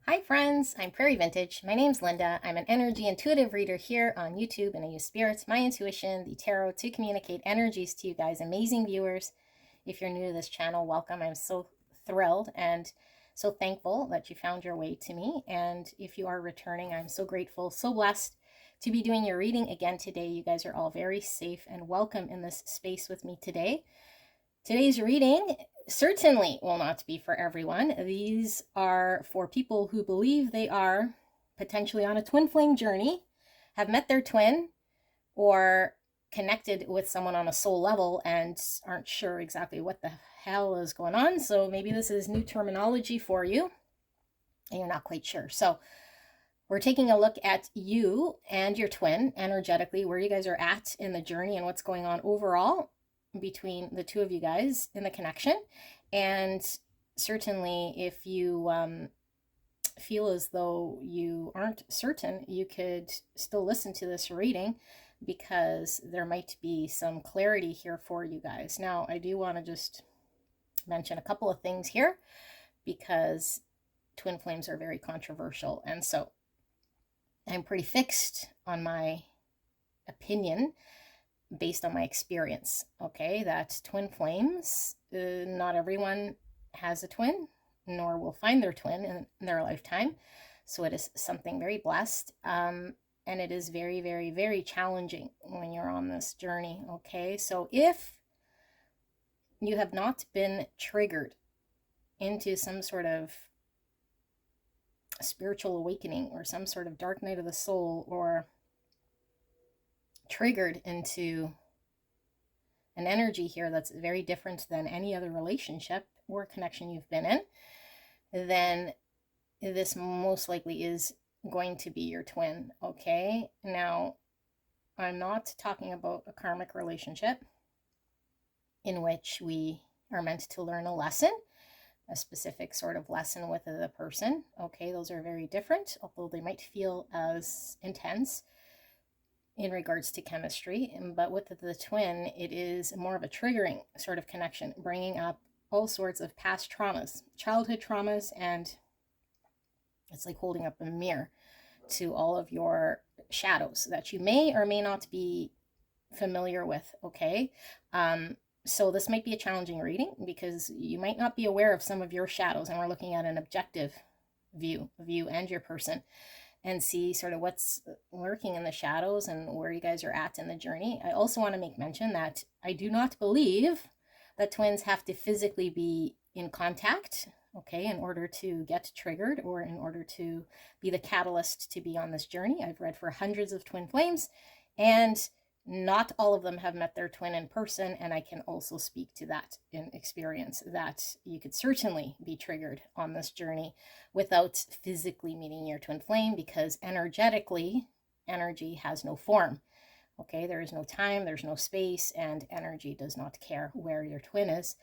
Hi friends, I'm Prairie Vintage. My name's Linda. I'm an energy intuitive reader here on YouTube, and I use spirits, my intuition, the tarot to communicate energies to you guys, amazing viewers. If you're new to this channel, welcome. I'm so thrilled and so thankful that you found your way to me. And if you are returning, I'm so grateful, so blessed to be doing your reading again today. You guys are all very safe and welcome in this space with me today. Today's reading certainly will not be for everyone. These are for people who believe they are potentially on a twin flame journey, have met their twin, or connected with someone on a soul level and aren't sure exactly what the hell is going on. So maybe this is new terminology for you and you're not quite sure. So we're taking a look at you and your twin energetically, where you guys are at in the journey and what's going on overall between the two of you guys in the connection. And certainly if you feel as though you aren't certain, you could still listen to this reading because there might be some clarity here for you guys. Now, I do want to just mention a couple of things here because twin flames are very controversial. And so I'm pretty fixed on my opinion based on my experience, okay, that twin flames, not everyone has a twin, nor will find their twin in their lifetime. So it is something very blessed. And it is very, very, very challenging when you're on this journey, okay? So if you have not been triggered into some sort of spiritual awakening or some sort of dark night of the soul, or triggered into an energy here that's very different than any other relationship or connection you've been in, then this most likely is going to be your twin, okay? Now, I'm not talking about a karmic relationship in which we are meant to learn a lesson, a specific sort of lesson with the person, okay? Those are very different, although they might feel as intense in regards to chemistry. But with the twin, it is more of a triggering sort of connection, bringing up all sorts of past traumas, childhood traumas, and it's like holding up a mirror to all of your shadows that you may or may not be familiar with, okay? So this might be a challenging reading because you might not be aware of some of your shadows, and we're looking at an objective view of you and your person, and see sort of what's lurking in the shadows and where you guys are at in the journey. I also want to make mention that I do not believe that twins have to physically be in contact, okay, in order to get triggered or in order to be the catalyst to be on this journey. I've read for hundreds of twin flames, and not all of them have met their twin in person, and I can also speak to that in experience, that you could certainly be triggered on this journey without physically meeting your twin flame, because energetically, energy has no form, okay? There is no time, there's no space, and energy does not care where your twin is.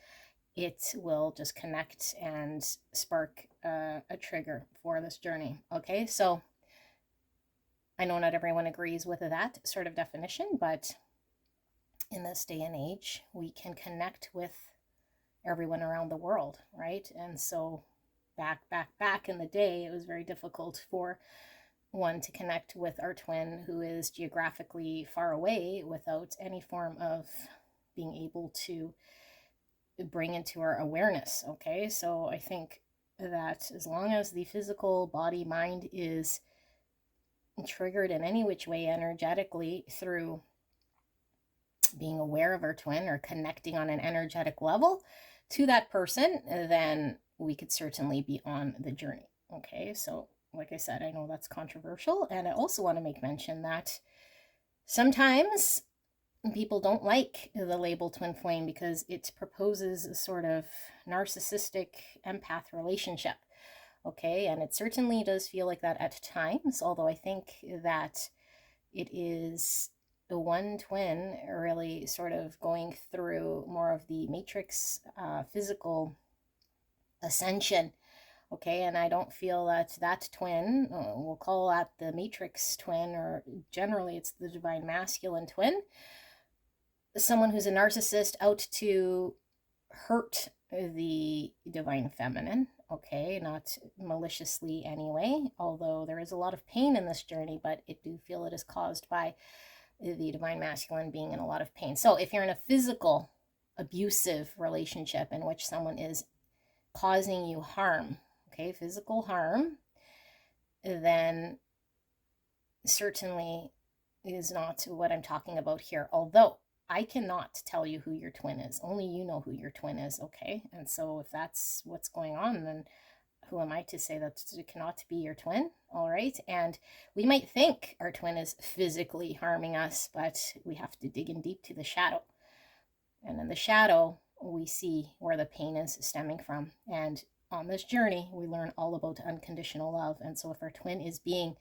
It will just connect and spark a trigger for this journey, okay? So I know not everyone agrees with that sort of definition, but in this day and age, we can connect with everyone around the world, right? And so back in the day, it was very difficult for one to connect with our twin who is geographically far away without any form of being able to bring into our awareness, okay? So I think that as long as the physical body, mind is triggered in any which way energetically through being aware of our twin or connecting on an energetic level to that person, then we could certainly be on the journey, okay? So like I said, I know that's controversial, and I also want to make mention that sometimes people don't like the label twin flame because it proposes a sort of narcissistic empath relationship, okay? And it certainly does feel like that at times, although I think that it is the one twin really sort of going through more of the matrix physical ascension, okay? And I don't feel that that twin, we'll call that the matrix twin, or generally it's the divine masculine twin, someone who's a narcissist out to hurt the divine feminine, okay? Not maliciously anyway, although there is a lot of pain in this journey, but I do feel it is caused by the divine masculine being in a lot of pain. So if you're in a physical, abusive relationship in which someone is causing you harm, okay, physical harm, then certainly is not what I'm talking about here. Although I cannot tell you who your twin is. Only you know who your twin is, okay? And so if that's what's going on, then who am I to say that it cannot be your twin? All right. And we might think our twin is physically harming us, but we have to dig in deep to the shadow. And in the shadow, we see where the pain is stemming from. And on this journey, we learn all about unconditional love. And so if our twin is being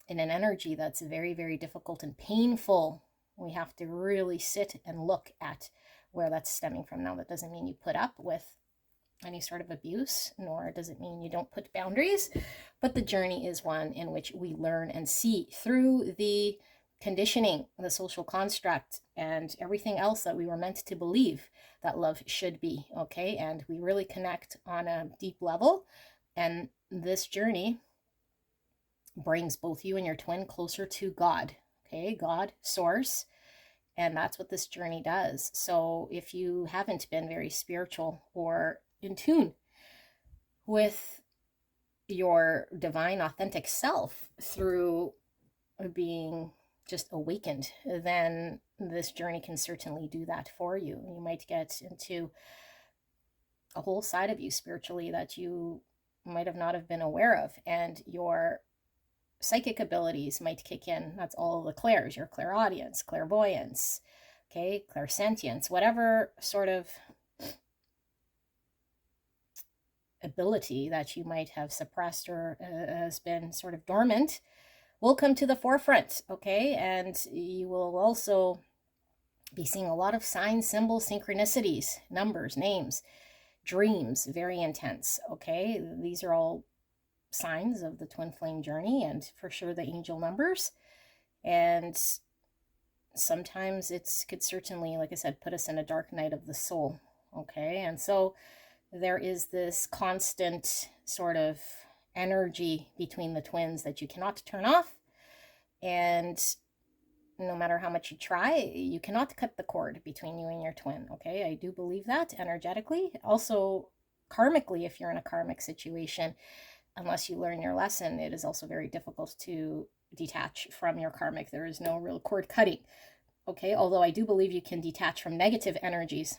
in an energy that's very, very difficult and painful, we have to really sit and look at where that's stemming from. Now, that doesn't mean you put up with any sort of abuse, nor does it mean you don't put boundaries, but the journey is one in which we learn and see through the conditioning, the social construct, and everything else that we were meant to believe that love should be, okay? And we really connect on a deep level, and this journey brings both you and your twin closer to God, okay? God, source. And that's what this journey does. So if you haven't been very spiritual or in tune with your divine, authentic self through being just awakened, then this journey can certainly do that for you. You might get into a whole side of you spiritually that you might have not have been aware of, and your psychic abilities might kick in. That's all the clairs, your clairaudience, clairvoyance, okay, clairsentience, whatever sort of ability that you might have suppressed or has been sort of dormant will come to the forefront, okay? And you will also be seeing a lot of signs, symbols, synchronicities, numbers, names, dreams, very intense, okay? These are all signs of the twin flame journey, and for sure the angel numbers. And sometimes it could certainly, like I said, put us in a dark night of the soul, okay? And so there is this constant sort of energy between the twins that you cannot turn off, and no matter how much you try, you cannot cut the cord between you and your twin, okay? I do believe that energetically. Also, karmically, if you're in a karmic situation, unless you learn your lesson, it is also very difficult to detach from your karmic. There is no real cord cutting, okay? Although I do believe you can detach from negative energies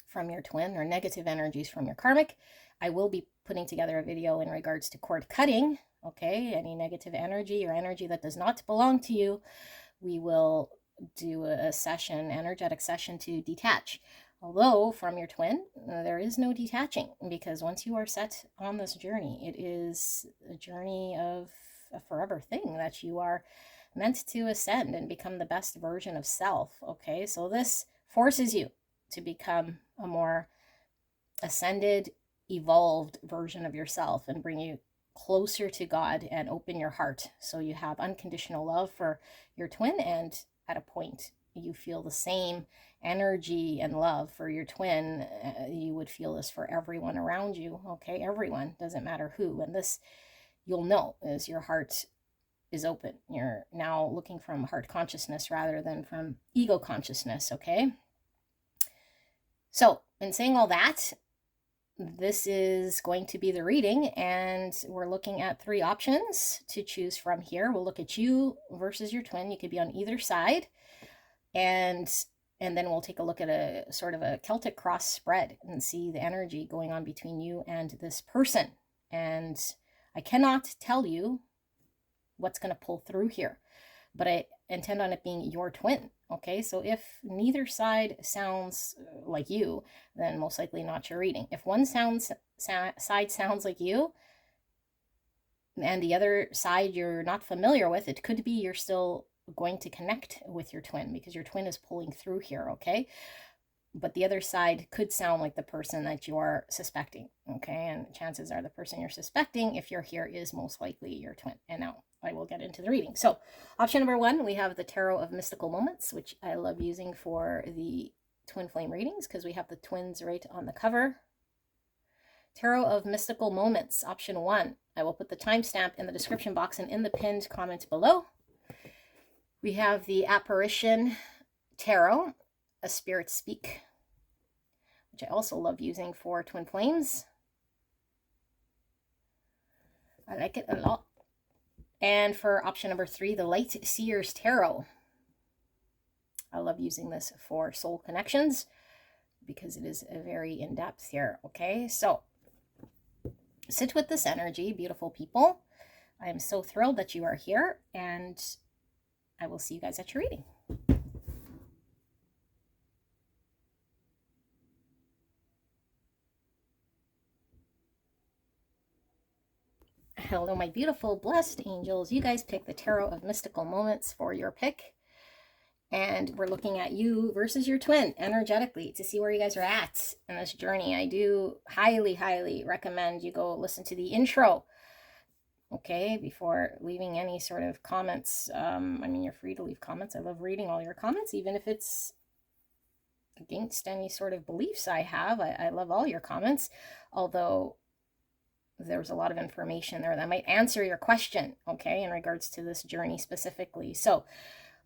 from your twin or negative energies from your karmic. I will be putting together a video in regards to cord cutting, okay? Any negative energy or energy that does not belong to you, we will do a session, energetic session to detach. Although from your twin, there is no detaching, because once you are set on this journey, it is a journey of a forever thing that you are meant to ascend and become the best version of self, okay? So this forces you to become a more ascended, evolved version of yourself and bring you closer to God and open your heart so you have unconditional love for your twin, and at a point you feel the same energy and love for your twin. You would feel this for everyone around you, okay? Everyone, doesn't matter who. And this you'll know as your heart is open. You're now looking from heart consciousness rather than from ego consciousness, okay? So in saying all that, this is going to be the reading, and we're looking at 3 options to choose from here. We'll look at you versus your twin. You could be on either side, and then we'll take a look at a sort of a Celtic cross spread and see the energy going on between you and this person. And I cannot tell you what's going to pull through here, but I intend on it being your twin, okay? So if neither side sounds like you, then most likely not your reading. If one side sounds like you and the other side you're not familiar with, it could be you're still going to connect with your twin because your twin is pulling through here, okay? But the other side could sound like the person that you're suspecting, okay? And chances are the person you're suspecting, if you're here, is most likely your twin. And now I will get into the reading. So option number 1, we have the Tarot of Mystical Moments, which I love using for the twin flame readings because we have the twins right on the cover. Tarot of Mystical Moments, option 1. I will put the timestamp in the description box and in the pinned comment below. We have the Apparition Tarot, A Spirit Speak, which I also love using for twin flames. I like it a lot. And for option number 3, the Light Seers Tarot. I love using this for soul connections because it is very in-depth here. Okay, so sit with this energy, beautiful people. I am so thrilled that you are here, and I will see you guys at your reading. Hello, my beautiful, blessed angels. You guys pick the Tarot of Mystical Moments for your pick. And we're looking at you versus your twin energetically to see where you guys are at in this journey. I do highly, highly recommend you go listen to the intro, okay, before leaving any sort of comments. I mean, you're free to leave comments. I love reading all your comments, even if it's against any sort of beliefs I have. I love all your comments, although there's a lot of information there that might answer your question, okay, in regards to this journey specifically. So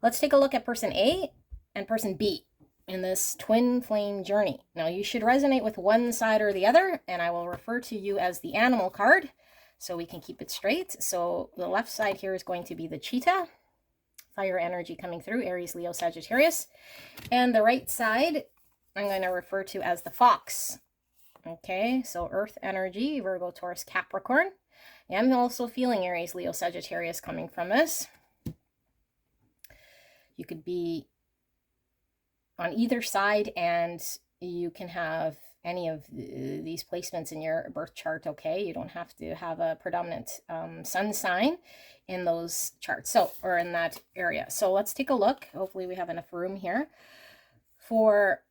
let's take a look at person A and person B in this twin flame journey. Now, you should resonate with one side or the other, and I will refer to you as the animal card so we can keep it straight. So the left side here is going to be the cheetah, fire energy coming through, Aries, Leo, Sagittarius. And the right side, I'm going to refer to as the fox. Okay, so earth energy, Virgo, Taurus, Capricorn. I'm also feeling Aries, Leo, Sagittarius coming from this. You could be on either side, and you can have any of these placements in your birth chart, okay? You don't have to have a predominant sun sign in those charts, so, or in that area. So let's take a look. Hopefully we have enough room here for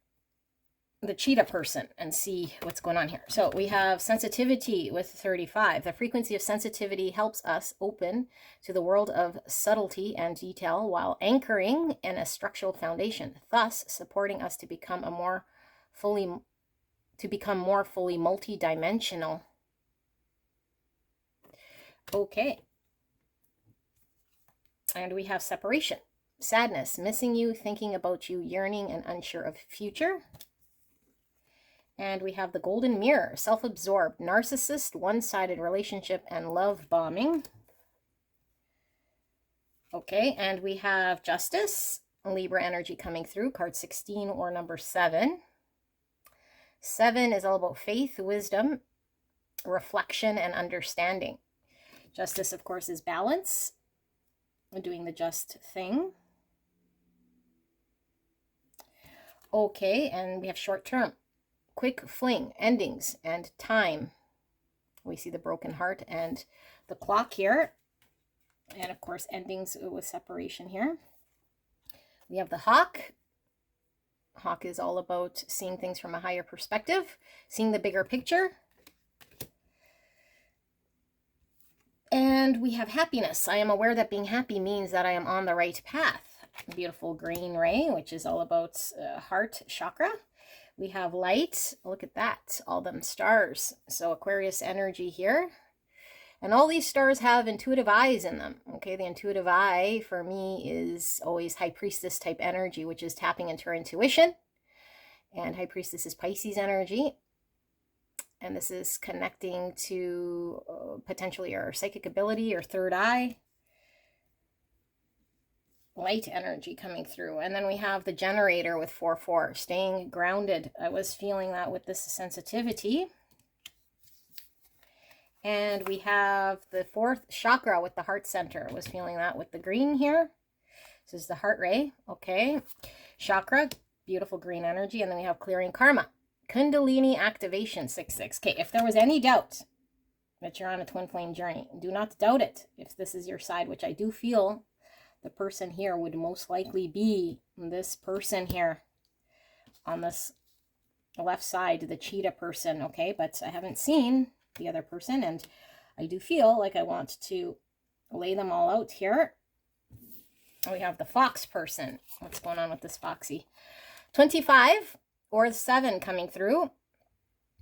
the cheetah person and see what's going on here. So we have sensitivity with 35. The frequency of sensitivity helps us open to the world of subtlety and detail while anchoring in a structural foundation, thus supporting us to become more fully multi-dimensional. Okay. And we have separation, sadness, missing you, thinking about you, yearning and unsure of future. And we have the golden mirror, self-absorbed, narcissist, one-sided relationship, and love bombing. Okay, and we have justice, Libra energy coming through, card 16 or number 7. 7 is all about faith, wisdom, reflection, and understanding. Justice, of course, is balance, doing the just thing. Okay, and we have short term. Quick fling, endings, and time. We see the broken heart and the clock here. And of course, endings with separation here. We have the hawk. Hawk is all about seeing things from a higher perspective, seeing the bigger picture. And we have happiness. I am aware that being happy means that I am on the right path. Beautiful green ray, which is all about heart chakra. We have light. Look at that. All them stars. So Aquarius energy here. And all these stars have intuitive eyes in them. Okay, the intuitive eye for me is always High Priestess type energy, which is tapping into our intuition. And High Priestess is Pisces energy. And this is connecting to potentially our psychic ability or third eye. Light energy coming through. And then we have the generator with 4-4, staying grounded. I was feeling that with this sensitivity. And we have the 4th chakra with the heart center. I was feeling that with the green here. This is the heart ray. Okay. Chakra, beautiful green energy. And then we have clearing karma. Kundalini activation 6-6. Okay, if there was any doubt that you're on a twin flame journey, do not doubt it. If this is your side, which I do feel the person here would most likely be this person here on this left side, the cheetah person, okay? But I haven't seen the other person, and I do feel like I want to lay them all out here. We have the fox person. What's going on with this foxy? 25 or 7 coming through.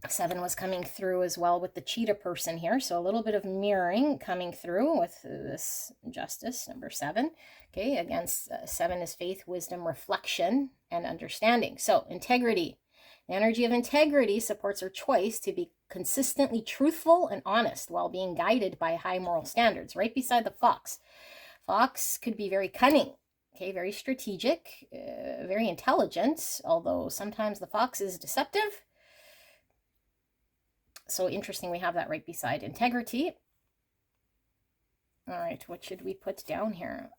7 was coming through as well with the cheetah person here. So a little bit of mirroring coming through with this justice, number 7. Okay, against 7 is faith, wisdom, reflection, and understanding. So integrity. The energy of integrity supports our choice to be consistently truthful and honest while being guided by high moral standards. Right beside the fox. Fox could be very cunning. Okay, very strategic, very intelligent, although sometimes the fox is deceptive. So interesting, we have that right beside integrity. All right, what should we put down here?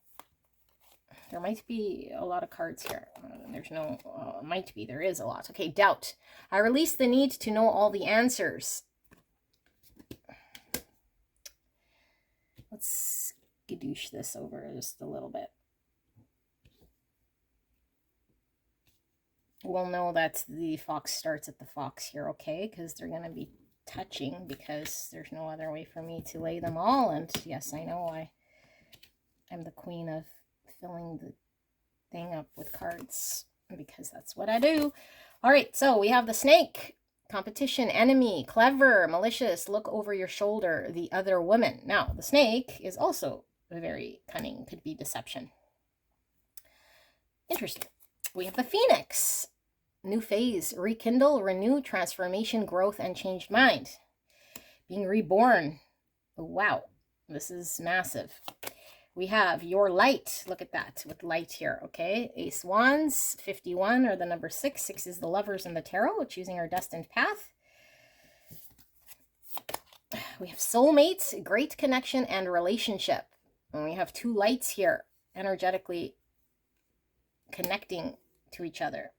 There might be a lot of cards here. There's no, might be, there is a lot. Okay, doubt. I release the need to know all the answers. Let's skadoosh this over just a little bit. We'll know that the fox starts at the fox here, okay? Because they're going to be touching, because there's no other way for me to lay them all. And yes, I know I'm the queen of filling the thing up with cards, because that's what I do. All right, so we have the snake. Competition, enemy, clever, malicious, look over your shoulder, the other woman. Now, the snake is also very cunning, could be deception. Interesting. We have the phoenix. New phase, rekindle, renew, transformation, growth, and changed mind. Being reborn. Wow, this is massive. We have your light. Look at that with light here, okay? Ace wands, 51, or the number 6. 6 is the lovers in the tarot, choosing our destined path. We have soulmates, great connection, and relationship. And we have 2 lights here, energetically connecting to each other.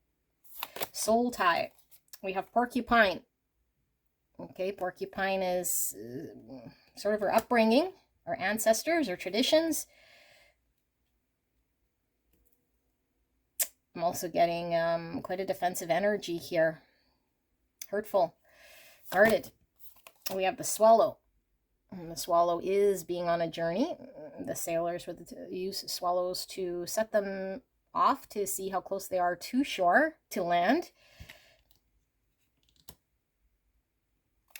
Soul tie. We have porcupine. Okay, porcupine is sort of our upbringing, our ancestors, our traditions. I'm also getting quite a defensive energy here. Hurtful. Guarded. We have the swallow. And the swallow is being on a journey. The sailors would use swallows to set them off to see how close they are to shore, to land.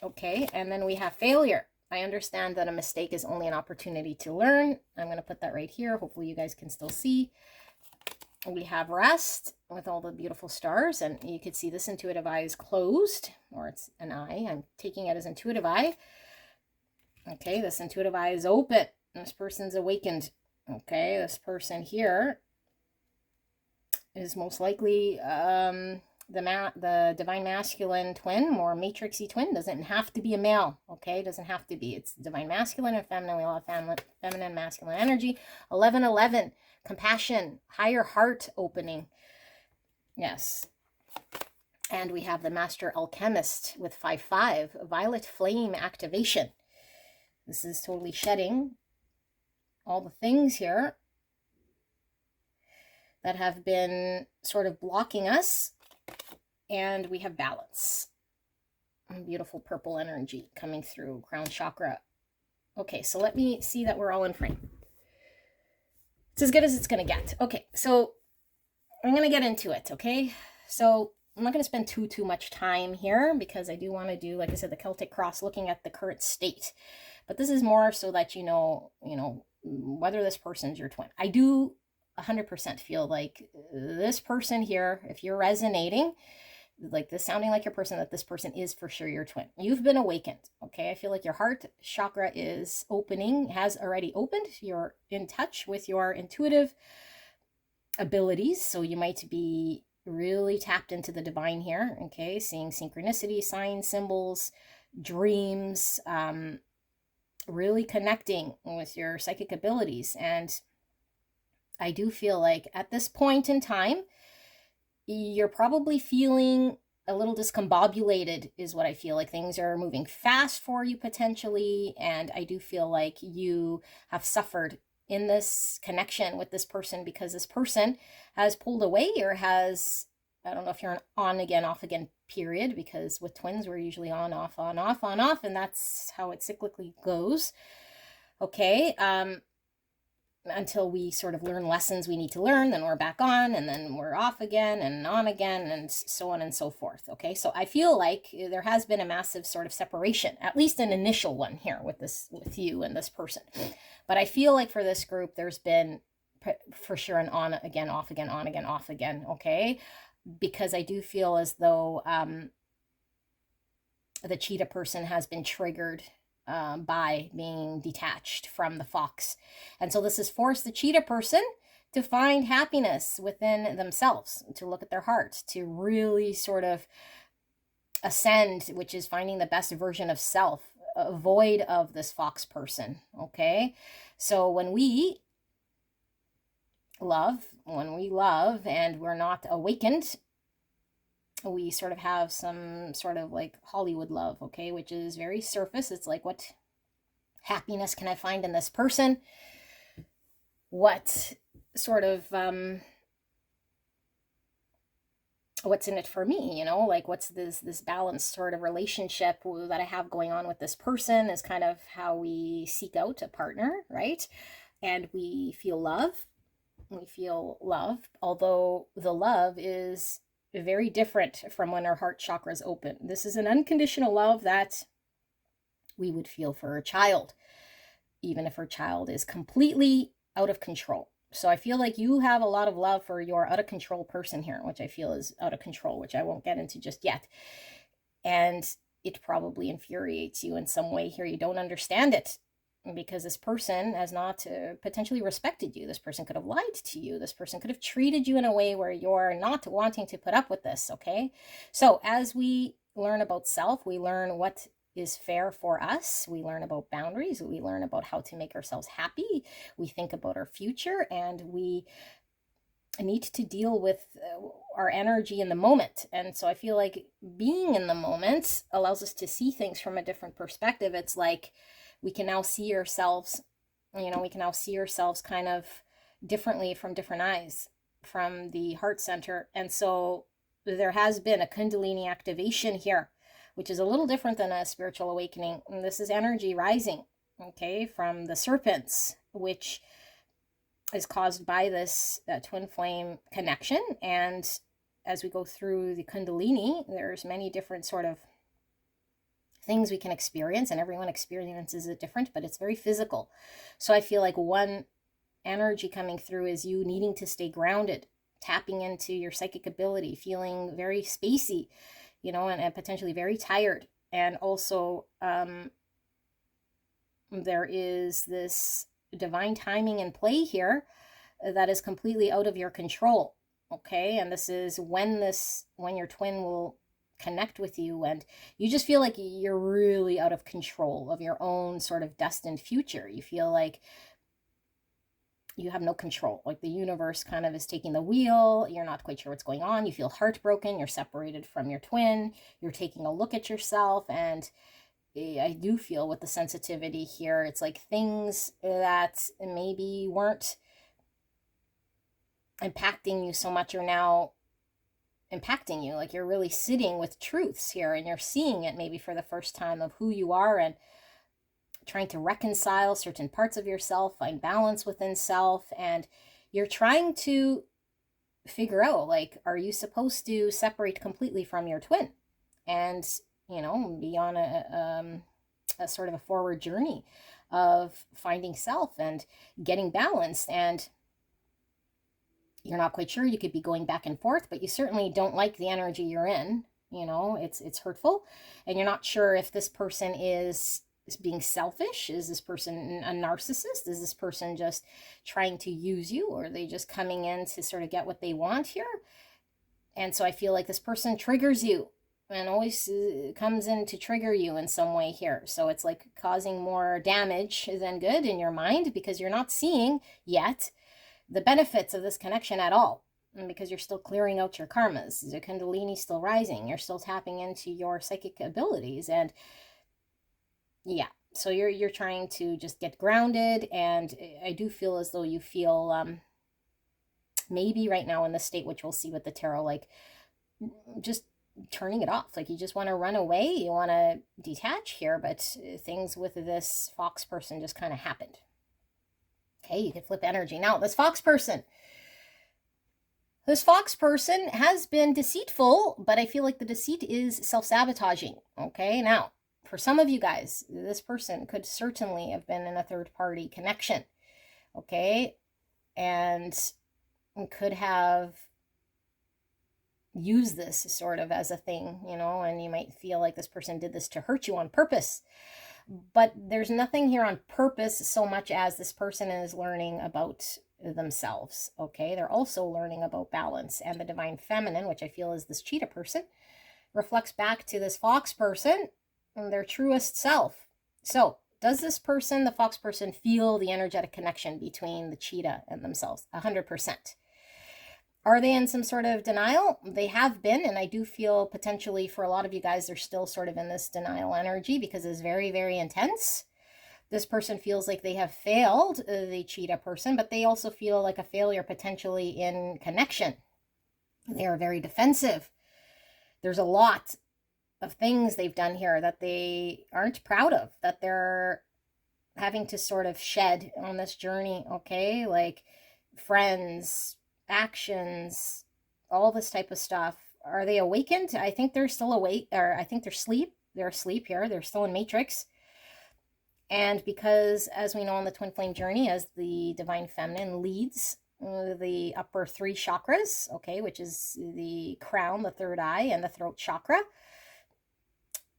Okay, and then we have failure. I understand that a mistake is only an opportunity to learn. I'm going to put that right here. Hopefully you guys can still see. We have rest with all the beautiful stars, and you could see this intuitive eye is closed, or it's an eye. I'm taking it as intuitive eye. Okay, this intuitive eye is open. This person's awakened. Okay, this person here is most likely the divine masculine twin, or matrixy twin. Doesn't have to be a male, okay? Doesn't have to be. It's divine masculine and feminine. We all have feminine, masculine energy. 1111, compassion, higher heart opening. Yes. And we have the master alchemist with 5-5, violet flame activation. This is totally shedding all the things here that have been sort of blocking us. And we have balance. Beautiful purple energy coming through, crown chakra. Okay, so let me see that we're all in frame. It's as good as it's going to get. Okay, so I'm going to get into it, okay? So I'm not going to spend too much time here, because I do want to do, like I said, the Celtic cross, looking at the current state. But this is more so that you know whether this person's your twin. I do 100% feel like this person here, if you're resonating, like this sounding like your person, that this person is for sure your twin. You've been awakened, okay? I feel like your heart chakra is opening, has already opened. You're in touch with your intuitive abilities, so you might be really tapped into the divine here, okay? Seeing synchronicity, signs, symbols, dreams, really connecting with your psychic abilities. And I do feel like at this point in time, you're probably feeling a little discombobulated, is what I feel like. Things are moving fast for you potentially, and I do feel like you have suffered in this connection with this person, because this person has pulled away, or has, I don't know if you're an on again, off again period, because with twins we're usually on, off, on, off, on, off, and that's how it cyclically goes. Okay, until we sort of learn lessons we need to learn, then we're back on, and then we're off again and on again, and so on and so forth. Okay, so I feel like there has been a massive sort of separation, at least an initial one here with you and this person. But I feel like for this group, there's been for sure an on again, off again, on again, off again. Okay, because I do feel as though the cheetah person has been triggered by being detached from the fox. And so this has forced the cheetah person to find happiness within themselves, to look at their heart, to really sort of ascend, which is finding the best version of self, void of this fox person. Okay, so when we love and we're not awakened, we sort of have some sort of like Hollywood love, okay, which is very surface. It's like, what happiness can I find in this person? What sort of what's in it for me, you know, like what's this balanced sort of relationship that I have going on with this person is kind of how we seek out a partner, right? And we feel love, although the love is very different from when our heart chakra is open. This is an unconditional love that we would feel for a child, even if our child is completely out of control. So I feel like you have a lot of love for your out of control person here, which I feel is out of control, which I won't get into just yet. And it probably infuriates you in some way here. You don't understand it, because this person has not potentially respected you. This person could have lied to you. This person could have treated you in a way where you're not wanting to put up with this, okay? So as we learn about self, we learn what is fair for us. We learn about boundaries. We learn about how to make ourselves happy. We think about our future, and we need to deal with our energy in the moment. And so I feel like being in the moment allows us to see things from a different perspective. It's like, we can now see ourselves, kind of differently from different eyes, from the heart center. And so there has been a Kundalini activation here, which is a little different than a spiritual awakening. And this is energy rising, okay, from the serpents, which is caused by this twin flame connection. And as we go through the Kundalini, there's many different sort of things we can experience, and everyone experiences it different, but it's very physical. So I feel like one energy coming through is you needing to stay grounded, tapping into your psychic ability, feeling very spacey, and potentially very tired. And also there is this divine timing in play here that is completely out of your control, okay? And this is when your twin will connect with you, and you just feel like you're really out of control of your own sort of destined future. You feel like you have no control, like the universe kind of is taking the wheel. You're not quite sure what's going on. You feel heartbroken. You're separated from your twin. You're taking a look at yourself. And I do feel with the sensitivity here, it's like things that maybe weren't impacting you so much are now impacting you. Like you're really sitting with truths here, and you're seeing it maybe for the first time of who you are, and trying to reconcile certain parts of yourself, find balance within self. And you're trying to figure out, like, are you supposed to separate completely from your twin and be on a sort of a forward journey of finding self and getting balanced? And you're not quite sure. You could be going back and forth, but you certainly don't like the energy you're in. It's hurtful, and you're not sure if this person is being selfish. Is this person a narcissist? Is this person just trying to use you, or are they just coming in to sort of get what they want here? And so I feel like this person triggers you, and always comes in to trigger you in some way here. So it's like causing more damage than good in your mind, because you're not seeing yet the benefits of this connection at all, and because you're still clearing out your karmas. The Kundalini still rising. You're still tapping into your psychic abilities, and yeah, so you're trying to just get grounded. And I do feel as though you feel maybe right now in this state, which we'll see with the tarot, like just turning it off. Like you just want to run away, you want to detach here, but things with this fox person just kind of happened. Okay, you can flip energy. Now, this fox person. This fox person has been deceitful, but I feel like the deceit is self-sabotaging. Okay, now, for some of you guys, this person could certainly have been in a third-party connection. Okay, and could have used this sort of as a thing, you know, and you might feel like this person did this to hurt you on purpose. But there's nothing here on purpose so much as this person is learning about themselves. Okay, they're also learning about balance, and the divine feminine, which I feel is this cheetah person, reflects back to this fox person and their truest self. So does this person, the fox person, feel the energetic connection between the cheetah and themselves? 100%. Are they in some sort of denial? They have been, and I do feel potentially for a lot of you guys, they're still sort of in this denial energy because it's very, very intense. This person feels like they have failed, the cheetah person, but they also feel like a failure potentially in connection. They are very defensive. There's a lot of things they've done here that they aren't proud of, that they're having to sort of shed on this journey, okay? Like friends, actions, all this type of stuff. Are they awakened? I think they're still awake, or I think they're asleep. They're asleep here. They're still in matrix. And because, as we know on the twin flame journey, as the divine feminine leads the upper 3 chakras, okay, which is the crown, the third eye, and the throat chakra,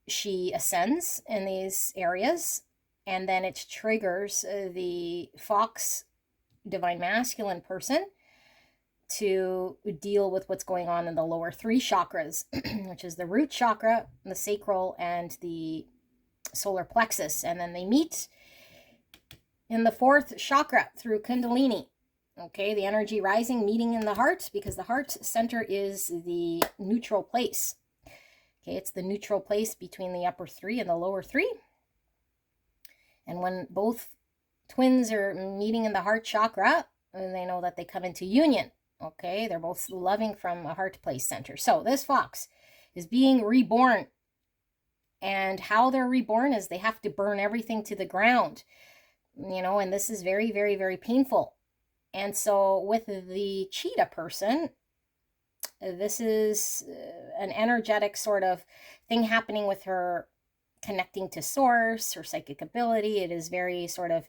she ascends in these areas, and then it triggers the fox divine masculine person to deal with what's going on in the lower 3 chakras, which is the root chakra, the sacral, and the solar plexus. And then they meet in the 4th chakra through Kundalini. Okay, the energy rising, meeting in the heart, because the heart center is the neutral place. Okay, it's the neutral place between the upper 3 and the lower 3. And when both twins are meeting in the heart chakra, they know that they come into union. Okay, they're both loving from a heart place center. So this fox is being reborn. And how they're reborn is they have to burn everything to the ground. You know, and this is very, very, very painful. And so with the cheetah person, this is an energetic sort of thing happening with her connecting to source, her psychic ability. It is very sort of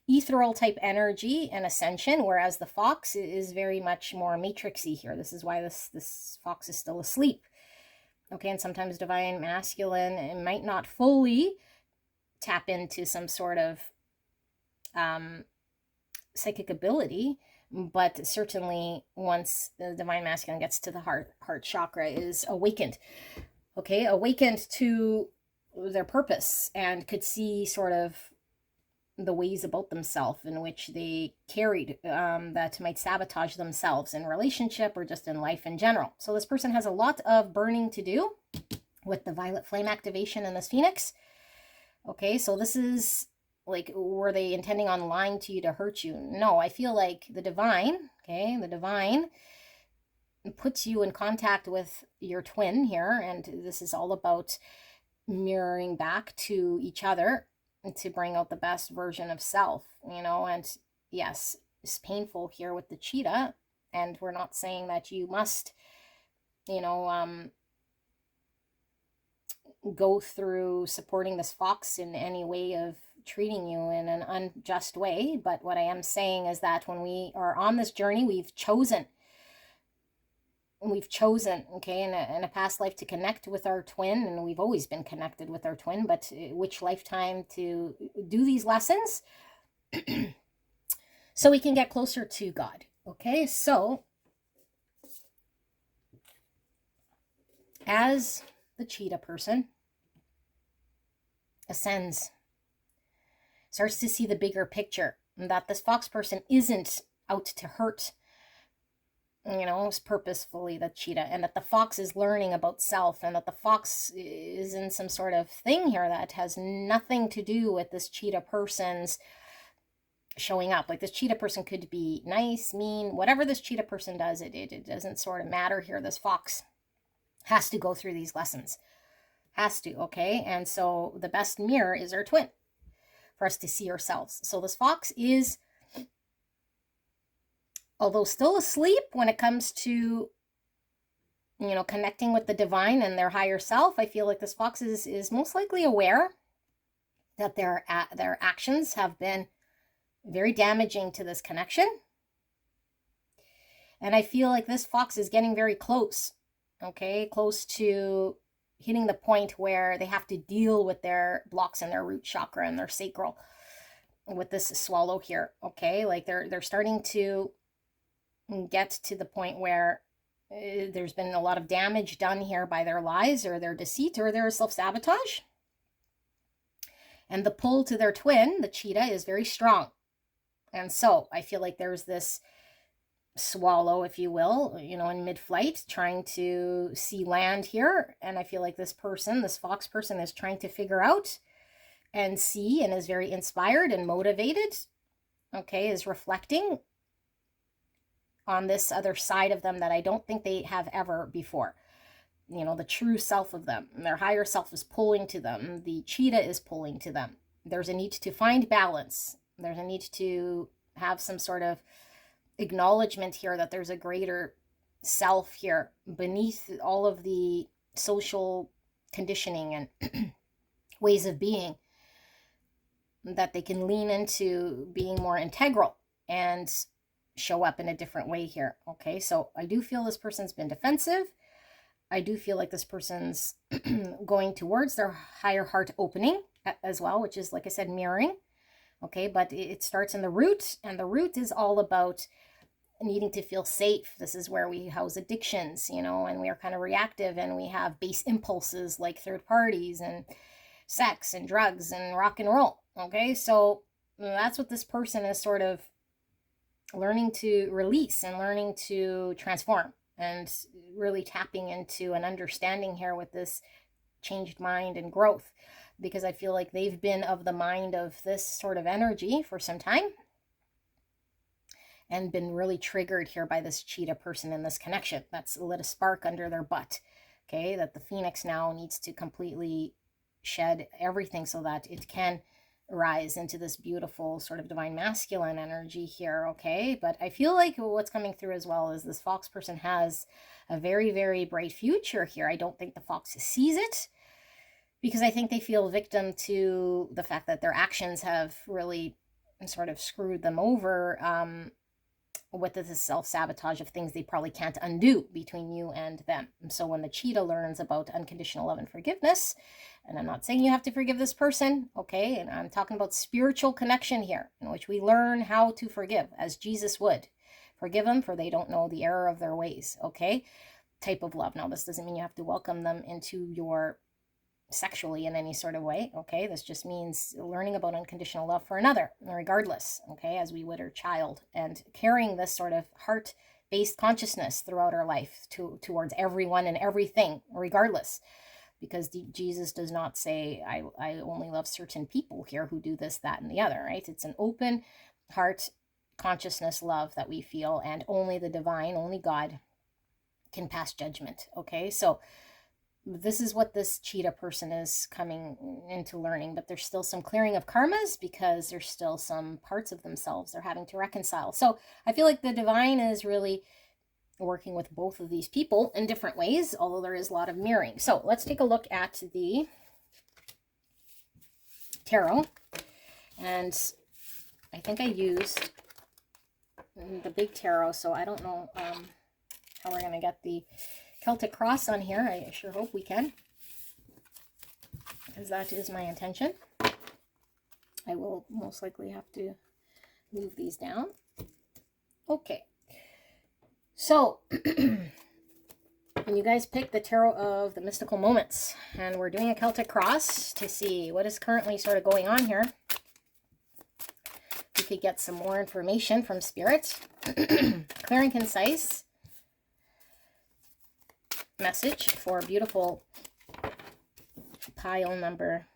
ethereal type energy and ascension, whereas the fox is very much more matrixy here. This is why this fox is still asleep. Okay, and sometimes divine masculine, it might not fully tap into some sort of psychic ability, but certainly once the divine masculine gets to the heart chakra is awakened. Okay, awakened to their purpose and could see sort of the ways about themselves in which they carried that might sabotage themselves in relationship or just in life in general. So this person has a lot of burning to do with the violet flame activation in this phoenix. Okay, so this is like, were they intending on lying to you to hurt you? No, I feel like the divine, okay, the divine puts you in contact with your twin here, and this is all about mirroring back to each other to bring out the best version of self, you know. And yes, it's painful here with the cheetah, and we're not saying that you must, you know, go through supporting this fox in any way of treating you in an unjust way. But what I am saying is that when we are on this journey, we've chosen, okay, in a past life to connect with our twin, and we've always been connected with our twin, but which lifetime to do these lessons so we can get closer to God. Okay, so as the cheetah person ascends, starts to see the bigger picture, that this fox person isn't out to hurt, you know, purposefully, the cheetah, and that the fox is learning about self, and that the fox is in some sort of thing here that has nothing to do with this cheetah person's showing up. Like, this cheetah person could be nice, mean, whatever this cheetah person does, it doesn't sort of matter here. This fox has to go through these lessons. Has to, okay? And so the best mirror is our twin for us to see ourselves. So this fox is although still asleep when it comes to, you know, connecting with the divine and their higher self, I feel like this fox is most likely aware that their actions have been very damaging to this connection. And I feel like this fox is getting very close, okay? Close to hitting the point where they have to deal with their blocks in their root chakra and their sacral with this swallow here, okay? Like they're starting to get to the point where there's been a lot of damage done here by their lies or their deceit or their self-sabotage. And the pull to their twin, the cheetah, is very strong. And so I feel like there's this swallow, if you will, you know, in mid-flight, trying to see land here. And I feel like this person, this fox person, is trying to figure out and see and is very inspired and motivated, okay, is reflecting on this other side of them that I don't think they have ever before. You know, the true self of them. Their higher self is pulling to them. The cheetah is pulling to them. There's a need to find balance. There's a need to have some sort of acknowledgement here that there's a greater self here beneath all of the social conditioning and ways of being, that they can lean into being more integral and show up in a different way here. Okay, so I do feel this person's been defensive. I do feel like this person's going towards their higher heart opening as well, which is, like I said, mirroring. Okay, but it starts in the root, and the root is all about needing to feel safe. This is where we house addictions, you know, and we are kind of reactive, and we have base impulses like third parties and sex and drugs and rock and roll. Okay, so that's what this person is sort of learning to release and learning to transform, and really tapping into an understanding here with this changed mind and growth, because I feel like they've been of the mind of this sort of energy for some time and been really triggered here by this cheetah person in this connection. That's lit a spark under their butt, okay, that the phoenix now needs to completely shed everything so that it can rise into this beautiful sort of divine masculine energy here, okay? But I feel like what's coming through as well is this fox person has a very, very bright future here. I don't think the fox sees it, because I think they feel victim to the fact that their actions have really sort of screwed them over with this self-sabotage of things they probably can't undo between you and them. And so when the cheetah learns about unconditional love and forgiveness, and I'm not saying you have to forgive this person, okay, and I'm talking about spiritual connection here, in which we learn how to forgive as Jesus would. Forgive them, for they don't know the error of their ways, okay, type of love. Now, this doesn't mean you have to welcome them into your sexually in any sort of way, okay? This just means learning about unconditional love for another, regardless, okay, as we would our child, and carrying this sort of heart-based consciousness throughout our life towards everyone and everything, regardless, because Jesus does not say, I only love certain people here who do this, that, and the other, right? It's an open heart consciousness love that we feel, and only the divine, only God can pass judgment, okay? So this is what this cheetah person is coming into learning, but there's still some clearing of karmas, because there's still some parts of themselves they're having to reconcile. So I feel like the divine is really working with both of these people in different ways, although there is a lot of mirroring. So let's take a look at the tarot. And I think I used the big tarot, so I don't know how we're going to get the Celtic cross on here. I sure hope we can, because that is my intention. I will most likely have to move these down. Okay. So, you guys picked the Tarot of the Mystical Moments, and we're doing a Celtic cross to see what is currently sort of going on here. We could get some more information from Spirit. Clear and concise message for beautiful pile number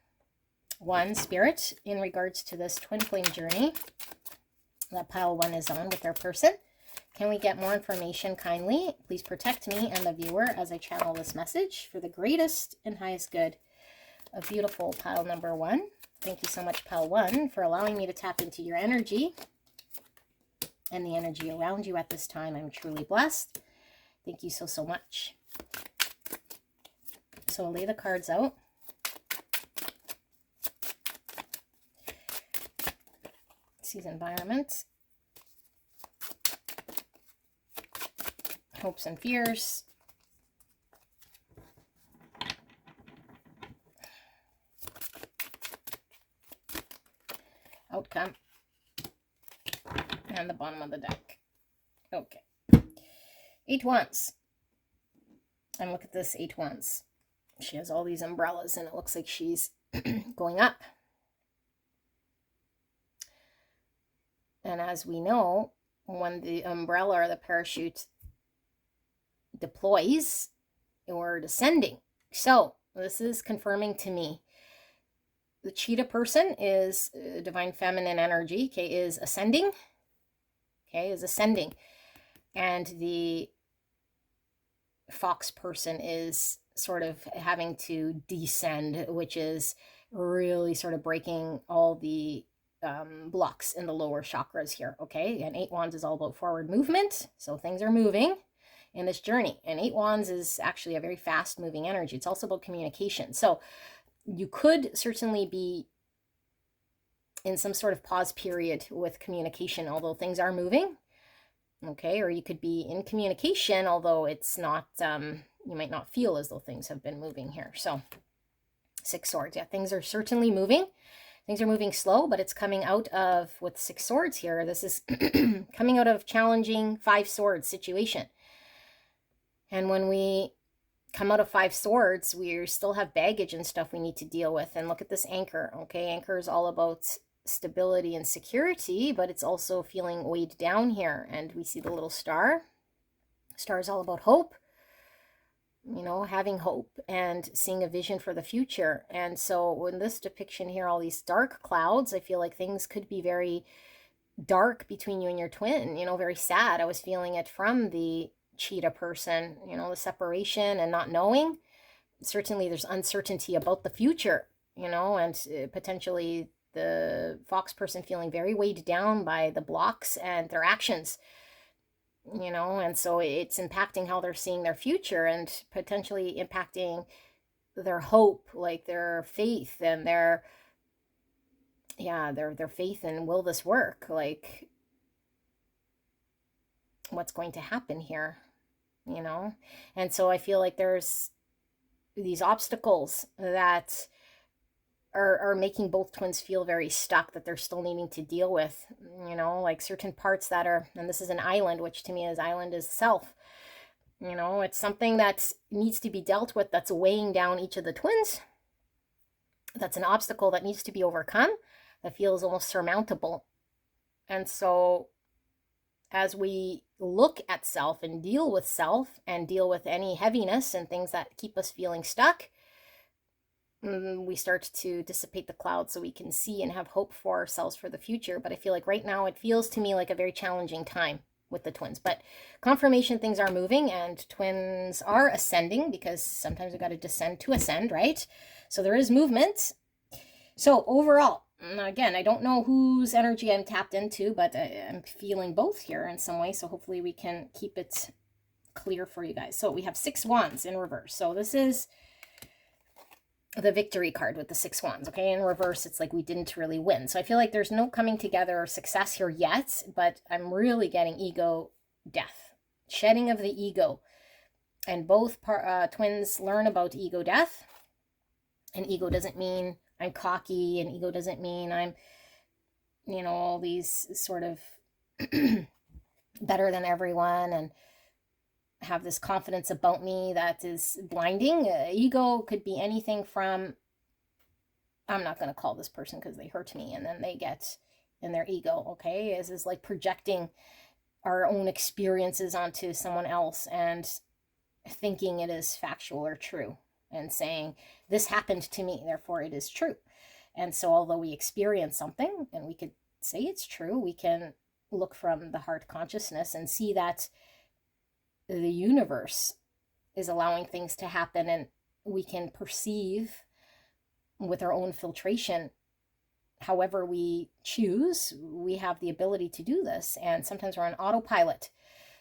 1, Spirit, in regards to this twin flame journey that pile 1 is on with their person. Can we get more information kindly? Please protect me and the viewer as I channel this message for the greatest and highest good of beautiful pile number 1. Thank you so much, pile 1, for allowing me to tap into your energy. and the energy around you at this time. I'm truly blessed. Thank you so, so much. So I'll lay the cards out. These environments. Hopes and fears. Outcome. And the bottom of the deck. Okay. 8 Wands. And look at this 8 Wands. She has all these umbrellas and it looks like she's going up. And as we know, when the umbrella or the parachute deploys, we're descending. So this is confirming to me. The cheetah person is divine feminine energy, okay, is ascending. Okay, is ascending. And the fox person is sort of having to descend, which is really sort of breaking all the blocks in the lower chakras here. Okay, and 8 Wands is all about forward movement, so things are moving in this journey, and 8 Wands is actually a very fast moving energy. It's also about communication, so you could certainly be in some sort of pause period with communication, although things are moving. Okay, or you could be in communication, although it's not, you might not feel as though things have been moving here. So 6 Swords, yeah, things are certainly moving. Things are moving slow, but it's coming out of, with 6 Swords here, this is coming out of challenging 5 Swords situation. And when we come out of 5 Swords, we still have baggage and stuff we need to deal with. And look at this anchor, okay? Anchor is all about stability and security, but it's also feeling weighed down here. And we see the little star. Star is all about hope, you know, having hope and seeing a vision for the future. And so in this depiction here, all these dark clouds, I feel like things could be very dark between you and your twin, you know, very sad. I was feeling it from the cheetah person, you know, the separation and not knowing. Certainly there's uncertainty about the future, you know, and potentially the fox person feeling very weighed down by the blocks and their actions, you know, and so it's impacting how they're seeing their future and potentially impacting their hope, like their faith and their faith in, will this work? Like, what's going to happen here, you know? And so I feel like there's these obstacles that are making both twins feel very stuck, that they're still needing to deal with, you know, like certain parts that are, and this is an island, which to me is island is self, you know, it's something that needs to be dealt with, that's weighing down each of the twins. That's an obstacle that needs to be overcome, that feels almost surmountable. And so as we look at self and deal with self and deal with any heaviness and things that keep us feeling stuck, we start to dissipate the clouds so we can see and have hope for ourselves for the future. But I feel like right now it feels to me like a very challenging time with the twins. But confirmation, things are moving and twins are ascending, because sometimes we got to descend to ascend, right? So there is movement. So overall, again, I don't know whose energy I'm tapped into, but I'm feeling both here in some way. So hopefully we can keep it clear for you guys. So we have 6 Wands in reverse. So this is the victory card with the 6 Wands, okay? In reverse, it's like we didn't really win. So I feel like there's no coming together or success here yet, but I'm really getting ego death, shedding of the ego. And both twins learn about ego death. And ego doesn't mean I'm cocky, and ego doesn't mean I'm, you know, all these sort of better than everyone and have this confidence about me that is blinding. Ego could be anything from, I'm not going to call this person because they hurt me, and then they get in their ego, okay? Is like projecting our own experiences onto someone else and thinking it is factual or true, and saying, this happened to me, therefore it is true. And so although we experience something and we could say it's true, we can look from the heart consciousness and see that the universe is allowing things to happen, and we can perceive with our own filtration however we choose, we have the ability to do this. And sometimes we're on autopilot.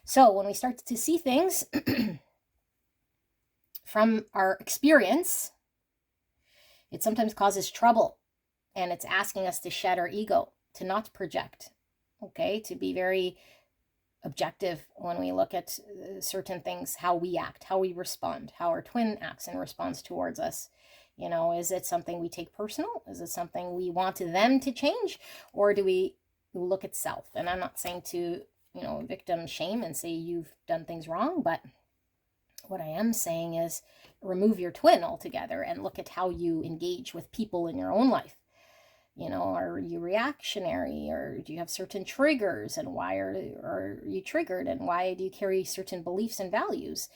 So when we start to see things from our experience, it sometimes causes trouble. And it's asking us to shed our ego, to not project, okay? To be very objective when we look at certain things, how we act, how we respond, how our twin acts and responds towards us. You know, is it something we take personal? Is it something we want them to change? Or do we look at self? And I'm not saying to, you know, victim shame and say you've done things wrong, but what I am saying is remove your twin altogether and look at how you engage with people in your own life. You know, are you reactionary, or do you have certain triggers, and why are you triggered, and why do you carry certain beliefs and values?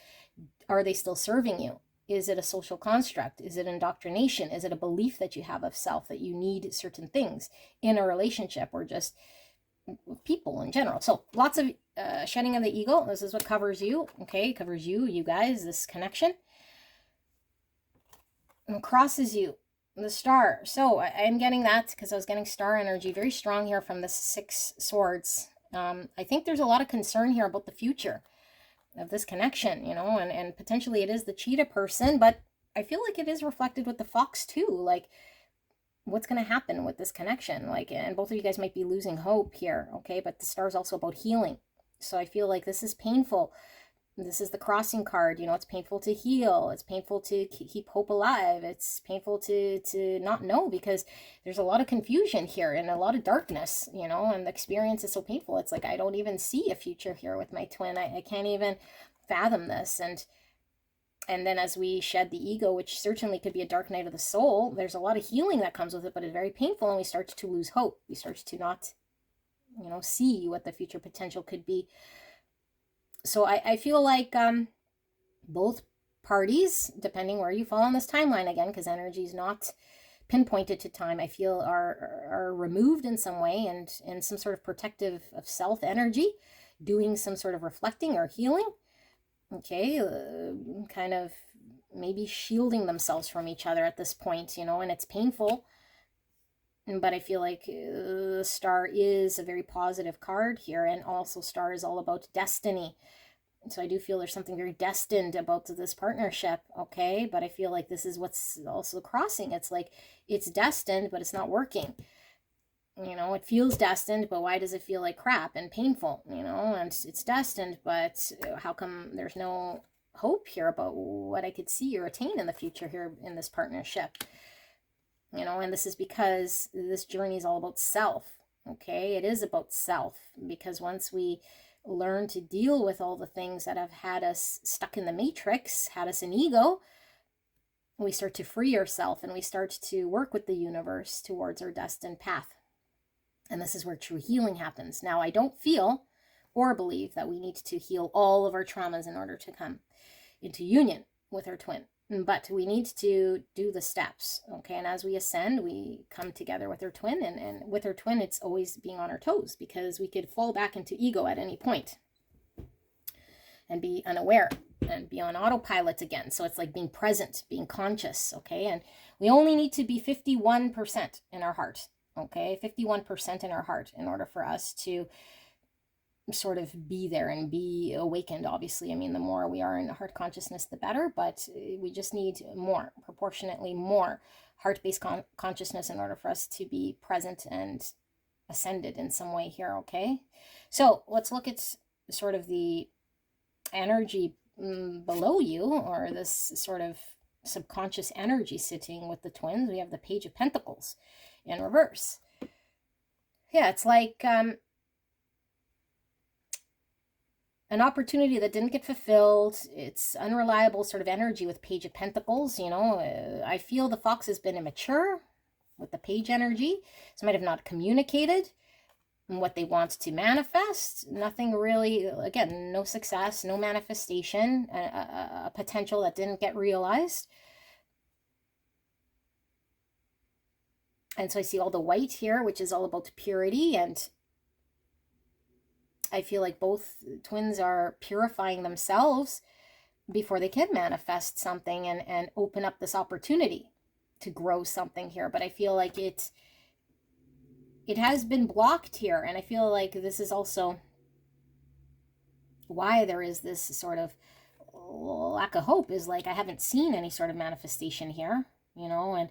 Are they still serving you? Is it a social construct? Is it indoctrination? Is it a belief that you have of self that you need certain things in a relationship or just with people in general? So lots of shedding of the ego. This is what covers you, okay? Covers you guys, this connection. And crosses you, the star. So I'm getting that because I was getting star energy very strong here from the 6 swords. I think there's a lot of concern here about the future of this connection, you know, and potentially it is the cheetah person, but I feel like it is reflected with the fox too. Like, what's going to happen with this connection? Like, and both of you guys might be losing hope here, okay? But the star is also about healing. So I feel like this is painful. This is the crossing card. You know, it's painful to heal. It's painful to keep hope alive. It's painful to not know, because there's a lot of confusion here and a lot of darkness, you know, and the experience is so painful. It's like, I don't even see a future here with my twin. I can't even fathom this. And then as we shed the ego, which certainly could be a dark night of the soul, there's a lot of healing that comes with it, but it's very painful, and we start to lose hope. We start to not, you know, see what the future potential could be. So I feel like both parties, depending where you fall on this timeline, again, because energy is not pinpointed to time, I feel are removed in some way, and in some sort of protective of self energy, doing some sort of reflecting or healing. Okay, kind of maybe shielding themselves from each other at this point, you know, and it's painful. But I feel like the star is a very positive card here, and also star is all about destiny. So I do feel there's something very destined about this partnership, okay? But I feel like this is what's also crossing. It's like it's destined, but it's not working. You know, it feels destined, but why does it feel like crap and painful, you know? And it's destined, but how come there's no hope here about what I could see or attain in the future here in this partnership? You know, and this is because this journey is all about self, okay? It is about self, because once we learn to deal with all the things that have had us stuck in the matrix, had us in ego, we start to free ourselves, and we start to work with the universe towards our destined path. And this is where true healing happens. Now, I don't feel or believe that we need to heal all of our traumas in order to come into union with our twin. But we need to do the steps, okay? And as we ascend, we come together with our twin. And with our twin, it's always being on our toes, because we could fall back into ego at any point and be unaware and be on autopilot again. So it's like being present, being conscious, okay? And we only need to be 51% in our heart, okay? 51% in our heart in order for us to sort of be there and be awakened. Obviously, I mean, the more we are in heart consciousness, the better, but we just need more, proportionately more heart-based consciousness in order for us to be present and ascended in some way here, okay? So let's look at sort of the energy below you, or this sort of subconscious energy sitting with the twins. We have the Page of Pentacles in reverse. Yeah, it's like an opportunity that didn't get fulfilled. It's unreliable sort of energy with Page of Pentacles, you know. I feel the fox has been immature with the page energy. So might have not communicated what they want to manifest. Nothing really, again, no success, no manifestation, a potential that didn't get realized. And so I see all the white here, which is all about purity, and I feel like both twins are purifying themselves before they can manifest something and open up this opportunity to grow something here. But I feel like it has been blocked here. And I feel like this is also why there is this sort of lack of hope, is like I haven't seen any sort of manifestation here, and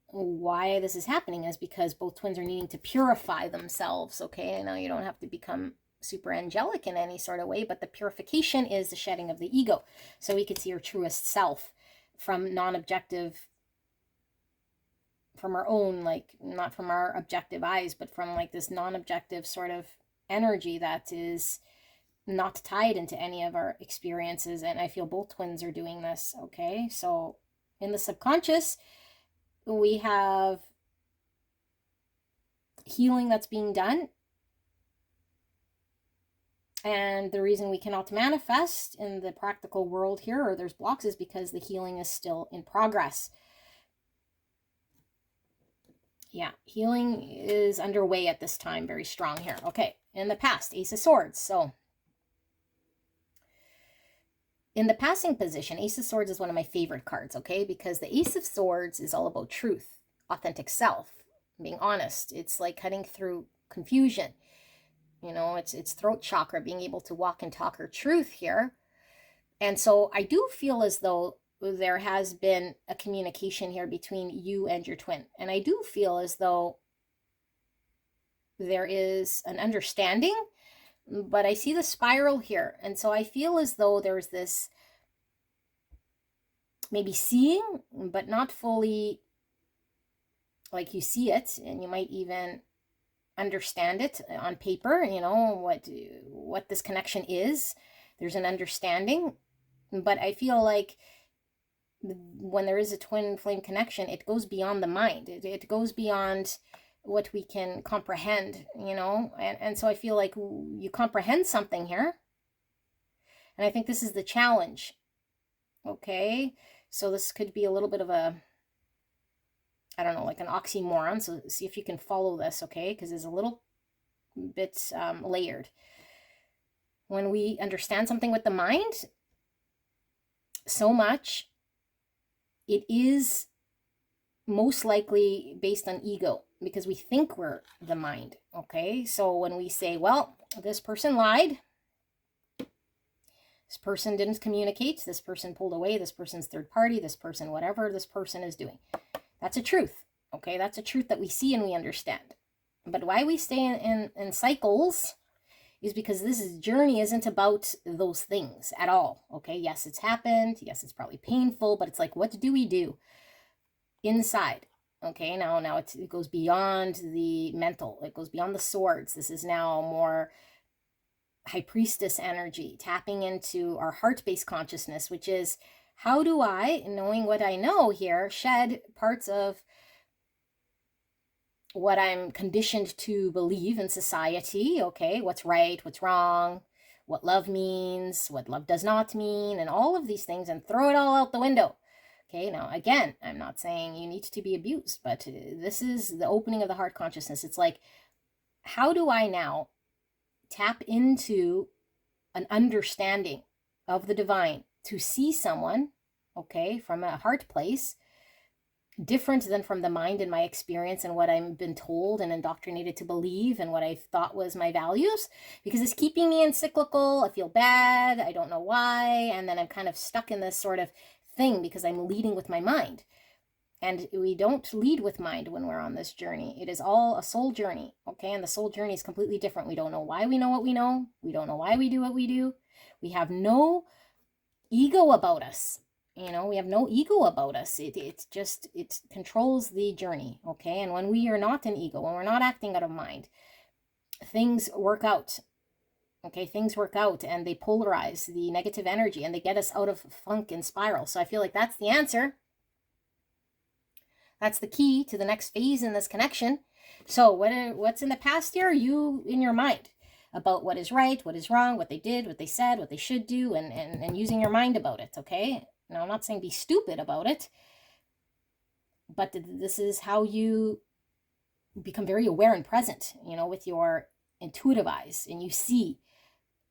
why this is happening is because both twins are needing to purify themselves. Okay, I know you don't have to become super angelic in any sort of way, but the purification is the shedding of the ego, so we could see our truest self from non-objective, from our own, like not from our objective eyes, but from like this non-objective sort of energy that is not tied into any of our experiences. And I feel both twins are doing this. Okay, so in the subconscious, we have healing that's being done. And the reason we cannot manifest in the practical world here, or there's blocks, is because the healing is still in progress. Yeah, healing is underway at this time, very strong here. Okay, in the past, Ace of Swords. So in the passing position, Ace of Swords is one of my favorite cards, okay? Because the Ace of Swords is all about truth, authentic self, being honest. It's like cutting through confusion. It's throat chakra, being able to walk and talk her truth here. And so I do feel as though there has been a communication here between you and your twin. And I do feel as though there is an understanding, but I see the spiral here. And so I feel as though there's this maybe seeing, but not fully like you see it, and you might even understand it on paper, what this connection is. There's an understanding, but I feel like when there is a twin flame connection, it goes beyond the mind. It goes beyond what we can comprehend, and so I feel like you comprehend something here. And I think this is the challenge. Okay, so this could be a little bit of a, I don't know, like an oxymoron. So see if you can follow this, okay? Because it's a little bit layered. When we understand something with the mind so much, it is most likely based on ego, because we think we're the mind, okay? So when we say, well, this person lied, this person didn't communicate, this person pulled away, this person's third party, this person, whatever this person is doing, that's a truth, okay? That's a truth that we see and we understand. But why we stay in cycles is because this journey isn't about those things at all, okay? Yes, it's happened. Yes, it's probably painful, but it's like, what do we do inside? Okay, now it goes beyond the mental. It goes beyond the swords. This is now more high priestess energy, tapping into our heart-based consciousness, which is, how do I, knowing what I know here, shed parts of what I'm conditioned to believe in society, okay? What's right, what's wrong, what love means, what love does not mean, and all of these things, and throw it all out the window. Okay, now again, I'm not saying you need to be abused, but this is the opening of the heart consciousness. It's like, how do I now tap into an understanding of the divine to see someone, okay, from a heart place, different than from the mind in my experience and what I've been told and indoctrinated to believe and what I thought was my values, because it's keeping me in cyclical. I feel bad. I don't know why. And then I'm kind of stuck in this sort of thing because I'm leading with my mind. And we don't lead with mind when we're on this journey. It is all a soul journey, okay? And the soul journey is completely different. We don't know why we know what we know. We don't know why we do what we do. We have no ego about us. We have no ego about us. It controls the journey, okay? And when we are not in ego, when we're not acting out of mind, things work out, okay? Things work out, and they polarize the negative energy, and they get us out of funk and spiral. So I feel like that's the answer. That's the key to the next phase in this connection. So what's in the past here? You in your mind about what is right, what is wrong, what they did, what they said, what they should do, and using your mind about it, okay? Now, I'm not saying be stupid about it, but this is how you become very aware and present, with your intuitive eyes, and you see,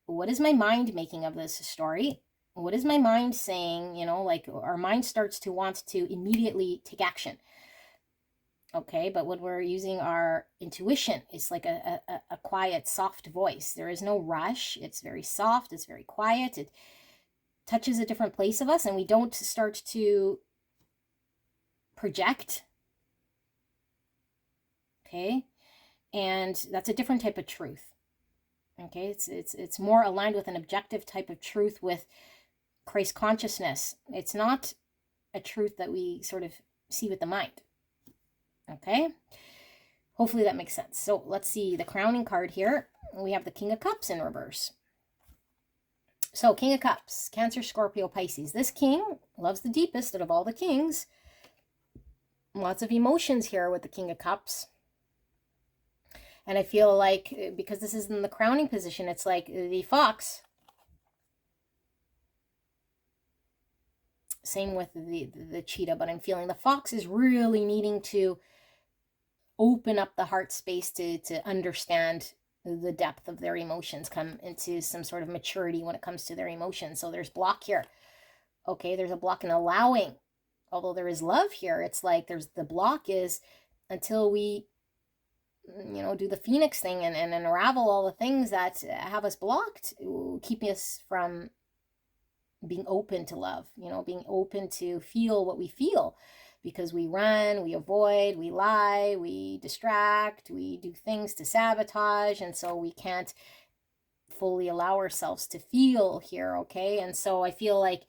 what is my mind making of this story? What is my mind saying? Like our mind starts to want to immediately take action. Okay, but when we're using our intuition, it's like a quiet, soft voice. There is no rush. It's very soft. It's very quiet. It touches a different place of us, and we don't start to project. Okay, and that's a different type of truth. Okay, it's more aligned with an objective type of truth with Christ consciousness. It's not a truth that we sort of see with the mind. Okay, hopefully that makes sense. So let's see the crowning card here. We have the King of Cups in reverse. So King of Cups, Cancer, Scorpio, Pisces. This king loves the deepest out of all the kings. Lots of emotions here with the King of Cups. And I feel like, because this is in the crowning position, it's like the fox. Same with the cheetah, but I'm feeling the fox is really needing to open up the heart space to understand the depth of their emotions, come into some sort of maturity when it comes to their emotions. So there's block here. Okay, there's a block in allowing. Although there is love here, it's like there's the block is until we, you know, do the phoenix thing and unravel all the things that have us blocked, keep us from being open to love, you know, being open to feel what we feel, because we run, we avoid, we lie, we distract, we do things to sabotage, and so we can't fully allow ourselves to feel here. Okay, and so I feel like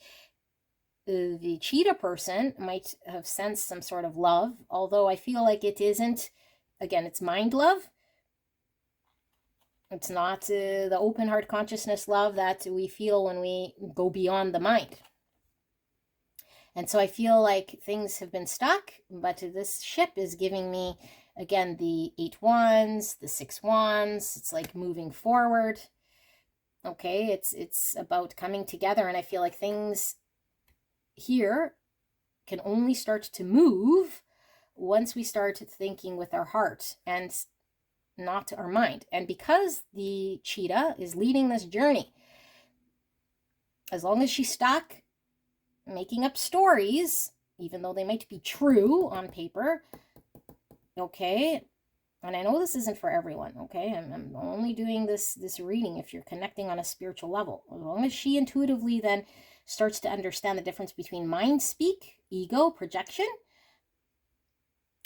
the cheetah person might have sensed some sort of love, although I feel like it isn't, again, it's mind love. It's not the open heart consciousness love that we feel when we go beyond the mind. And so I feel like things have been stuck, but this ship is giving me, again, the 8 wands, the 6 wands. It's like moving forward. Okay, it's about coming together, and I feel like things here can only start to move once we start thinking with our heart and not our mind. And because the cheetah is leading this journey, as long as she's stuck making up stories, even though they might be true on paper, okay, and I know this isn't for everyone, okay, I'm only doing this reading if you're connecting on a spiritual level. As long as she intuitively then starts to understand the difference between mind speak, ego, projection,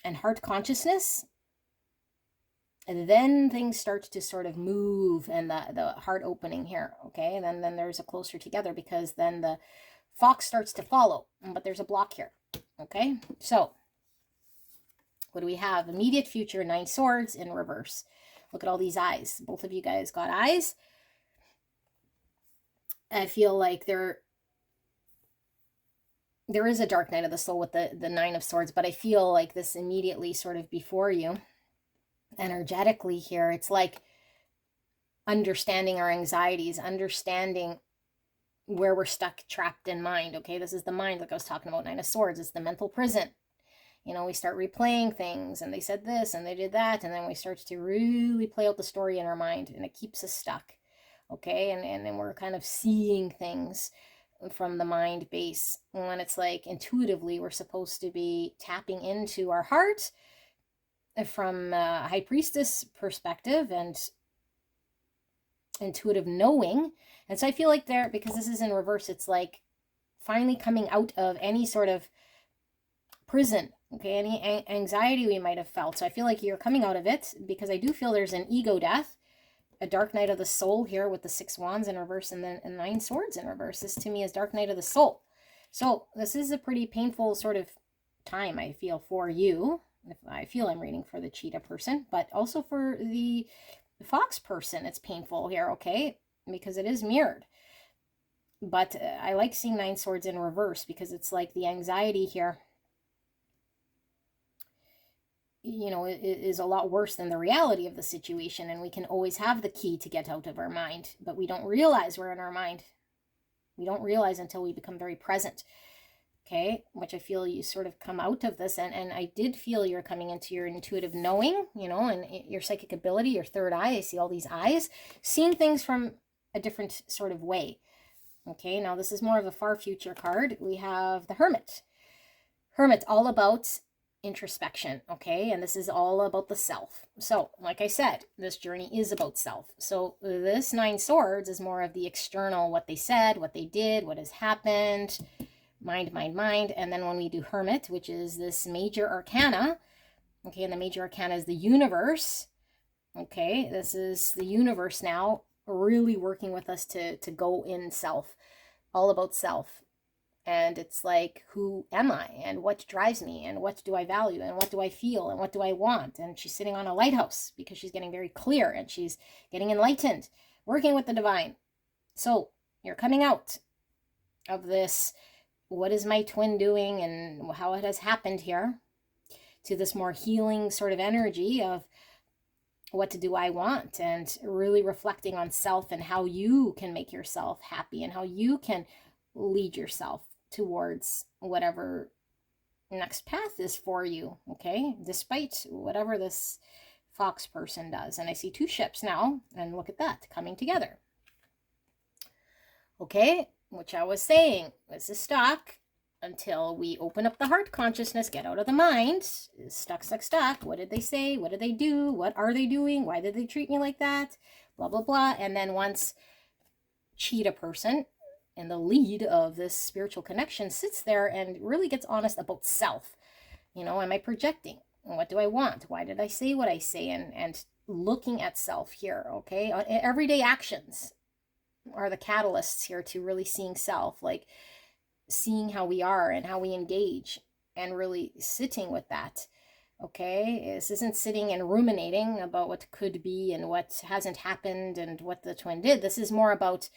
and heart consciousness, and then things start to sort of move, and the heart opening here, okay, and then there's a closer together, because then the fox starts to follow, but there's a block here. Okay, so what do we have? Immediate future, 9 swords in reverse. Look at all these eyes. Both of you guys got eyes. I feel like there is a dark night of the soul with the 9 of swords, but I feel like this immediately sort of before you, energetically here, it's like understanding our anxieties, understanding where we're stuck, trapped in mind. Okay, this is the mind, like I was talking about, 9 of swords. It's the mental prison. You know, we start replaying things, and they said this and they did that, and then we start to really play out the story in our mind, and it keeps us stuck. Okay, and then we're kind of seeing things from the mind base, when it's like intuitively we're supposed to be tapping into our heart from a high priestess perspective and intuitive knowing. And so I feel like there, because this is in reverse, it's like finally coming out of any sort of prison, okay, any anxiety we might have felt. So I feel like you're coming out of it, because I do feel there's an ego death, a dark night of the soul here with the 6 wands in reverse, and then 9 swords in reverse. This to me is dark night of the soul. So this is a pretty painful sort of time, I feel, for you. If I feel I'm reading for the cheetah person, but also for the fox person, it's painful here, okay, because it is mirrored. But I like seeing 9 swords in reverse, because it's like the anxiety here, you know, is a lot worse than the reality of the situation, and we can always have the key to get out of our mind, but we don't realize we're in our mind. We don't realize until we become very present. Okay, which I feel you sort of come out of this, and I did feel you're coming into your intuitive knowing, you know, and your psychic ability, your third eye. I see all these eyes, seeing things from a different sort of way. Okay, now this is more of a far future card. We have the Hermit. Hermit, all about introspection, okay? And this is all about the self. So, like I said, this journey is about self. So this 9 swords is more of the external, what they said, what they did, what has happened, mind, mind, mind. And then when we do hermit, which is this major arcana, okay, and the major arcana is the universe, okay? This is the universe now really working with us to go in self, all about self. And it's like, who am I? And what drives me? And what do I value? And what do I feel? And what do I want? And she's sitting on a lighthouse because she's getting very clear and she's getting enlightened, working with the divine. So you're coming out of this, what is my twin doing and how it has happened here, to this more healing sort of energy of what do I want, and really reflecting on self and how you can make yourself happy and how you can lead yourself towards whatever next path is for you, okay? Despite whatever this fox person does. And I see 2 ships now, and look at that, coming together. Okay, which I was saying, this is stuck until we open up the heart consciousness, get out of the mind. Stuck, stuck, stuck. What did they say? What did they do? What are they doing? Why did they treat me like that? Blah, blah, blah. And then once cheetah person in the lead of this spiritual connection sits there and really gets honest about self. You know, am I projecting? What do I want? Why did I say what I say? And looking at self here, okay? Everyday actions are the catalysts here to really seeing self, like seeing how we are and how we engage and really sitting with that, okay? This isn't sitting and ruminating about what could be and what hasn't happened and what the twin did. This is more about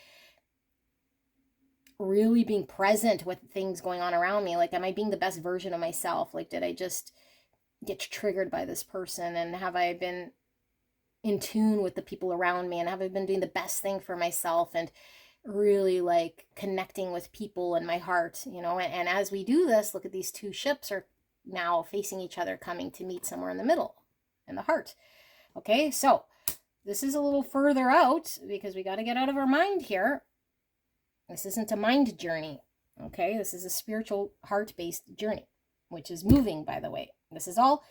really being present with things going on around me. Like, am I being the best version of myself? Like, did I just get triggered by this person? And have I been in tune with the people around me? And have I been doing the best thing for myself? And really like connecting with people in my heart, you know? And as we do this, look at these 2 ships are now facing each other, coming to meet somewhere in the middle, in the heart. Okay, so this is a little further out because we got to get out of our mind here. This isn't a mind journey, okay? This is a spiritual heart-based journey, which is moving, by the way. This is all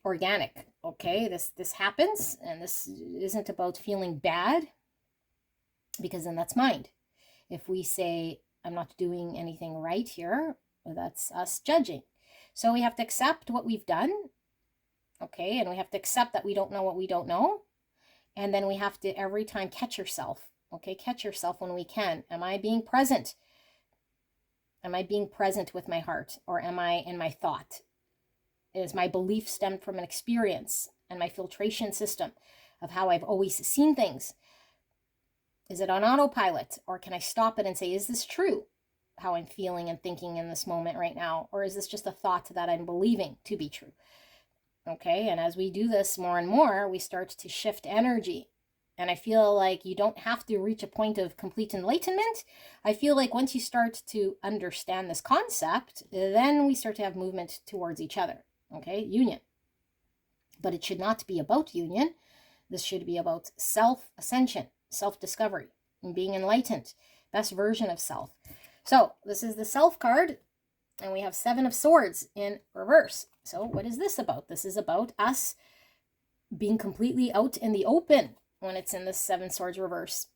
organic, okay? This happens, and this isn't about feeling bad, because then that's mind. If we say, I'm not doing anything right here, that's us judging. So we have to accept what we've done, okay? And we have to accept that we don't know what we don't know. And then we have to every time catch yourself. Okay, catch yourself when we can. Am I being present? Am I being present with my heart? Or am I in my thought? Is my belief stemmed from an experience and my filtration system of how I've always seen things? Is it on autopilot? Or can I stop it and say, is this true? How I'm feeling and thinking in this moment right now? Or is this just a thought that I'm believing to be true? Okay, and as we do this more and more, we start to shift energy. And I feel like you don't have to reach a point of complete enlightenment. I feel like once you start to understand this concept, then we start to have movement towards each other. Okay, union. But it should not be about union. This should be about self-ascension, self-discovery, and being enlightened, best version of self. So this is the self card, and we have 7 of Swords in reverse. So what is this about? This is about us being completely out in the open when it's in the 7 Swords reverse.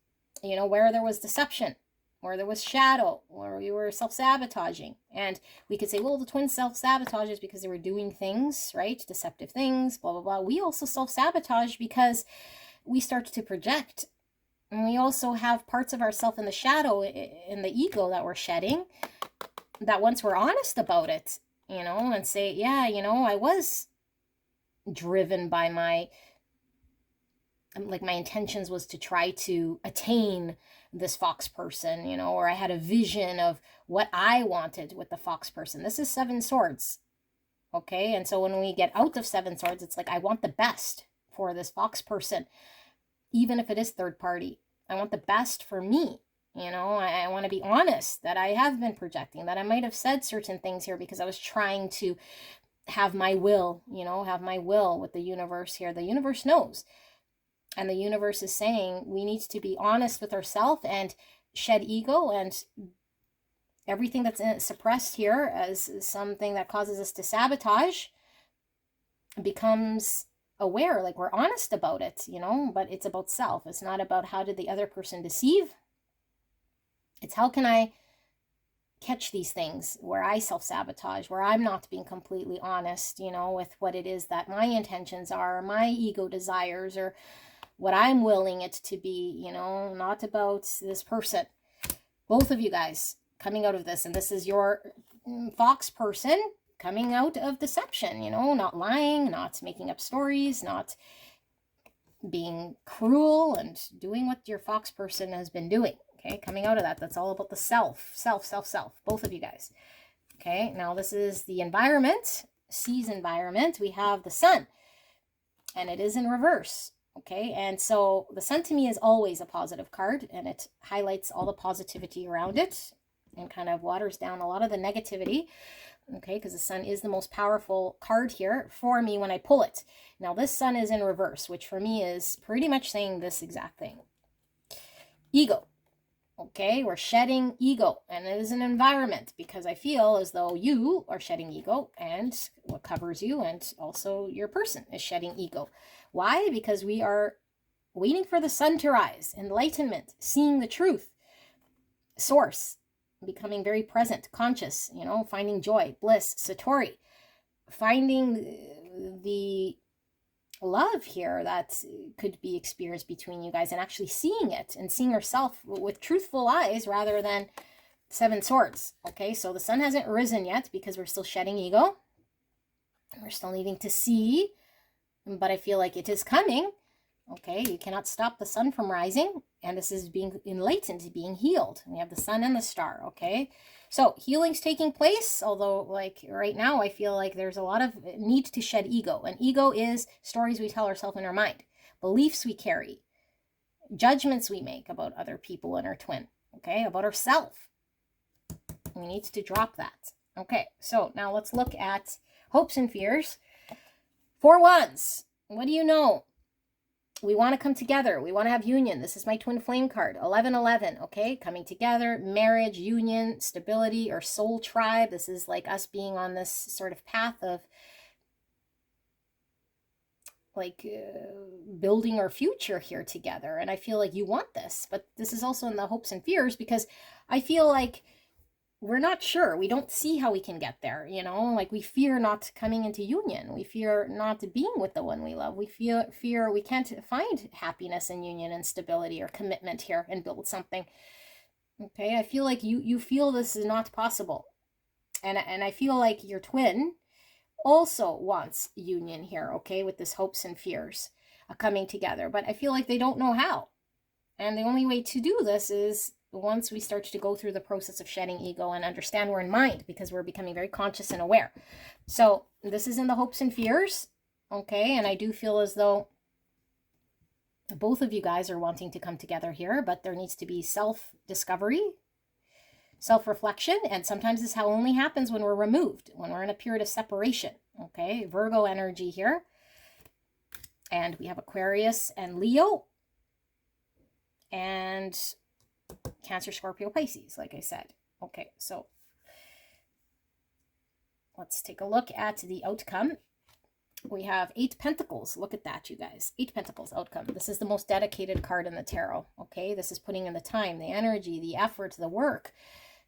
You know, where there was deception, where there was shadow, where we were self-sabotaging. And we could say, well, the twins self-sabotages because they were doing things, right? Deceptive things, blah, blah, blah. We also self-sabotage because we start to project. And we also have parts of ourself in the shadow, in the ego that we're shedding, that once we're honest about it, you know, and say, yeah, you know, I was driven by my intentions was to try to attain this fox person, you know, or I had a vision of what I wanted with the fox person. This is 7 Swords. Okay. And so when we get out of 7 Swords, it's like, I want the best for this fox person, even if it is third party. I want the best for me. You know, I want to be honest that I have been projecting, that I might have said certain things here because I was trying to have my will, you know, have my will with the universe here. The universe knows. And the universe is saying we need to be honest with ourselves and shed ego and everything that's suppressed here as something that causes us to sabotage becomes aware, like we're honest about it, you know, but it's about self. It's not about how did the other person deceive. It's how can I catch these things where I self-sabotage, where I'm not being completely honest, you know, with what it is that my intentions are, my ego desires, or what I'm willing it to be, you know, not about this person. Both of you guys coming out of this, and this is your fox person coming out of deception, you know, not lying, not making up stories, not being cruel, and doing what your fox person has been doing. Okay, coming out of that. That's all about the self. Both of you guys. Okay, now this is the environment, C's environment. We have the sun, and it is in reverse. Okay, and so the sun to me is always a positive card, and it highlights all the positivity around it and kind of waters down a lot of the negativity. Okay, because the sun is the most powerful card here for me when I pull it. Now this sun is in reverse, which for me is pretty much saying this exact thing. Ego. Okay, we're shedding ego, and it is an environment, because I feel as though you are shedding ego, and what covers you, and also your person is shedding ego. Why? Because we are waiting for the sun to rise, enlightenment, seeing the truth, source, becoming very present, conscious, you know, finding joy, bliss, satori, finding the love here that could be experienced between you guys, and actually seeing it and seeing yourself with truthful eyes rather than 7 swords. Okay, so the sun hasn't risen yet because we're still shedding ego. We're still needing to see, but I feel like it is coming. Okay, you cannot stop the sun from rising, and this is being enlightened, being healed. We have the sun and the star. Okay, so healing's taking place, although like right now I feel like there's a lot of need to shed ego, and ego is stories we tell ourselves in our mind, beliefs we carry, judgments we make about other people and our twin, okay, about ourselves. We need to drop that. Okay, so now let's look at hopes and fears. 4 wands. What do you know? We want to come together. We want to have union. This is my twin flame card. 1111, okay? Coming together, marriage, union, stability, or soul tribe. This is like us being on this sort of path of like building our future here together. And I feel like you want this. But this is also in the hopes and fears, because I feel like we're not sure. We don't see how we can get there, you know, like we fear not coming into union. We fear not being with the one we love. We fear we can't find happiness and union and stability or commitment here and build something. Okay, I feel like you feel this is not possible. And I feel like your twin also wants union here, okay, with this hopes and fears coming together. But I feel like they don't know how. And the only way to do this is once we start to go through the process of shedding ego and understand we're in mind, because we're becoming very conscious and aware. So this is in the hopes and fears, okay? And I do feel as though both of you guys are wanting to come together here, but there needs to be self-discovery, self-reflection, and sometimes this how only happens when we're removed, when we're in a period of separation, okay? Virgo energy here. And we have Aquarius and Leo, and Cancer, Scorpio, Pisces, like I said. Okay, so let's take a look at the outcome. We have 8 Pentacles. Look at that, you guys. 8 Pentacles outcome. This is the most dedicated card in the tarot. Okay, this is putting in the time, the energy, the effort, the work,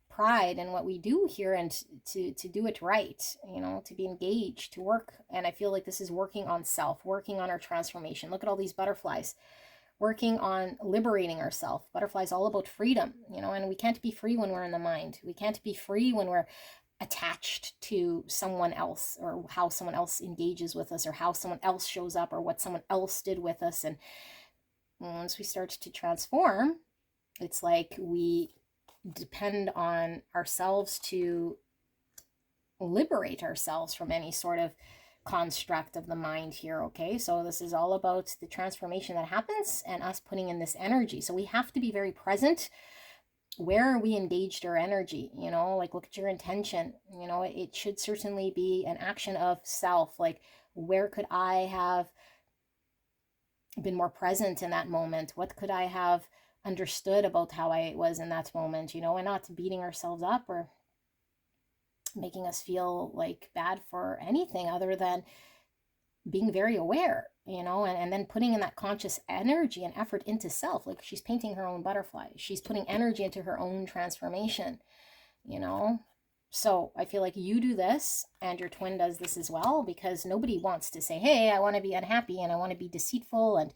pride in what we do here, and to do it right, you know, to be engaged, to work. And I feel like this is working on self, working on our transformation. Look at all these butterflies. Working on liberating ourselves. Butterfly is all about freedom, you know, and we can't be free when we're in the mind. We can't be free when we're attached to someone else, or how someone else engages with us, or how someone else shows up, or what someone else did with us. And once we start to transform, it's like we depend on ourselves to liberate ourselves from any sort of construct of the mind here. Okay, so this is all about the transformation that happens and us putting in this energy. So we have to be very present. Where are we engaged our energy? You know, like look at your intention. You know, it should certainly be an action of self. Like, where could I have been more present in that moment? What could I have understood about how I was in that moment, you know, and not beating ourselves up or making us feel like bad for anything other than being very aware, you know, and then putting in that conscious energy and effort into self. Like she's painting her own butterfly. She's putting energy into her own transformation, you know. So I feel like you do this and your twin does this as well, because nobody wants to say, hey, I want to be unhappy and I want to be deceitful and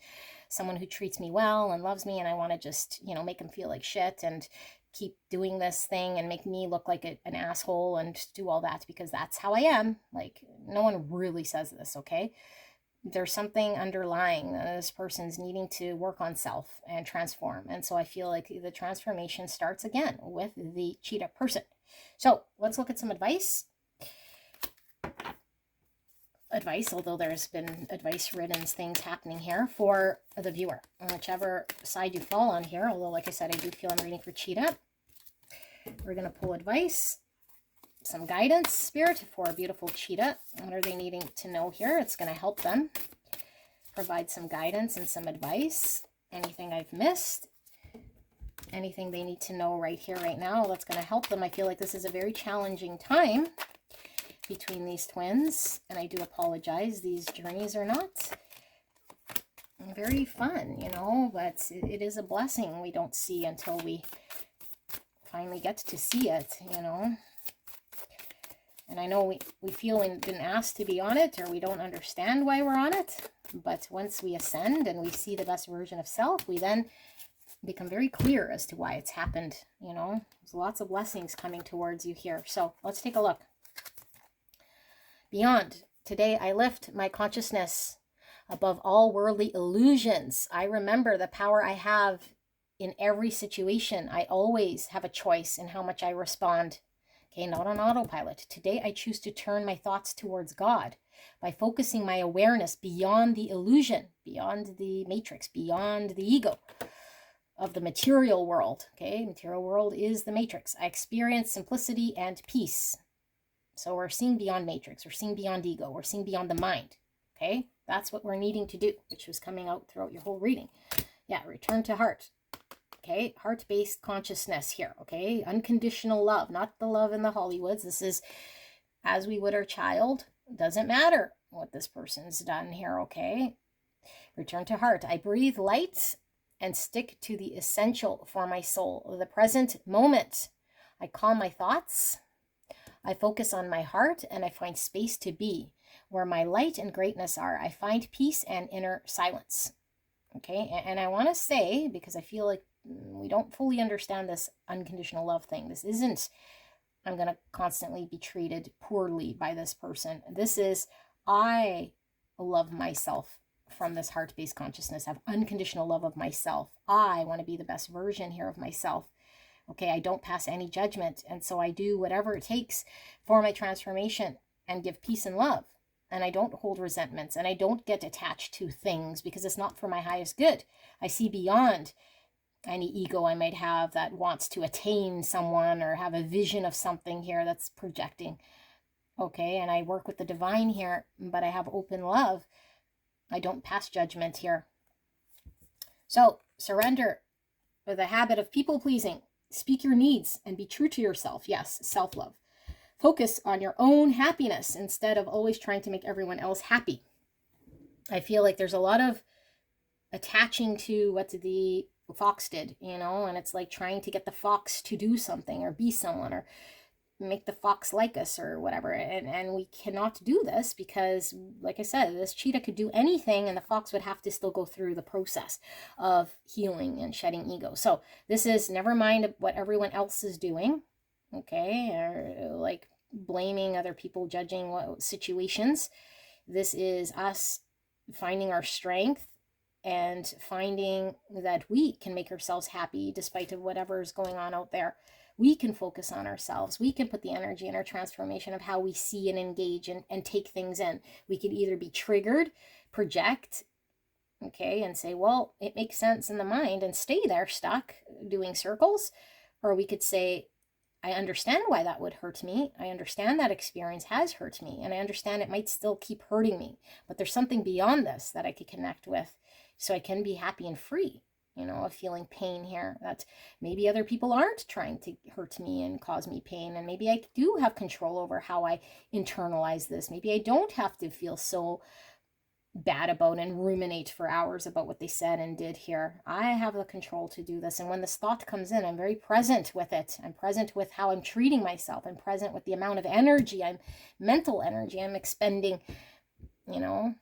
someone who treats me well and loves me, and I want to just, you know, make them feel like shit and keep doing this thing and make me look like an asshole and do all that because that's how I am. Like, no one really says this, okay? There's something underlying. This person's needing to work on self and transform. And so I feel like the transformation starts again with the cheetah person. So let's look at some advice, although there's been advice-ridden things happening here for the viewer, on whichever side you fall on here. Although, like I said, I do feel I'm reading for cheetah. We're going to pull advice, some guidance, spirit, for a beautiful cheetah. What are they needing to know here? It's going to help them provide some guidance and some advice. Anything I've missed, anything they need to know right here, right now, that's going to help them. I feel like this is a very challenging time between these twins, and I do apologize. These journeys are not very fun, you know, but it is a blessing we don't see until we finally get to see it, you know. And I know we feel we've been asked to be on it, or we don't understand why we're on it, but once we ascend and we see the best version of self, we then become very clear as to why it's happened, you know. There's lots of blessings coming towards you here. So let's take a look. Beyond. Today I lift my consciousness above all worldly illusions. I remember the power I have in every situation. I always have a choice in how much I respond. Okay, not on autopilot. Today I choose to turn my thoughts towards God by focusing my awareness beyond the illusion, beyond the matrix, beyond the ego of the material world. Okay, material world is the matrix. I experience simplicity and peace. So we're seeing beyond matrix, we're seeing beyond ego, we're seeing beyond the mind. Okay, that's what we're needing to do, which was coming out throughout your whole reading. Yeah, return to heart. Okay, heart-based consciousness here. Okay, unconditional love, not the love in the Hollywoods. This is as we would our child. Doesn't matter what this person's done here. Okay, return to heart. I breathe light and stick to the essential for my soul, the present moment. I calm my thoughts. I focus on my heart and I find space to be where my light and greatness are. I find peace and inner silence. Okay, and I want to say, because I feel like we don't fully understand this unconditional love thing. This isn't, I'm going to constantly be treated poorly by this person. This is, I love myself from this heart-based consciousness. I have unconditional love of myself. I want to be the best version here of myself. Okay, I don't pass any judgment. And so I do whatever it takes for my transformation and give peace and love. And I don't hold resentments, and I don't get attached to things because it's not for my highest good. I see beyond any ego I might have that wants to attain someone or have a vision of something here that's projecting. Okay, and I work with the divine here, but I have open love. I don't pass judgment here. So surrender the habit of people pleasing. Speak your needs and be true to yourself. Yes, self-love. Focus on your own happiness instead of always trying to make everyone else happy. I feel like there's a lot of attaching to what the fox did, you know, and it's like trying to get the fox to do something or be someone or make the fox like us or whatever. And we cannot do this because, like I said, this cheetah could do anything and the fox would have to still go through the process of healing and shedding ego. So this is, never mind what everyone else is doing. Okay, or like blaming other people, judging what situations. This is us finding our strength and finding that we can make ourselves happy despite of whatever is going on out there. We can focus on ourselves. We can put the energy in our transformation of how we see and engage and take things in. We could either be triggered, project, okay, and say, well, it makes sense in the mind and stay there stuck doing circles. Or we could say, I understand why that would hurt me. I understand that experience has hurt me. And I understand it might still keep hurting me. But there's something beyond this that I could connect with so I can be happy and free. you know, of feeling pain here. That maybe other people aren't trying to hurt me and cause me pain. And maybe I do have control over how I internalize this. Maybe I don't have to feel so bad about and ruminate for hours about what they said and did here. I have the control to do this. And when this thought comes in, I'm very present with it. I'm present with how I'm treating myself. I'm present with the amount of energy, mental energy I'm expending, you know.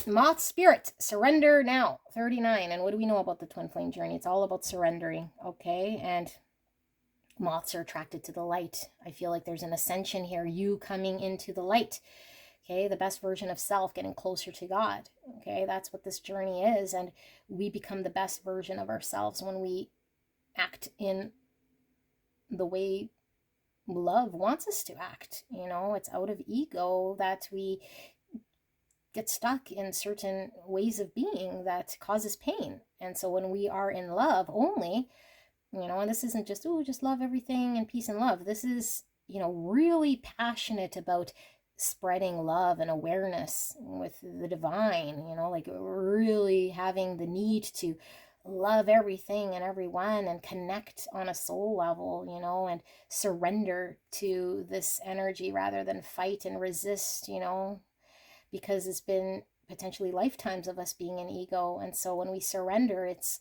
Moth spirit, surrender now, 39. And what do we know about the twin flame journey? It's all about surrendering, okay? And moths are attracted to the light. I feel like there's an ascension here, you coming into the light, okay? The best version of self, getting closer to God, okay? That's what this journey is. And we become the best version of ourselves when we act in the way love wants us to act, you know? It's out of ego that we get stuck in certain ways of being that causes pain. And so when we are in love only, you know, and this isn't just, oh, just love everything and peace and love. This is, you know, really passionate about spreading love and awareness with the divine, you know, like really having the need to love everything and everyone and connect on a soul level, you know, and surrender to this energy rather than fight and resist, you know, because it's been potentially lifetimes of us being in ego. And so when we surrender, it's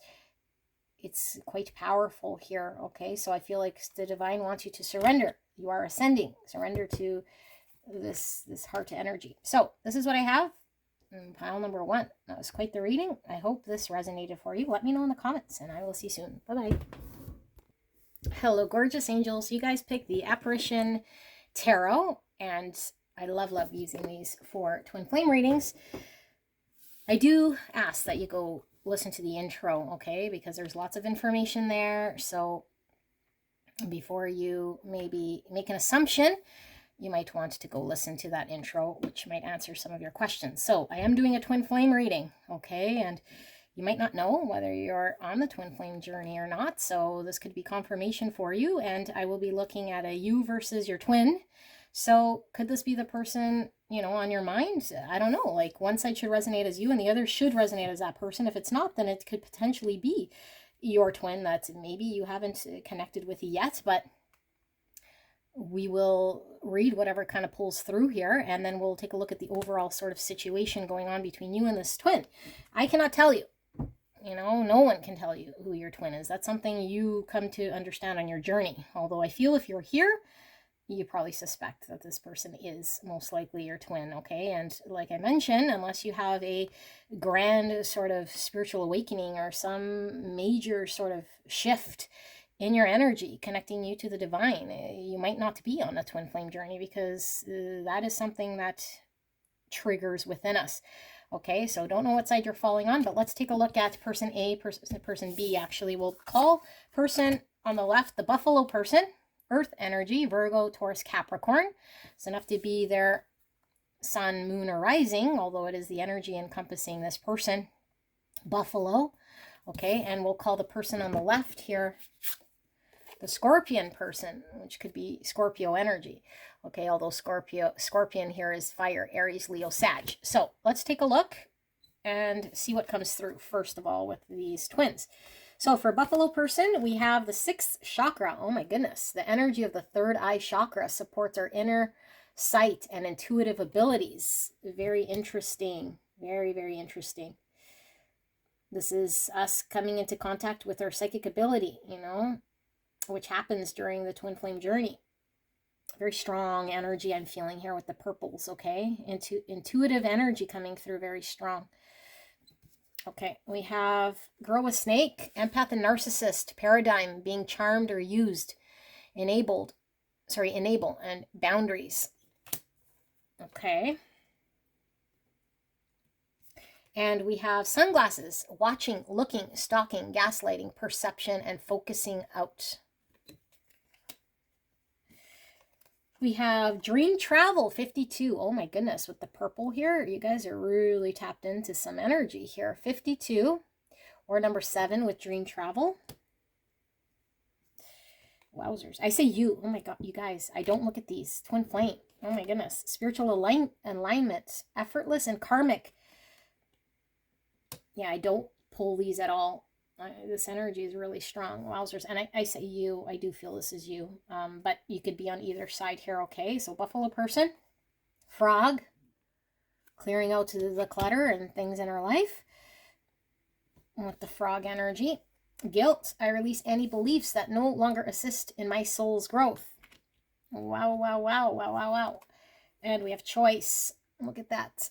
quite powerful here, okay? So I feel like the divine wants you to surrender. You are ascending. Surrender to this heart energy. So this is what I have in pile number 1. That was quite the reading. I hope this resonated for you. Let me know in the comments, and I will see you soon. Bye-bye. Hello, gorgeous angels. You guys picked the Apparition Tarot, and I love using these for twin flame readings. I do ask that you go listen to the intro, okay? Because there's lots of information there. So before you maybe make an assumption, you might want to go listen to that intro, which might answer some of your questions. So I am doing a twin flame reading, okay? And you might not know whether you're on the twin flame journey or not. So this could be confirmation for you. And I will be looking at a you versus your twin. So could this be the person, you know, on your mind? I don't know. Like one side should resonate as you and the other should resonate as that person. If it's not, then it could potentially be your twin that maybe you haven't connected with yet, but we will read whatever kind of pulls through here, and then we'll take a look at the overall sort of situation going on between you and this twin. I cannot tell you. You know, no one can tell you who your twin is. That's something you come to understand on your journey. Although I feel if you're here, you probably suspect that this person is most likely your twin, okay? And like I mentioned, unless you have a grand sort of spiritual awakening or some major sort of shift in your energy connecting you to the divine, you might not be on a twin flame journey, because that is something that triggers within us. Okay, so don't know what side you're falling on, but let's take a look at person A, person B. Actually, we'll call person on the left the buffalo person, Earth energy, Virgo, Taurus, Capricorn. It's enough to be their sun, moon, or rising, although it is the energy encompassing this person, buffalo. Okay, and we'll call the person on the left here the Scorpion person, which could be Scorpio energy. Okay, although Scorpion here is fire, Aries, Leo, Sag. So let's take a look and see what comes through, first of all, with these twins. So for Buffalo person, we have the 6th chakra. Oh my goodness. The energy of the 3rd eye chakra supports our inner sight and intuitive abilities. Very interesting. Very, very interesting. This is us coming into contact with our psychic ability, you know, which happens during the twin flame journey. Very strong energy I'm feeling here with the purples, okay? Intuitive energy coming through, very strong. Okay, we have girl with snake, empath and narcissist, paradigm, being charmed or used, enable, and boundaries. Okay. And we have sunglasses, watching, looking, stalking, gaslighting, perception, and focusing out. We have dream travel, 52. Oh my goodness, with the purple here, you guys are really tapped into some energy here. 52, or number 7 with dream travel. Wowzers. I say you. Oh my God, you guys, I don't look at these. Twin flame. Oh my goodness. Spiritual alignment, effortless and karmic. Yeah, I don't pull these at all. This energy is really strong. Wowzers. And I say you, I do feel this is you. But you could be on either side here, okay? So buffalo person, frog, clearing out the clutter and things in our life. With the frog energy. Guilt, I release any beliefs that no longer assist in my soul's growth. Wow, wow, wow, wow, wow, wow. And we have choice. Look at that.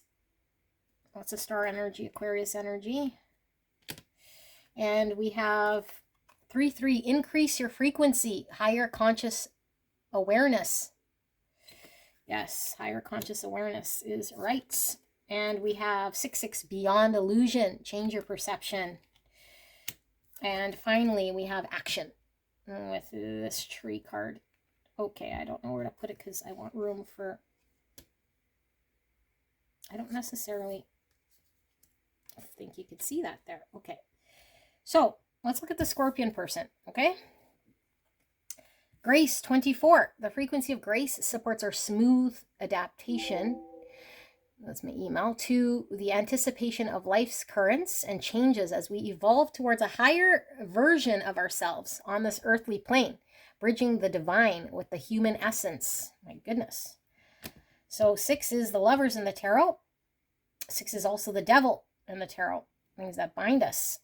Lots of star energy, Aquarius energy. And we have 3-3, increase your frequency, higher conscious awareness. Yes, higher conscious awareness is right. And we have 6-6, beyond illusion, change your perception. And finally, we have action with this tree card. Okay, I don't know where to put it because I want room for... I don't necessarily think you could see that there. Okay. So, let's look at the Scorpion person, okay? Grace, 24. The frequency of grace supports our smooth adaptation. That's my email. To the anticipation of life's currents and changes as we evolve towards a higher version of ourselves on this earthly plane, bridging the divine with the human essence. My goodness. So 6 is the lovers in the tarot. 6 is also the devil in the tarot. Things that bind us.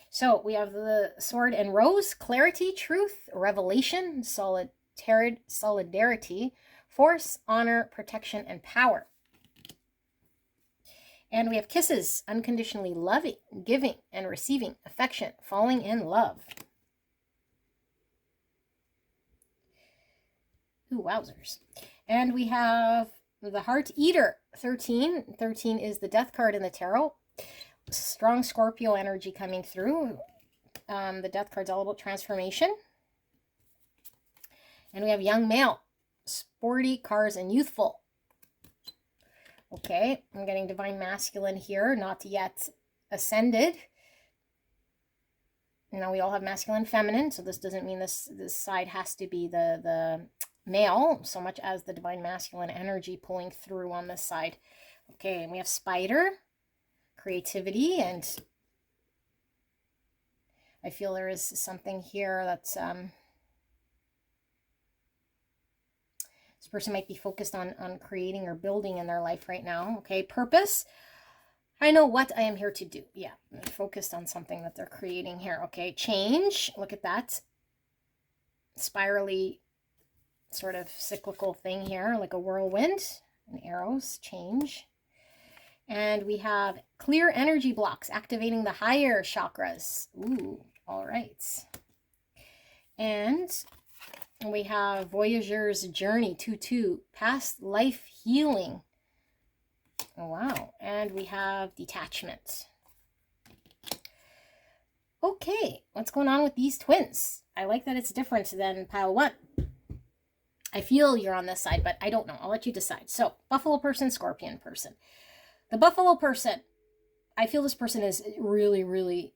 So we have the sword and rose, clarity, truth, revelation, solidarity, force, honor, protection, and power. And we have kisses, unconditionally loving, giving, and receiving affection, falling in love. Ooh, wowzers. And we have the Heart Eater, 13. 13 is the death card in the tarot. Strong Scorpio energy coming through. The death card's all about transformation. And we have young male, sporty, cars, and youthful. Okay, I'm getting divine masculine here, not yet ascended. Now we all have masculine, feminine, so this doesn't mean this side has to be the male, so much as the divine masculine energy pulling through on this side. Okay, and we have spider, creativity, and I feel there is something here that's this person might be focused on creating or building in their life right now. Okay, purpose. I know what I am here to do. Yeah, they're focused on something that they're creating here. Okay, change. Look at that. Spirally sort of cyclical thing here, like a whirlwind and arrows, change. And we have clear energy blocks, activating the higher chakras. Ooh, all right. And we have Voyager's Journey, 2-2, past life healing. Oh, wow. And we have detachment. Okay, what's going on with these twins? I like that it's different than pile 1. I feel you're on this side, but I don't know. I'll let you decide. So, Buffalo person, Scorpion person. The Buffalo person, I feel this person has really, really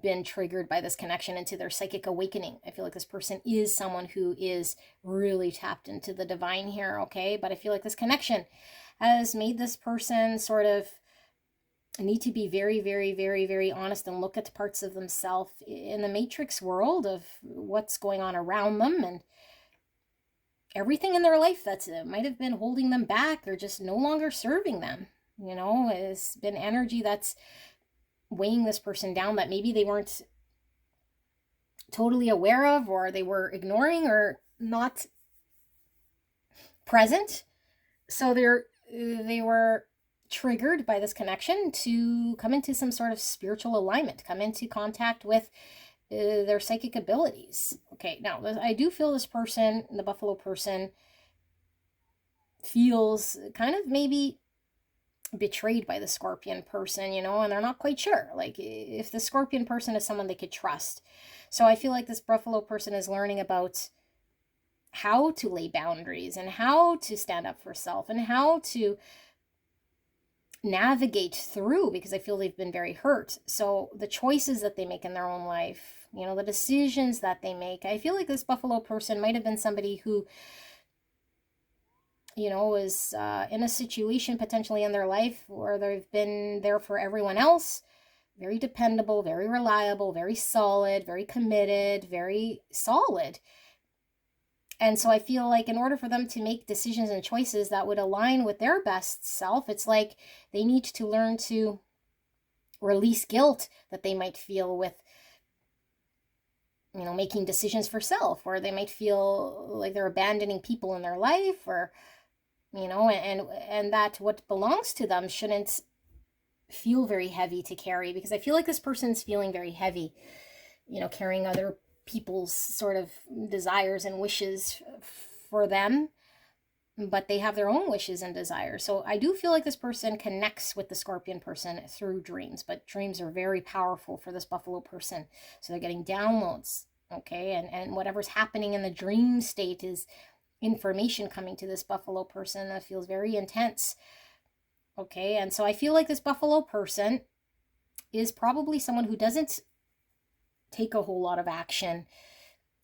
been triggered by this connection into their psychic awakening. I feel like this person is someone who is really tapped into the divine here, okay? But I feel like this connection has made this person sort of need to be very, very, very, very honest and look at parts of themselves in the matrix world of what's going on around them and everything in their life that might have been holding them back or just no longer serving them. You know, it's been energy that's weighing this person down that maybe they weren't totally aware of, or they were ignoring or not present. So they were triggered by this connection to come into some sort of spiritual alignment, come into contact with their psychic abilities. Okay, now I do feel this person, the Buffalo person, feels kind of maybe betrayed by the Scorpion person, you know, and they're not quite sure, like, if the Scorpion person is someone they could trust. So I feel like this Buffalo person is learning about how to lay boundaries and how to stand up for self and how to navigate through, because I feel they've been very hurt. So the choices that they make in their own life, you know, the decisions that they make, I feel like this Buffalo person might have been somebody who, you know, is in a situation potentially in their life where they've been there for everyone else. very dependable, very reliable, very solid, very committed, very solid. And so I feel like in order for them to make decisions and choices that would align with their best self, it's like they need to learn to release guilt that they might feel with, making decisions for self, or they might feel like they're abandoning people in their life, or, and that what belongs to them shouldn't feel very heavy to carry, because I feel like this person's feeling very heavy, carrying other people's sort of desires and wishes for them, but they have their own wishes and desires. So I do feel like this person connects with the Scorpion person through dreams, but dreams are very powerful for this Buffalo person. So they're getting downloads, okay? And whatever's happening in the dream state is information coming to this Buffalo person that feels very intense, okay? And so I feel like this Buffalo person is probably someone who doesn't take a whole lot of action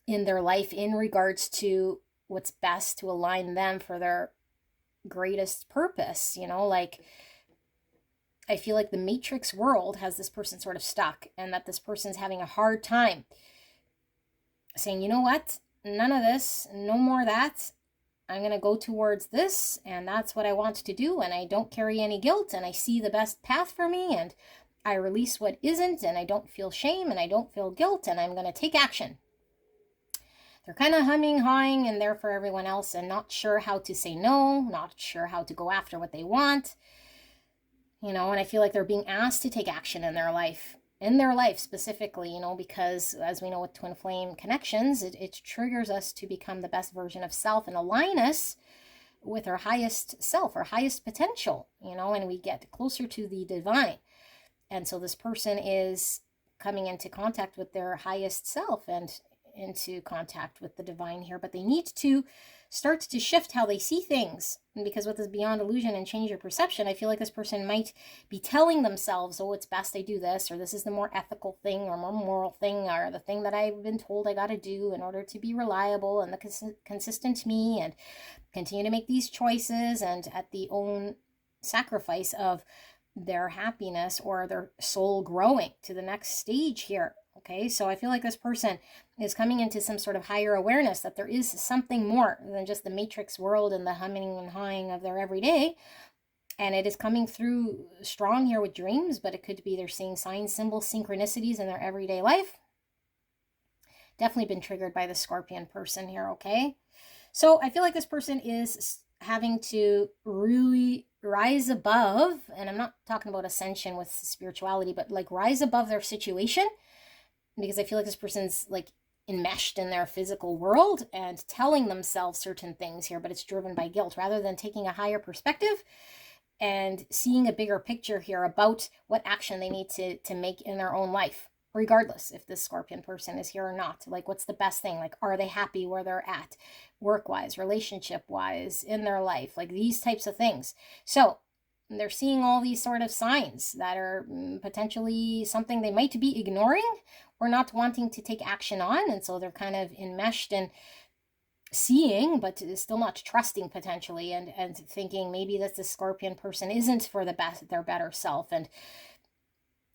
in their life in regards to what's best to align them for their greatest purpose. Like, I feel like the matrix world has this person sort of stuck, and that this person's having a hard time saying, you know what, none of this, no more of that. I'm going to go towards this, and that's what I want to do, and I don't carry any guilt, and I see the best path for me, and I release what isn't, and I don't feel shame, and I don't feel guilt, and I'm going to take action. They're kind of humming, hawing, and there for everyone else, and not sure how to say no, not sure how to go after what they want, and I feel like they're being asked to take action in their life specifically, because as we know with twin flame connections, it triggers us to become the best version of self and align us with our highest self, our highest potential, and we get closer to the divine. And so this person is coming into contact with their highest self and into contact with the divine here, but they need to start to shift how they see things, because with this beyond illusion and change your perception, I feel like this person might be telling themselves, oh, it's best I do this, or this is the more ethical thing or more moral thing, or the thing that I've been told I got to do in order to be reliable and the consistent me, and continue to make these choices, and at the own sacrifice of their happiness or their soul growing to the next stage here. Okay, so I feel like this person is coming into some sort of higher awareness that there is something more than just the matrix world and the humming and hawing of their everyday. And it is coming through strong here with dreams, but it could be they're seeing signs, symbols, synchronicities in their everyday life. Definitely been triggered by the Scorpion person here, okay? So I feel like this person is having to really rise above, and I'm not talking about ascension with spirituality, but like rise above their situation, because I feel like this person's like enmeshed in their physical world and telling themselves certain things here, but it's driven by guilt rather than taking a higher perspective and seeing a bigger picture here about what action they need to make in their own life, regardless if this Scorpion person is here or not. Like, what's the best thing? Like, are they happy where they're at, work-wise, relationship-wise, in their life? Like, these types of things. So they're seeing all these sort of signs that are potentially something they might be ignoring or not wanting to take action on. And so they're kind of enmeshed in seeing, but still not trusting potentially, and thinking maybe that the Scorpion person isn't for the best, their better self. And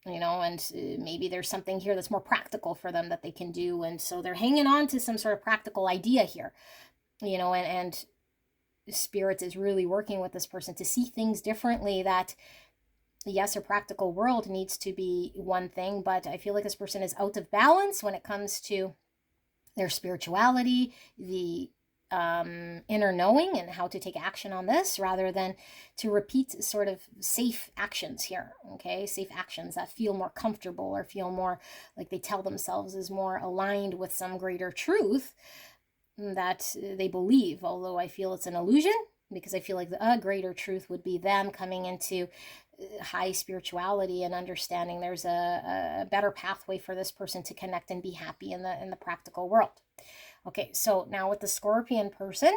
maybe there's something here that's more practical for them that they can do. And so they're hanging on to some sort of practical idea here, and Spirit is really working with this person to see things differently, that yes, a practical world needs to be one thing, but I feel like this person is out of balance when it comes to their spirituality, the inner knowing, and how to take action on this rather than to repeat sort of safe actions here, okay? Safe actions that feel more comfortable or feel more like they tell themselves is more aligned with some greater truth that they believe, although I feel it's an illusion, because I feel like the greater truth would be them coming into high spirituality and understanding there's a better pathway for this person to connect and be happy in the practical world. Okay, so now with the Scorpion person,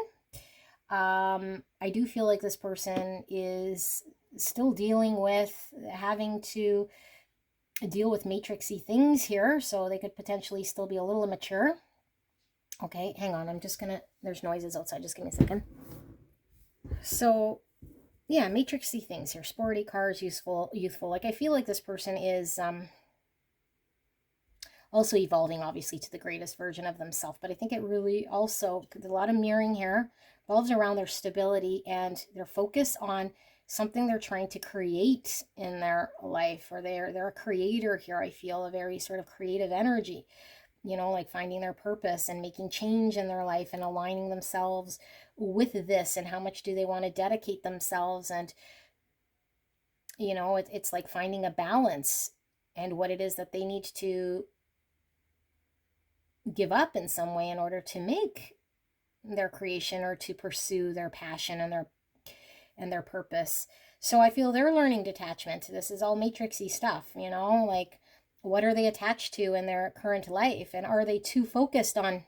I do feel like this person is still dealing with having to deal with matrixy things here, so they could potentially still be a little immature. Okay, hang on, there's noises outside, just give me a second. So yeah, matrixy things here. Sporty, cars, useful, youthful. Like I feel like this person is also evolving, obviously, to the greatest version of themselves. But I think it really also, a lot of mirroring here, revolves around their stability and their focus on something they're trying to create in their life, or they're a creator here. I feel a very sort of creative energy, like finding their purpose and making change in their life and aligning themselves with this, and how much do they want to dedicate themselves. And it's like finding a balance and what it is that they need to give up in some way in order to make their creation or to pursue their passion and their purpose. So I feel they're learning detachment. This is all matrixy stuff, like what are they attached to in their current life, and are they too focused on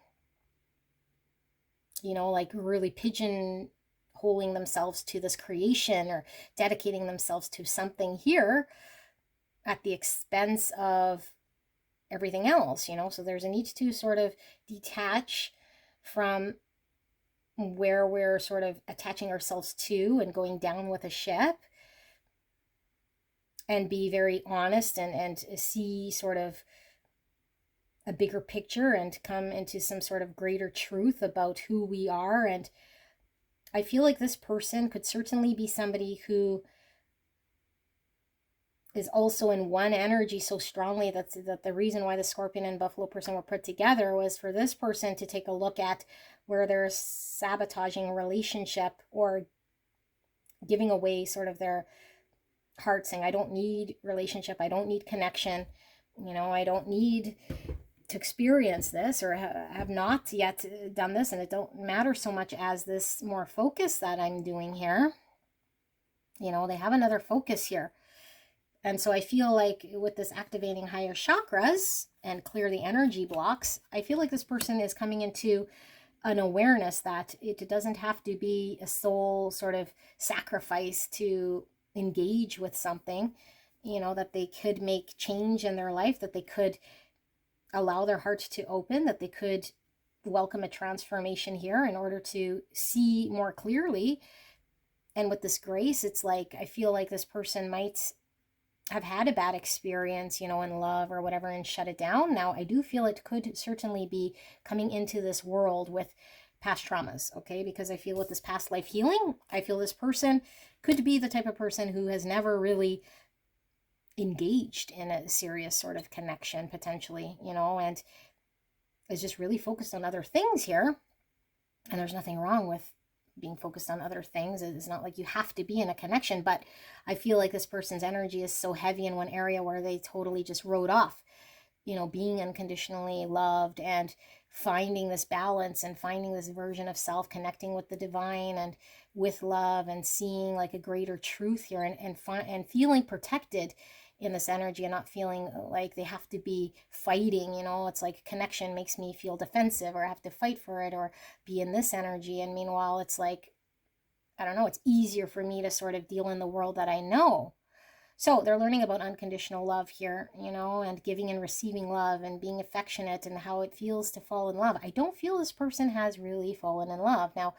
like really pigeonholing themselves to this creation or dedicating themselves to something here at the expense of everything else. So there's a need to sort of detach from where we're sort of attaching ourselves to and going down with a ship, and be very honest and see sort of a bigger picture and come into some sort of greater truth about who we are. And I feel like this person could certainly be somebody who is also in one energy so strongly that the reason why the Scorpion and Buffalo person were put together was for this person to take a look at where they're sabotaging a relationship or giving away sort of their heart, saying, I don't need relationship, I don't need connection, I don't need to experience this, or have not yet done this, and it don't matter so much as this more focus that I'm doing here. They have another focus here. And so I feel like with this activating higher chakras and clear the energy blocks, I feel like this person is coming into an awareness that it doesn't have to be a soul sort of sacrifice to engage with something, that they could make change in their life, that they could allow their heart to open, that they could welcome a transformation here in order to see more clearly. And with this grace, it's like, I feel like this person might have had a bad experience, in love or whatever, and shut it down. Now, I do feel it could certainly be coming into this world with past traumas, okay? Because I feel with this past life healing, I feel this person could be the type of person who has never really engaged in a serious sort of connection, potentially, and is just really focused on other things here. And there's nothing wrong with being focused on other things. It's not like you have to be in a connection, but I feel like this person's energy is so heavy in one area where they totally just wrote off, being unconditionally loved and finding this balance and finding this version of self, connecting with the divine and with love, and seeing like a greater truth here, and feeling protected in this energy, and not feeling like they have to be fighting. It's like connection makes me feel defensive, or I have to fight for it, or be in this energy. And meanwhile, it's like, I don't know, it's easier for me to sort of deal in the world that I know. So they're learning about unconditional love here, and giving and receiving love and being affectionate, and how it feels to fall in love. I don't feel this person has really fallen in love. Now,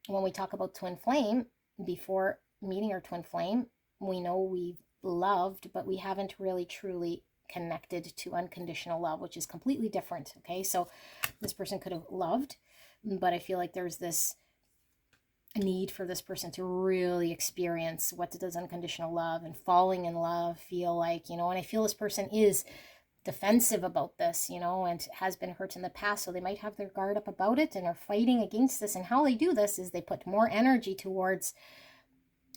when we talk about twin flame, before meeting our twin flame, we know we've loved, but we haven't really truly connected to unconditional love, which is completely different. Okay, so this person could have loved, but I feel like there's this need for this person to really experience what does unconditional love and falling in love feel like, and I feel this person is defensive about this, and has been hurt in the past, so they might have their guard up about it and are fighting against this. And how they do this is they put more energy towards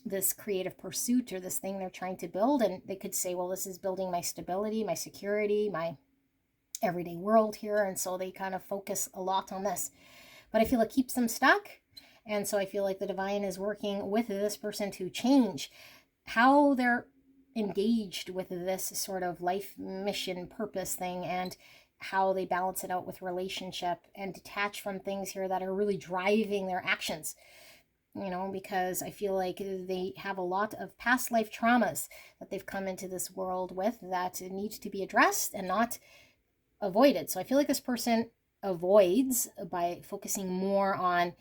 this creative pursuit or this thing they're trying to build, and they could say, well, this is building my stability, my security, my everyday world here, and so they kind of focus a lot on this. But I feel it keeps them stuck, and so I feel like the divine is working with this person to change how they're engaged with this sort of life mission purpose thing, and how they balance it out with relationship, and detach from things here that are really driving their actions, because I feel like they have a lot of past life traumas that they've come into this world with that need to be addressed and not avoided. So I feel like this person avoids by focusing more on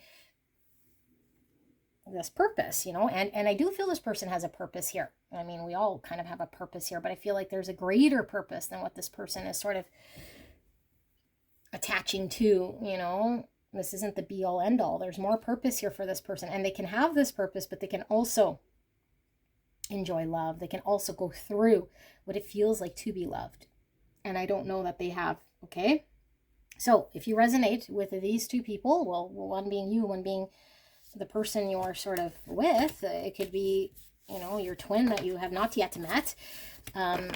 this purpose, you know, and I do feel this person has a purpose here. I mean, we all kind of have a purpose here, but I feel like there's a greater purpose than what this person is sort of attaching to, you know. This isn't the be all end all. There's more purpose here for this person, and they can have this purpose, but they can also enjoy love. They can also go through what it feels like to be loved. And I don't know that they have, okay? So if you resonate with these two people, well, one being you, one being the person you're sort of with, it could be, you know, your twin that you have not yet met. I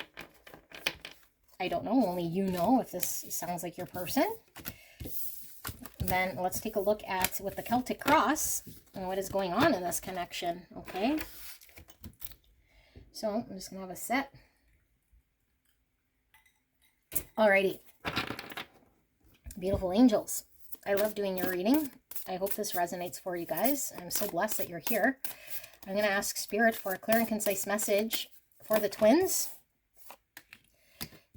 don't know, only you know if this sounds like your person. Then let's take a look at with the Celtic cross and what is going on in this connection, okay? So I'm just going to have a set. Alrighty. Beautiful angels. I love doing your reading. I hope this resonates for you guys. I'm so blessed that you're here. I'm going to ask Spirit for a clear and concise message for the twins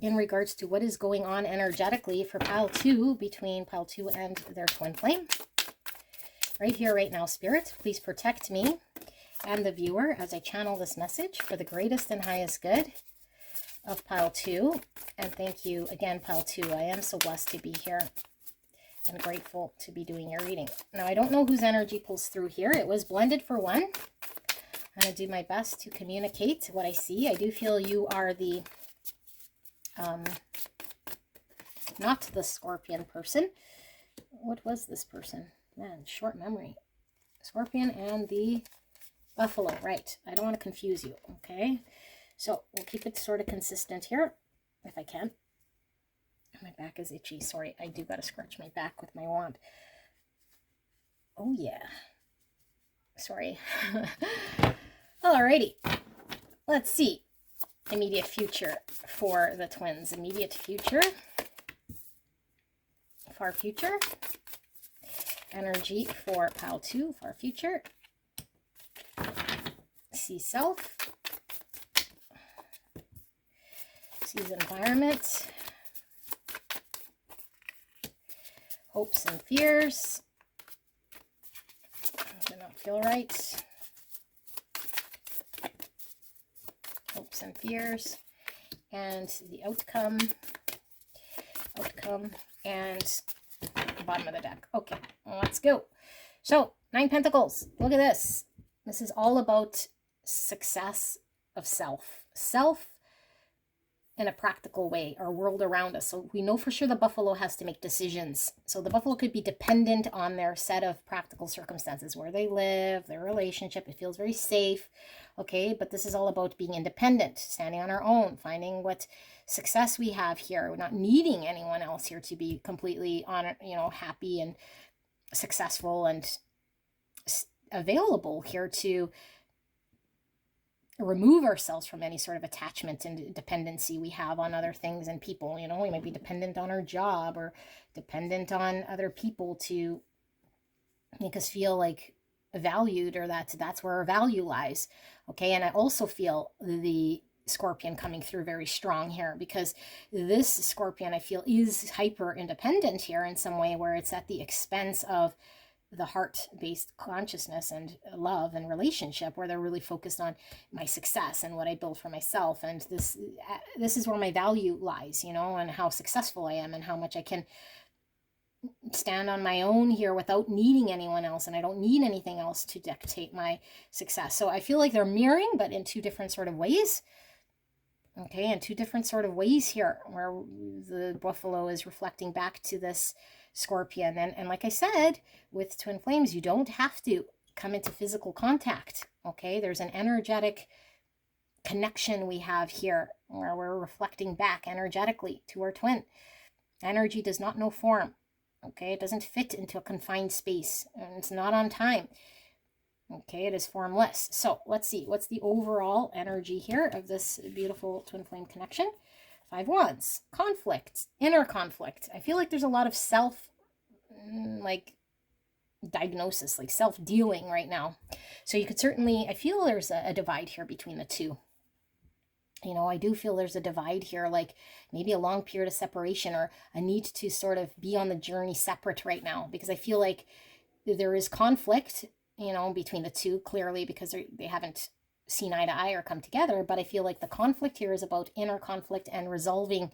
in regards to what is going on energetically for pile 2, between pile 2 and their twin flame. Right here, right now, Spirit, please protect me and the viewer as I channel this message for the greatest and highest good of pile 2. And thank you again, pile 2. I am so blessed to be here and grateful to be doing your reading. Now, I don't know whose energy pulls through here. It was blended for one. I'm going to do my best to communicate what I see. I do feel you are the not the Scorpion person. What was this person? Man, short memory. Scorpion and the Buffalo, right. I don't want to confuse you, okay? So we'll keep it sort of consistent here, if I can. My back is itchy. Sorry, I do got to scratch my back with my wand. Oh, yeah. Sorry. Alrighty. Let's see. Immediate future for the twins. Immediate future. Far future. Energy for pile 2. Far future. See self. Sees environment. Hopes and fears. Did not feel right. Hopes and fears. And the outcome. And the bottom of the deck. Okay, well, let's go. So, 9 Pentacles. Look at this. This is all about success of self. Self in a practical way, our world around us. So we know for sure the Buffalo has to make decisions. So the Buffalo could be dependent on their set of practical circumstances, where they live, their relationship. It feels very safe. Okay, but this is all about being independent, standing on our own, finding what success we have here. We're not needing anyone else here to be completely on, you know, happy and successful and available here to remove ourselves from any sort of attachment and dependency we have on other things and people. You know, we might be dependent on our job or dependent on other people to make us feel like valued, or that's where our value lies. Okay, and I also feel the Scorpion coming through very strong here, because this Scorpion, I feel, is hyper independent here in some way, where it's at the expense of the heart-based consciousness and love and relationship, where they're really focused on my success and what I build for myself. And this is where my value lies, you know, and how successful I am and how much I can stand on my own here without needing anyone else. And I don't need anything else to dictate my success. So I feel like they're mirroring, but in two different sort of ways. Okay, in two different sort of ways here, where the Buffalo is reflecting back to this Scorpion. And like I said, with twin flames, you don't have to come into physical contact. Okay, there's an energetic connection we have here, where we're reflecting back energetically to our twin. Energy does not know form. Okay, it doesn't fit into a confined space, and it's not on time. Okay, it is formless. So let's see, what's the overall energy here of this beautiful twin flame connection? 5 Wands, conflict, inner conflict. I feel like there's a lot of self, like, diagnosis, like self-dealing right now. So you could certainly, I feel there's a divide here between the two. You know, I do feel there's a divide here, like maybe a long period of separation, or a need to sort of be on the journey separate right now, because I feel like there is conflict you know, between the two, clearly, because they haven't seen eye to eye or come together. But I feel like the conflict here is about inner conflict and resolving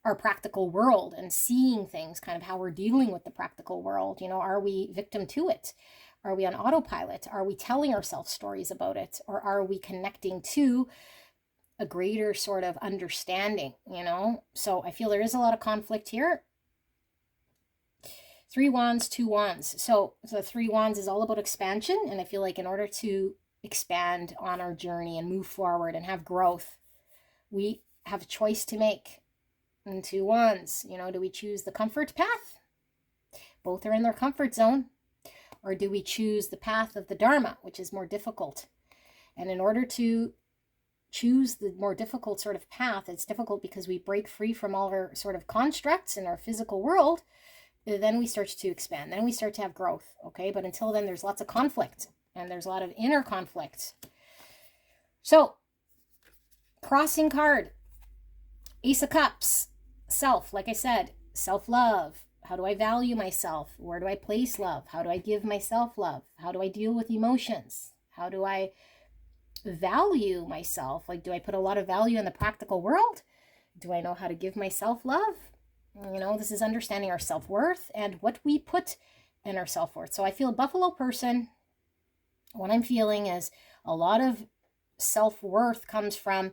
our practical world and seeing things, kind of how we're dealing with the practical world. You know, are we victim to it? Are we on autopilot? Are we telling ourselves stories about it? Or are we connecting to a greater sort of understanding, you know? So I feel there is a lot of conflict here. 3 wands, 2 wands. So the 3 wands is all about expansion. And I feel like in order to expand on our journey and move forward and have growth, we have a choice to make. And 2 wands, you know, do we choose the comfort path? Both are in their comfort zone. Or do we choose the path of the Dharma, which is more difficult? And in order to choose the more difficult sort of path, it's difficult because we break free from all our sort of constructs in our physical world. Then we start to expand. Then we start to have growth, okay? But until then, there's lots of conflict. And there's a lot of inner conflict. So, crossing card. Ace of Cups. Self, like I said, self-love. How do I value myself? Where do I place love? How do I give myself love? How do I deal with emotions? How do I value myself? Like, do I put a lot of value in the practical world? Do I know how to give myself love? You know, this is understanding our self-worth and what we put in our self-worth. So I feel a Buffalo person, what I'm feeling is a lot of self-worth comes from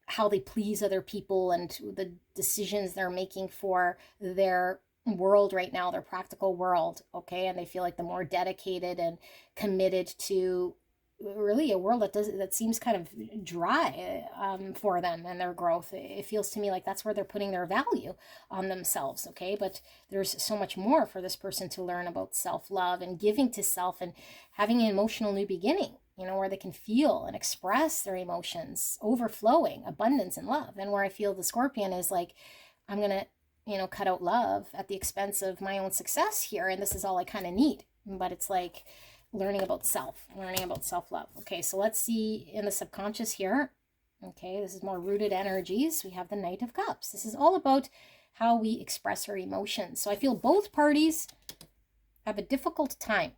how they please other people and the decisions they're making for their world right now, their practical world, okay? And they feel like the more dedicated and committed to really a world that seems kind of dry for them and their growth. It feels to me like that's where they're putting their value on themselves, okay? But there's so much more for this person to learn about self-love and giving to self and having an emotional new beginning, you know, where they can feel and express their emotions, overflowing abundance and love. And where I feel the Scorpion is like, I'm going to, you know, cut out love at the expense of my own success here. And this is all I kind of need. But it's like learning about self-love. Okay, so let's see in the subconscious here. Okay, this is more rooted energies. We have the Knight of Cups. This is all about how we express our emotions. So I feel both parties have a difficult time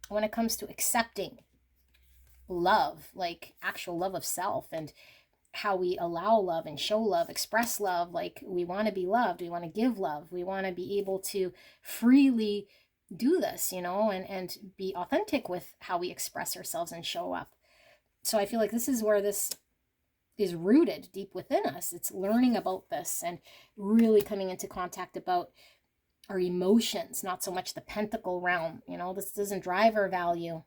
when it comes to accepting love, like actual love of self, and how we allow love and show love, express love. Like, we want to be loved, we want to give love, we want to be able to freely do this, you know, and be authentic with how we express ourselves and show up. So I feel like this is where this is rooted deep within us. It's learning about this and really coming into contact about our emotions, not so much the pentacle realm. You know, this doesn't drive our value.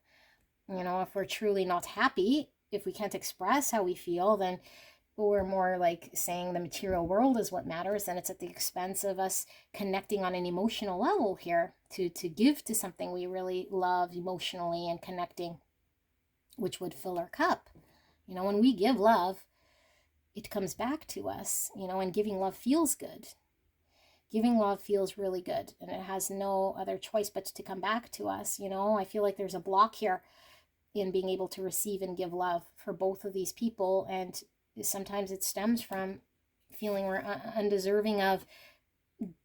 You know, if we're truly not happy, if we can't express how we feel, then we're more like saying the material world is what matters, and it's at the expense of us connecting on an emotional level here to give to something we really love emotionally and connecting, which would fill our cup. You know, when we give love, it comes back to us, you know, and giving love feels good. Giving love feels really good, and it has no other choice but to come back to us. You know, I feel like there's a block here in being able to receive and give love for both of these people, and sometimes it stems from feeling we're undeserving of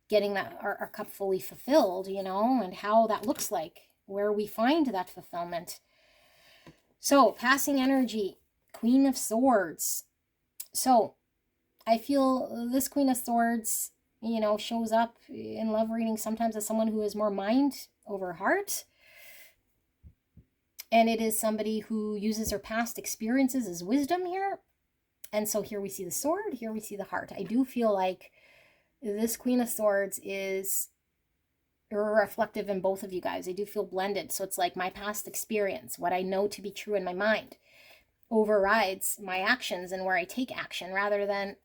getting that our cup fully fulfilled, you know, and how that looks like, where we find that fulfillment. So passing energy, Queen of Swords. So I feel this Queen of Swords, you know, shows up in love reading sometimes as someone who is more mind over heart. And it is somebody who uses her past experiences as wisdom here. And so here we see the sword, here we see the heart. I do feel like this Queen of Swords is reflective in both of you guys. I do feel blended. So it's like my past experience, what I know to be true in my mind, overrides my actions and where I take action, rather than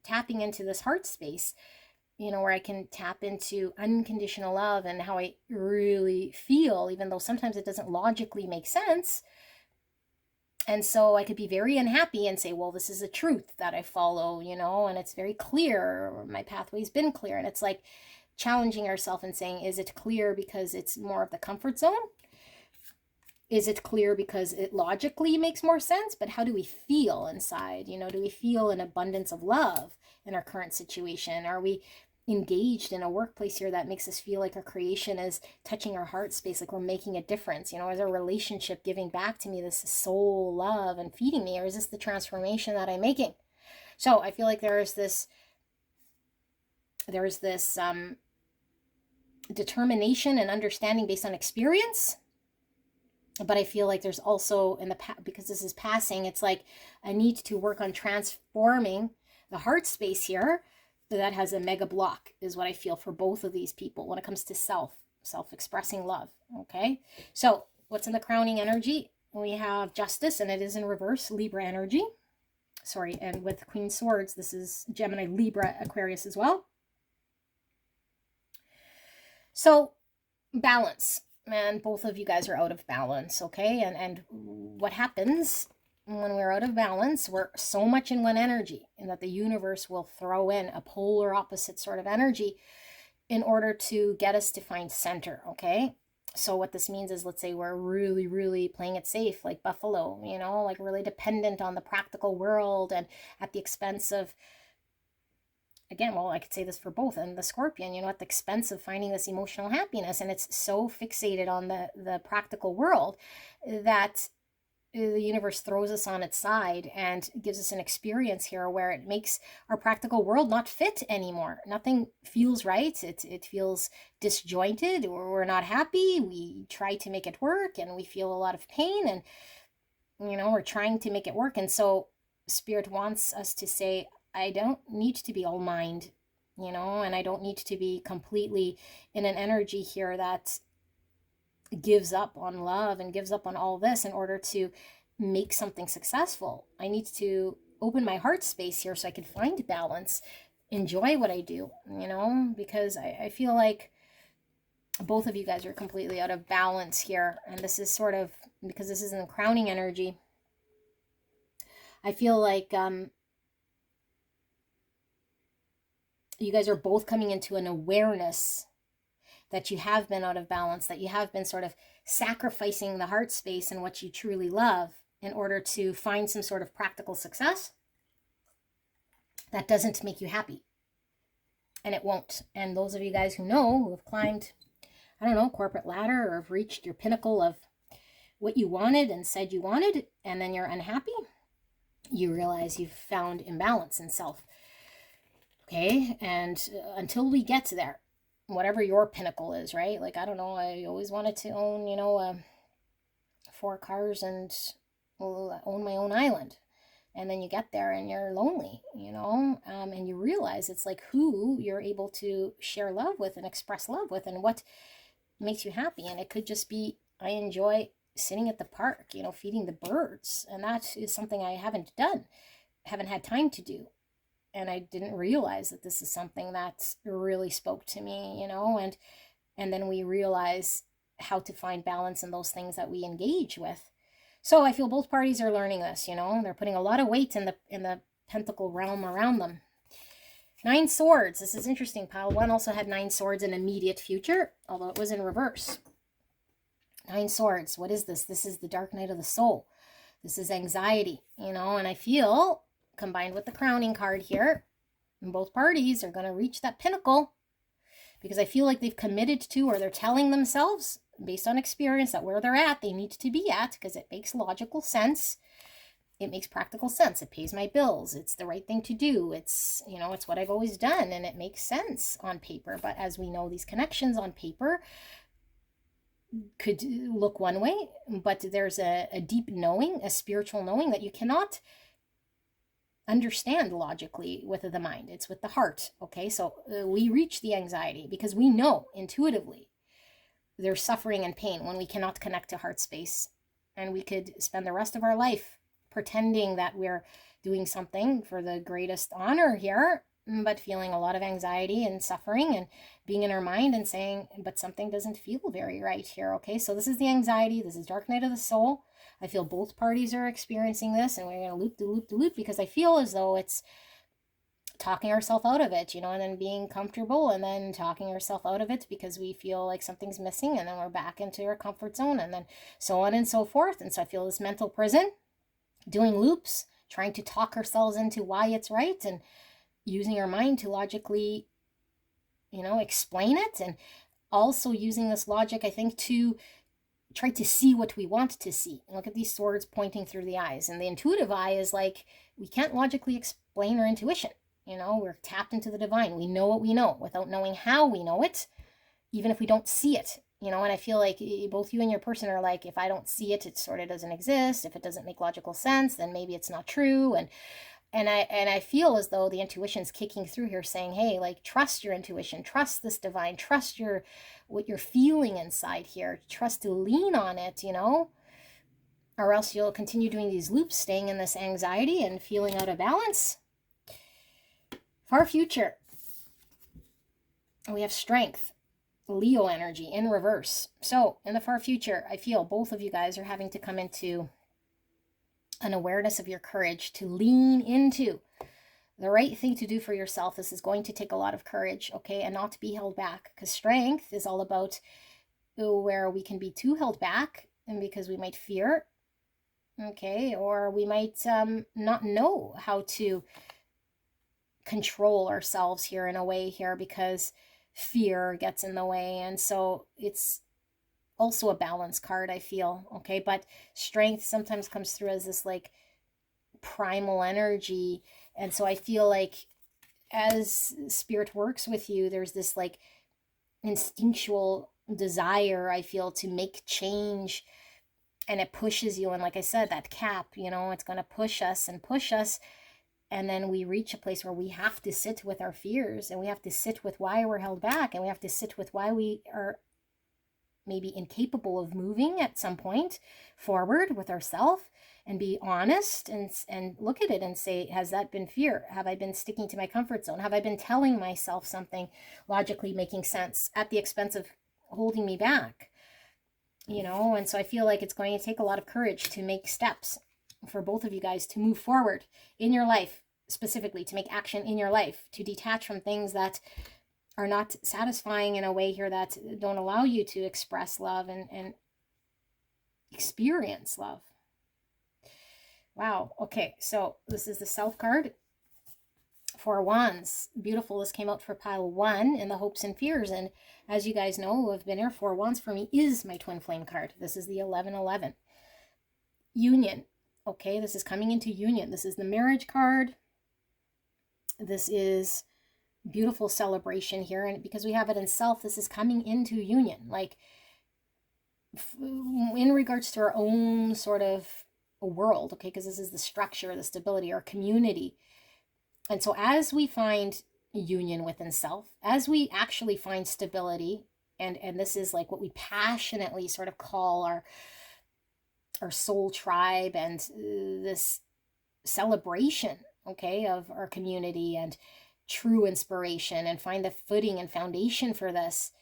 tapping into this heart space, you know, where I can tap into unconditional love and how I really feel, even though sometimes it doesn't logically make sense. And so I could be very unhappy and say, well, this is a truth that I follow, you know, and it's very clear, or my pathway's been clear. And it's like challenging ourselves and saying, is it clear because it's more of the comfort zone? Is it clear because it logically makes more sense? But how do we feel inside? You know, do we feel an abundance of love in our current situation? Are we engaged in a workplace here that makes us feel like our creation is touching our heart space, like we're making a difference. You know, is our relationship giving back to me this soul love and feeding me, or is this the transformation that I'm making? So I feel like there's this determination and understanding based on experience, but I feel like there's also because this is passing, it's like a need to work on transforming the heart space here. That has a mega block is what I feel for both of these people when it comes to self-expressing love. Okay, so what's in the crowning energy? We have justice, and it is in reverse, Libra energy. Sorry, and with Queen Swords, this is Gemini, Libra, Aquarius as well. So balance, man, both of you guys are out of balance. Okay, and what happens when we're out of balance, we're so much in one energy, and that the universe will throw in a polar opposite sort of energy in order to get us to find center. Okay, so what this means is, let's say we're really, really playing it safe, like Buffalo, you know, like really dependent on the practical world and at the expense of, again, well, I could say this for both, and the Scorpion, you know, at the expense of finding this emotional happiness. And it's so fixated on the practical world that the universe throws us on its side and gives us an experience here where it makes our practical world not fit anymore. Nothing feels right. It feels disjointed, or we're not happy. We try to make it work and we feel a lot of pain, and, you know, we're trying to make it work. And so Spirit wants us to say, I don't need to be all mind, you know, and I don't need to be completely in an energy here that gives up on love and gives up on all this in order to make something successful. I need to open my heart space here so I can find balance, enjoy what I do, you know, because I feel like both of you guys are completely out of balance here. And this is sort of, because this is in the crowning energy, I feel like you guys are both coming into an awareness that you have been out of balance, that you have been sort of sacrificing the heart space and what you truly love in order to find some sort of practical success that doesn't make you happy. And it won't. And those of you guys who know, who have climbed, I don't know, corporate ladder, or have reached your pinnacle of what you wanted and said you wanted, and then you're unhappy, you realize you've found imbalance in self. Okay, and until we get to there, whatever your pinnacle is, right? Like, I don't know, I always wanted to own, you know, 4 cars and own my own island. And then you get there and you're lonely, you know, and you realize it's like who you're able to share love with and express love with, and what makes you happy. And it could just be, I enjoy sitting at the park, you know, feeding the birds. And that is something I haven't had time to do. And I didn't realize that this is something that really spoke to me, you know, and then we realize how to find balance in those things that we engage with. So I feel both parties are learning this, you know, they're putting a lot of weight in the pentacle realm around them. 9 swords. This is interesting. Pile 1 also had 9 swords in immediate future, although it was in reverse. 9 swords. What is this? This is the dark night of the soul. This is anxiety, you know, and I feel, combined with the crowning card here, and both parties are going to reach that pinnacle, because I feel like they've committed to, or they're telling themselves based on experience, that where they're at, they need to be at, because it makes logical sense. It makes practical sense. It pays my bills. It's the right thing to do. It's, you know, it's what I've always done, and it makes sense on paper. But as we know, these connections on paper could look one way, but there's a deep knowing, a spiritual knowing that you cannot understand logically with the mind. It's with the heart. Okay, so we reach the anxiety because we know intuitively there's suffering and pain when we cannot connect to heart space, and we could spend the rest of our life pretending that we're doing something for the greatest honor here, but feeling a lot of anxiety and suffering, and being in our mind and saying, but something doesn't feel very right here. Okay, so this is the anxiety. This is dark night of the soul. I feel both parties are experiencing this, and we're going to loop the loop the loop, because I feel as though it's talking ourselves out of it, you know, and then being comfortable, and then talking ourselves out of it because we feel like something's missing, and then we're back into our comfort zone, and then so on and so forth. And so I feel this mental prison, doing loops, trying to talk ourselves into why it's right, and using our mind to logically explain it, and also using this logic, I think, to try to see what we want to see. Look at these swords pointing through the eyes. And the intuitive eye is like, we can't logically explain our intuition. We're tapped into the divine. We know what we know without knowing how we know it, even if we don't see it. And I feel like both you and your person are like, if I don't see it, it sort of doesn't exist. If it doesn't make logical sense, then maybe it's not true. And I feel as though the intuition's kicking through here saying, hey, like, trust your intuition, trust this divine, trust what you're feeling inside here, trust to lean on it, or else you'll continue doing these loops, staying in this anxiety and feeling out of balance. Far future, we have strength, Leo energy in reverse. So in the far future, I feel both of you guys are having to come into an awareness of your courage to lean into the right thing to do for yourself. This is going to take a lot of courage, okay, and not to be held back, because strength is all about where we can be too held back, and because we might fear, okay, or we might not know how to control ourselves here in a way here because fear gets in the way. And so it's also a balance card, I feel, okay? But strength sometimes comes through as this like primal energy. And so I feel like as spirit works with you, there's this like instinctual desire, I feel, to make change, and it pushes you. And like I said, that cap, it's going to push us and push us. And then we reach a place where we have to sit with our fears, and we have to sit with why we're held back, and we have to sit with why we are maybe incapable of moving at some point forward with ourselves, and be honest and look at it and say, has that been fear? Have I been sticking to my comfort zone? Have I been telling myself something logically making sense at the expense of holding me back? And so I feel like it's going to take a lot of courage to make steps for both of you guys to move forward in your life, specifically to make action in your life, to detach from things that are not satisfying in a way here, that don't allow you to express love and experience love. Wow. Okay. So this is the Self card. 4 Wands. Beautiful. This came out for pile 1 in the hopes and fears. And as you guys know who have been here, 4 Wands for me is my twin flame card. This is the 1111. Union. Okay. This is coming into union. This is the marriage card. This is beautiful celebration here. And because we have it in Self, this is coming into union. Like in regards to our own sort of world. Okay. Because this is the structure, the stability, our community. And so as we find union within Self, as we actually find stability, and this is like what we passionately sort of call our soul tribe, and this celebration, okay, of our community and true inspiration, and find the footing and foundation for this,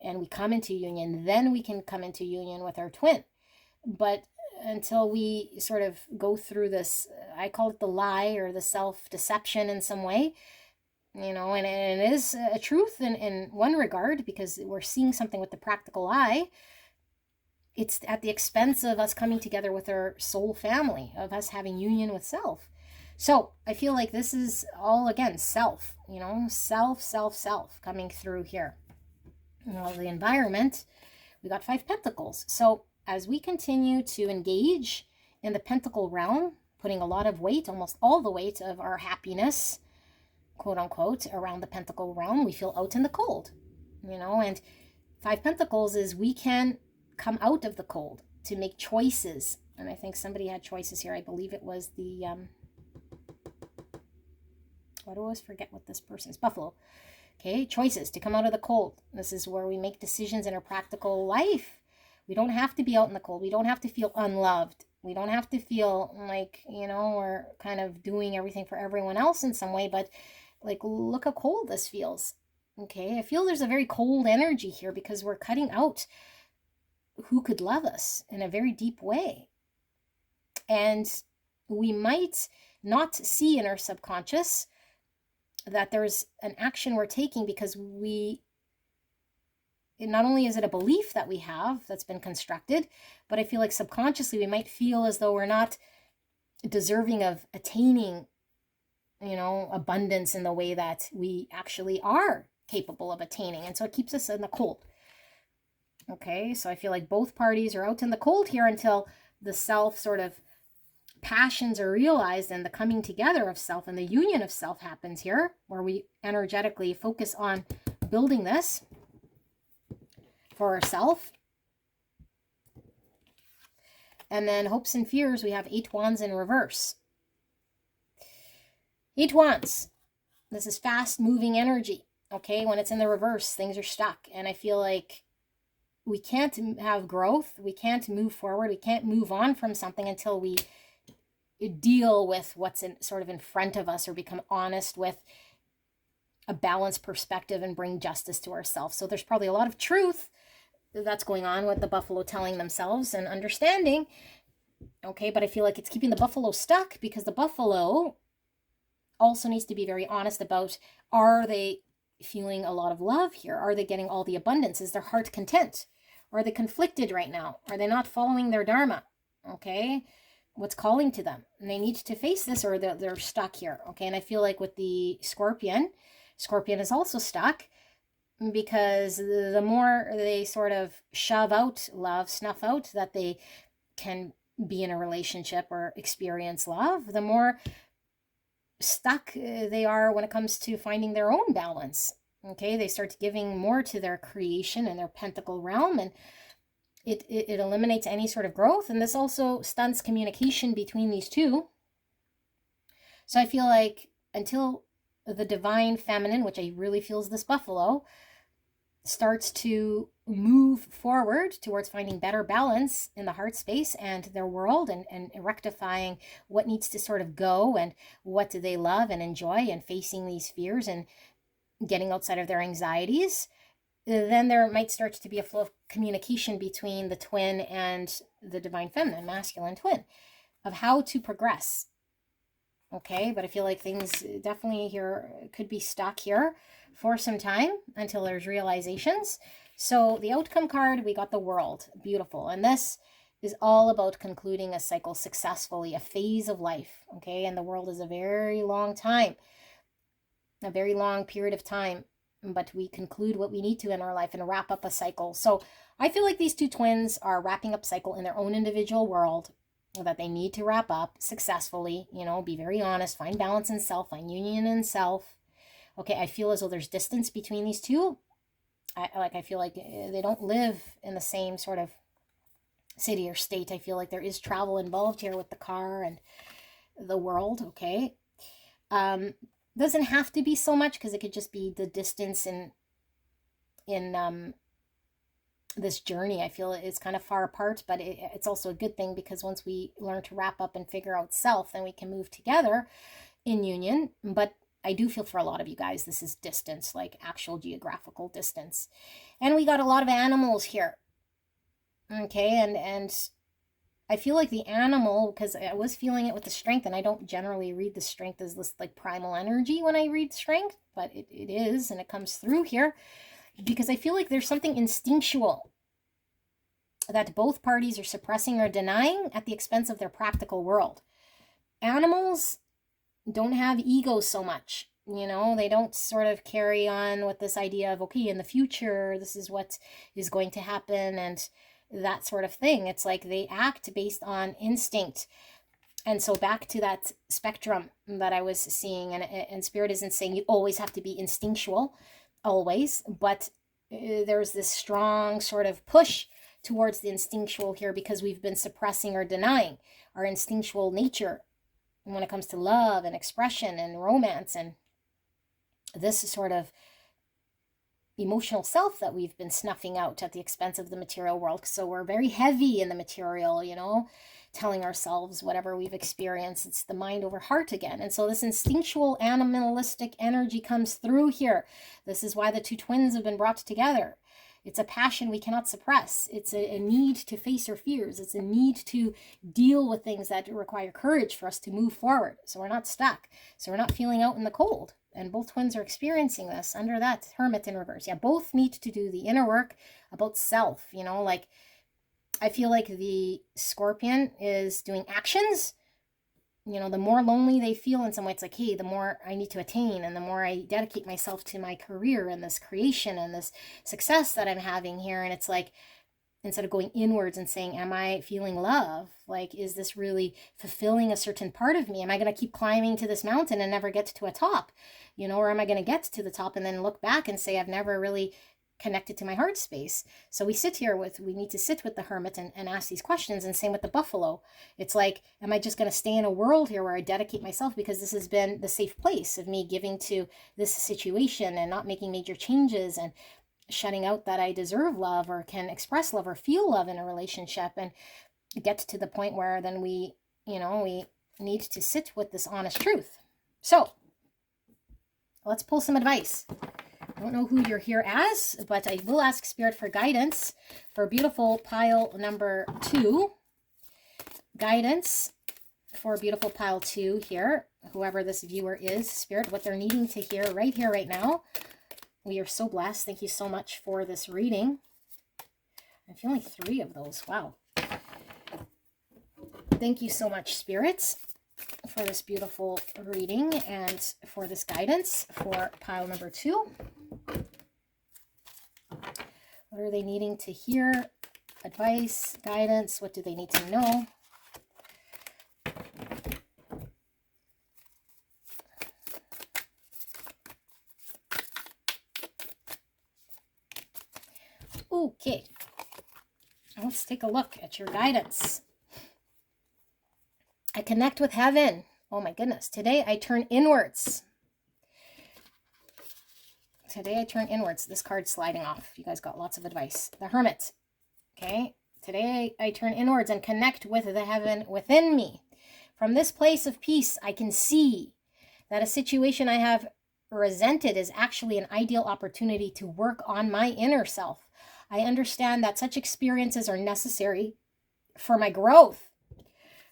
and we come into union, then we can come into union with our twin. But until we sort of go through this, I call it the lie or the self-deception in some way, and it is a truth in one regard, because we're seeing something with the practical eye. It's at the expense of us coming together with our soul family, of us having union with Self. So I feel like this is all, again, Self, self coming through here. The environment, we got 5 Pentacles. So as we continue to engage in the Pentacle realm, putting a lot of weight, almost all the weight of our happiness, quote unquote, around the Pentacle realm, we feel out in the cold, and 5 Pentacles is we can come out of the cold to make choices. And I think somebody had choices here. I believe it was the, I always forget what this person's, Buffalo. Okay, choices to come out of the cold. This is where we make decisions in our practical life. We don't have to be out in the cold. We don't have to feel unloved. We don't have to feel like, we're kind of doing everything for everyone else in some way. But like, look how cold this feels. Okay, I feel there's a very cold energy here, because we're cutting out who could love us in a very deep way. And we might not see in our subconscious that there's an action we're taking, because not only is it a belief that we have that's been constructed, but I feel like subconsciously we might feel as though we're not deserving of attaining, abundance in the way that we actually are capable of attaining. And so it keeps us in the cold. Okay, so I feel like both parties are out in the cold here until the self sort of passions are realized and the coming together of self and the union of self happens here, where we energetically focus on building this for ourselves. And then hopes and fears, we have 8 wands in reverse. 8 wands. This is fast moving energy. Okay, when it's in the reverse, things are stuck. And I feel like we can't have growth. We can't move forward. We can't move on from something until we deal with what's sort of in front of us, or become honest with a balanced perspective and bring justice to ourselves. So there's probably a lot of truth that's going on with the buffalo telling themselves and understanding. Okay, but I feel like it's keeping the buffalo stuck, because the buffalo also needs to be very honest about, are they feeling a lot of love here? Are they getting all the abundance? Is their heart content? Or are they conflicted right now? Are they not following their dharma? Okay, what's calling to them? And they need to face this, or they're stuck here. Okay, and I feel like with the Scorpion is also stuck, because the more they sort of shove out love, snuff out that they can be in a relationship or experience love, the more stuck they are when it comes to finding their own balance. Okay, they start giving more to their creation and their pentacle realm, and it eliminates any sort of growth. And this also stunts communication between these two. So I feel like until the divine feminine, which I really feel is this buffalo, starts to move forward towards finding better balance in the heart space and their world, and rectifying what needs to sort of go, and what do they love and enjoy, and facing these fears and getting outside of their anxieties, then there might start to be a flow of communication between the twin and the divine feminine, masculine twin, of how to progress. Okay, but I feel like things definitely here could be stuck here for some time until there's realizations. So the outcome card, we got the World. Beautiful. And this is all about concluding a cycle successfully, a phase of life. Okay, and the World is a very long time, a very long period of time, but we conclude what we need to in our life and wrap up a cycle. So I feel like these two twins are wrapping up cycle in their own individual world that they need to wrap up successfully. You know, be very honest, find balance in self, find union in self. Okay, I feel as though there's distance between these two. I feel like they don't live in the same sort of city or state. I feel like there is travel involved here with the car and the World. Okay, doesn't have to be so much, because it could just be the distance in this journey. I feel it's kind of far apart, but it's also a good thing, because once we learn to wrap up and figure out self, then we can move together in union. But I do feel for a lot of you guys, this is distance, like actual geographical distance. And we got a lot of animals here. Okay, and I feel like the animal, because I was feeling it with the Strength, and I don't generally read the Strength as this like primal energy when I read Strength, but it is, and it comes through here, because I feel like there's something instinctual that both parties are suppressing or denying at the expense of their practical world. Animals don't have ego so much, you know, they don't sort of carry on with this idea of, okay, in the future, this is what is going to happen, and that sort of thing. It's like they act based on instinct. And so back to that spectrum that I was seeing, and Spirit isn't saying you always have to be instinctual, always, but there's this strong sort of push towards the instinctual here, because we've been suppressing or denying our instinctual nature when it comes to love and expression and romance, and this sort of emotional self that we've been snuffing out at the expense of the material world. So we're very heavy in the material, you know, telling ourselves whatever we've experienced, it's the mind over heart again. And so this instinctual animalistic energy comes through here. This is why the two twins have been brought together. It's a passion we cannot suppress. It's a need to face our fears. It's a need to deal with things that require courage for us to move forward. So we're not stuck. So we're not feeling out in the cold. And both twins are experiencing this under that Hermit in reverse. Yeah, both need to do the inner work about self. You know, like I feel like the Scorpion is doing actions you know, the more lonely they feel in some way, it's like, hey, the more I need to attain and the more I dedicate myself to my career and this creation and this success that I'm having here. And it's like, instead of going inwards and saying, am I feeling love? Like, is this really fulfilling a certain part of me? Am I going to keep climbing to this mountain and never get to a top? You know, or am I going to get to the top and then look back and say, I've never really connected to my heart space? So we need to sit with the hermit and ask these questions, and same with the buffalo. It's like, am I just going to stay in a world here where I dedicate myself because this has been the safe place of me giving to this situation and not making major changes and shutting out that I deserve love or can express love or feel love in a relationship, and get to the point where then we need to sit with this honest truth. So let's pull some advice. I don't know who you're here as, but I will ask Spirit for guidance for beautiful pile number 2. Guidance for beautiful pile 2 here. Whoever this viewer is, Spirit, what they're needing to hear right here, right now. We are so blessed. Thank you so much for this reading. I'm feeling 3 of those. Wow. Thank you so much, spirits, for this beautiful reading and for this guidance for pile number 2. What are they needing to hear? Advice, guidance, what do they need to know? Okay, let's take a look at your guidance. I connect with heaven. Oh my goodness. Today I turn inwards. Today I turn inwards. This card's sliding off. You guys got lots of advice. The Hermit. Okay. Today I turn inwards and connect with the heaven within me. From this place of peace, I can see that a situation I have resented is actually an ideal opportunity to work on my inner self. I understand that such experiences are necessary for my growth.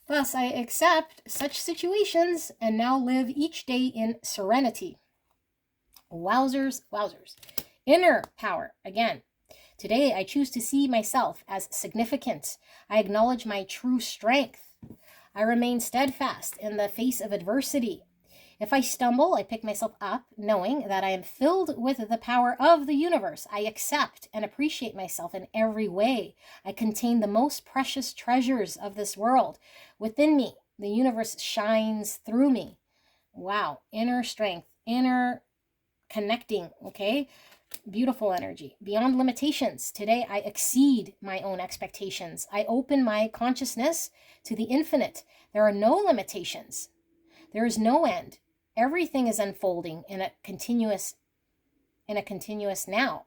Thus, I accept such situations and now live each day in serenity. Wowzers, wowzers. Inner power, again. Today, I choose to see myself as significant. I acknowledge my true strength. I remain steadfast in the face of adversity. If I stumble, I pick myself up, knowing that I am filled with the power of the universe. I accept and appreciate myself in every way. I contain the most precious treasures of this world. Within me, the universe shines through me. Wow. Inner strength, inner connecting, okay? Beautiful energy. Beyond limitations. Today, I exceed my own expectations. I open my consciousness to the infinite. There are no limitations. There is no end. Everything is unfolding in a continuous now.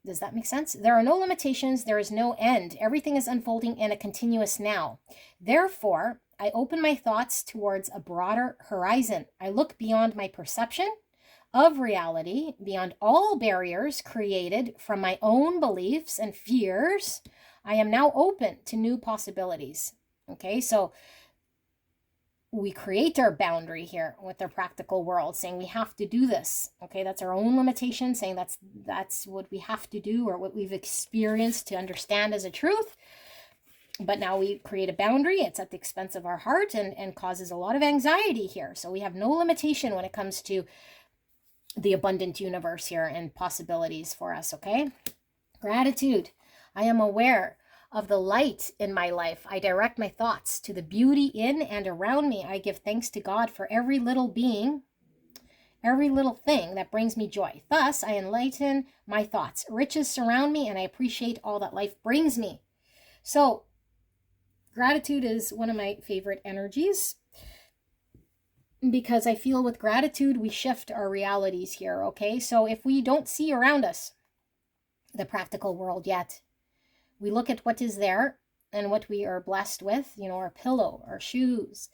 Does that make sense? There are no limitations. There is no end. Everything is unfolding in a continuous now. Therefore, I open my thoughts towards a broader horizon. I look beyond my perception of reality, beyond all barriers created from my own beliefs and fears. I am now open to new possibilities. Okay, so we create our boundary here with their practical world, saying we have to do this. Okay, that's our own limitation, saying that's what we have to do or what we've experienced to understand as a truth. But now we create a boundary. It's at the expense of our heart and causes a lot of anxiety here. So we have no limitation when it comes to the abundant universe here and possibilities for us, okay? Gratitude. I am aware of the light in my life. I direct my thoughts to the beauty in and around me. I give thanks to God for every little being, every little thing that brings me joy. Thus, I enlighten my thoughts. Riches surround me, and I appreciate all that life brings me. So, gratitude is one of my favorite energies because I feel with gratitude, we shift our realities here, okay? So if we don't see around us the practical world yet, we look at what is there and what we are blessed with, our pillow, our shoes,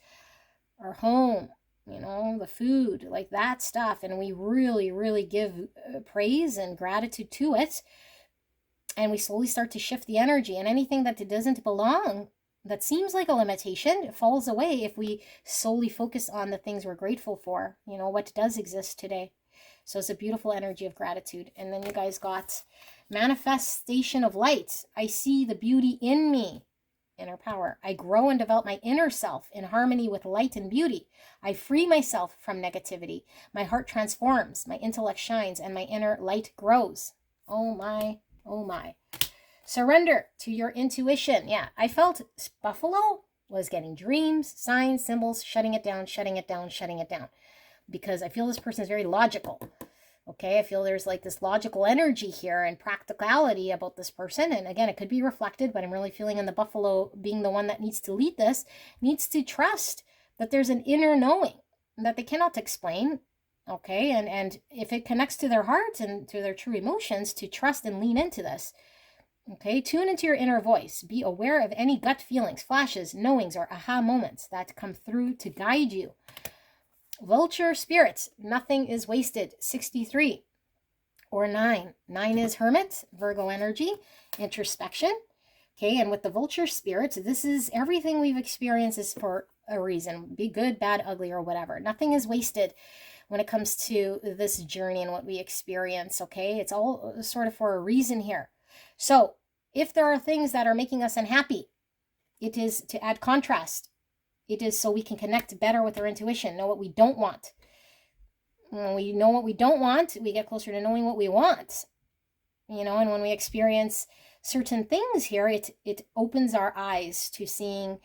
our home, the food, like that stuff. And we really, really give praise and gratitude to it. And we slowly start to shift the energy, and anything that doesn't belong, that seems like a limitation, falls away if we solely focus on the things we're grateful for, what does exist today. So it's a beautiful energy of gratitude. And then you guys got manifestation of light. I see the beauty in me. inner power. I grow and develop my inner self in harmony with light and beauty. I free myself from negativity. My heart transforms, my intellect shines, and my inner light grows. Oh my, oh my. Surrender to your intuition. Yeah, I felt buffalo was getting dreams, signs, symbols, shutting it down, shutting it down, shutting it down. Because I feel this person is very logical. Okay, I feel there's like this logical energy here and practicality about this person. And again, it could be reflected, but I'm really feeling in the buffalo being the one that needs to lead this, needs to trust that there's an inner knowing that they cannot explain. Okay, and if it connects to their heart and to their true emotions, to trust and lean into this. Okay, tune into your inner voice. Be aware of any gut feelings, flashes, knowings, or aha moments that come through to guide you. Vulture spirits, nothing is wasted. 63 or 9. 9 is hermit, Virgo energy, introspection. Okay, and with the vulture spirits, this is everything we've experienced is for a reason. Be good, bad, ugly, or whatever. Nothing is wasted when it comes to this journey and what we experience. Okay, it's all sort of for a reason here. So if there are things that are making us unhappy, it is to add contrast. It is so we can connect better with our intuition, know what we don't want. When we know what we don't want, we get closer to knowing what we want. You know, and when we experience certain things here, it opens our eyes to seeing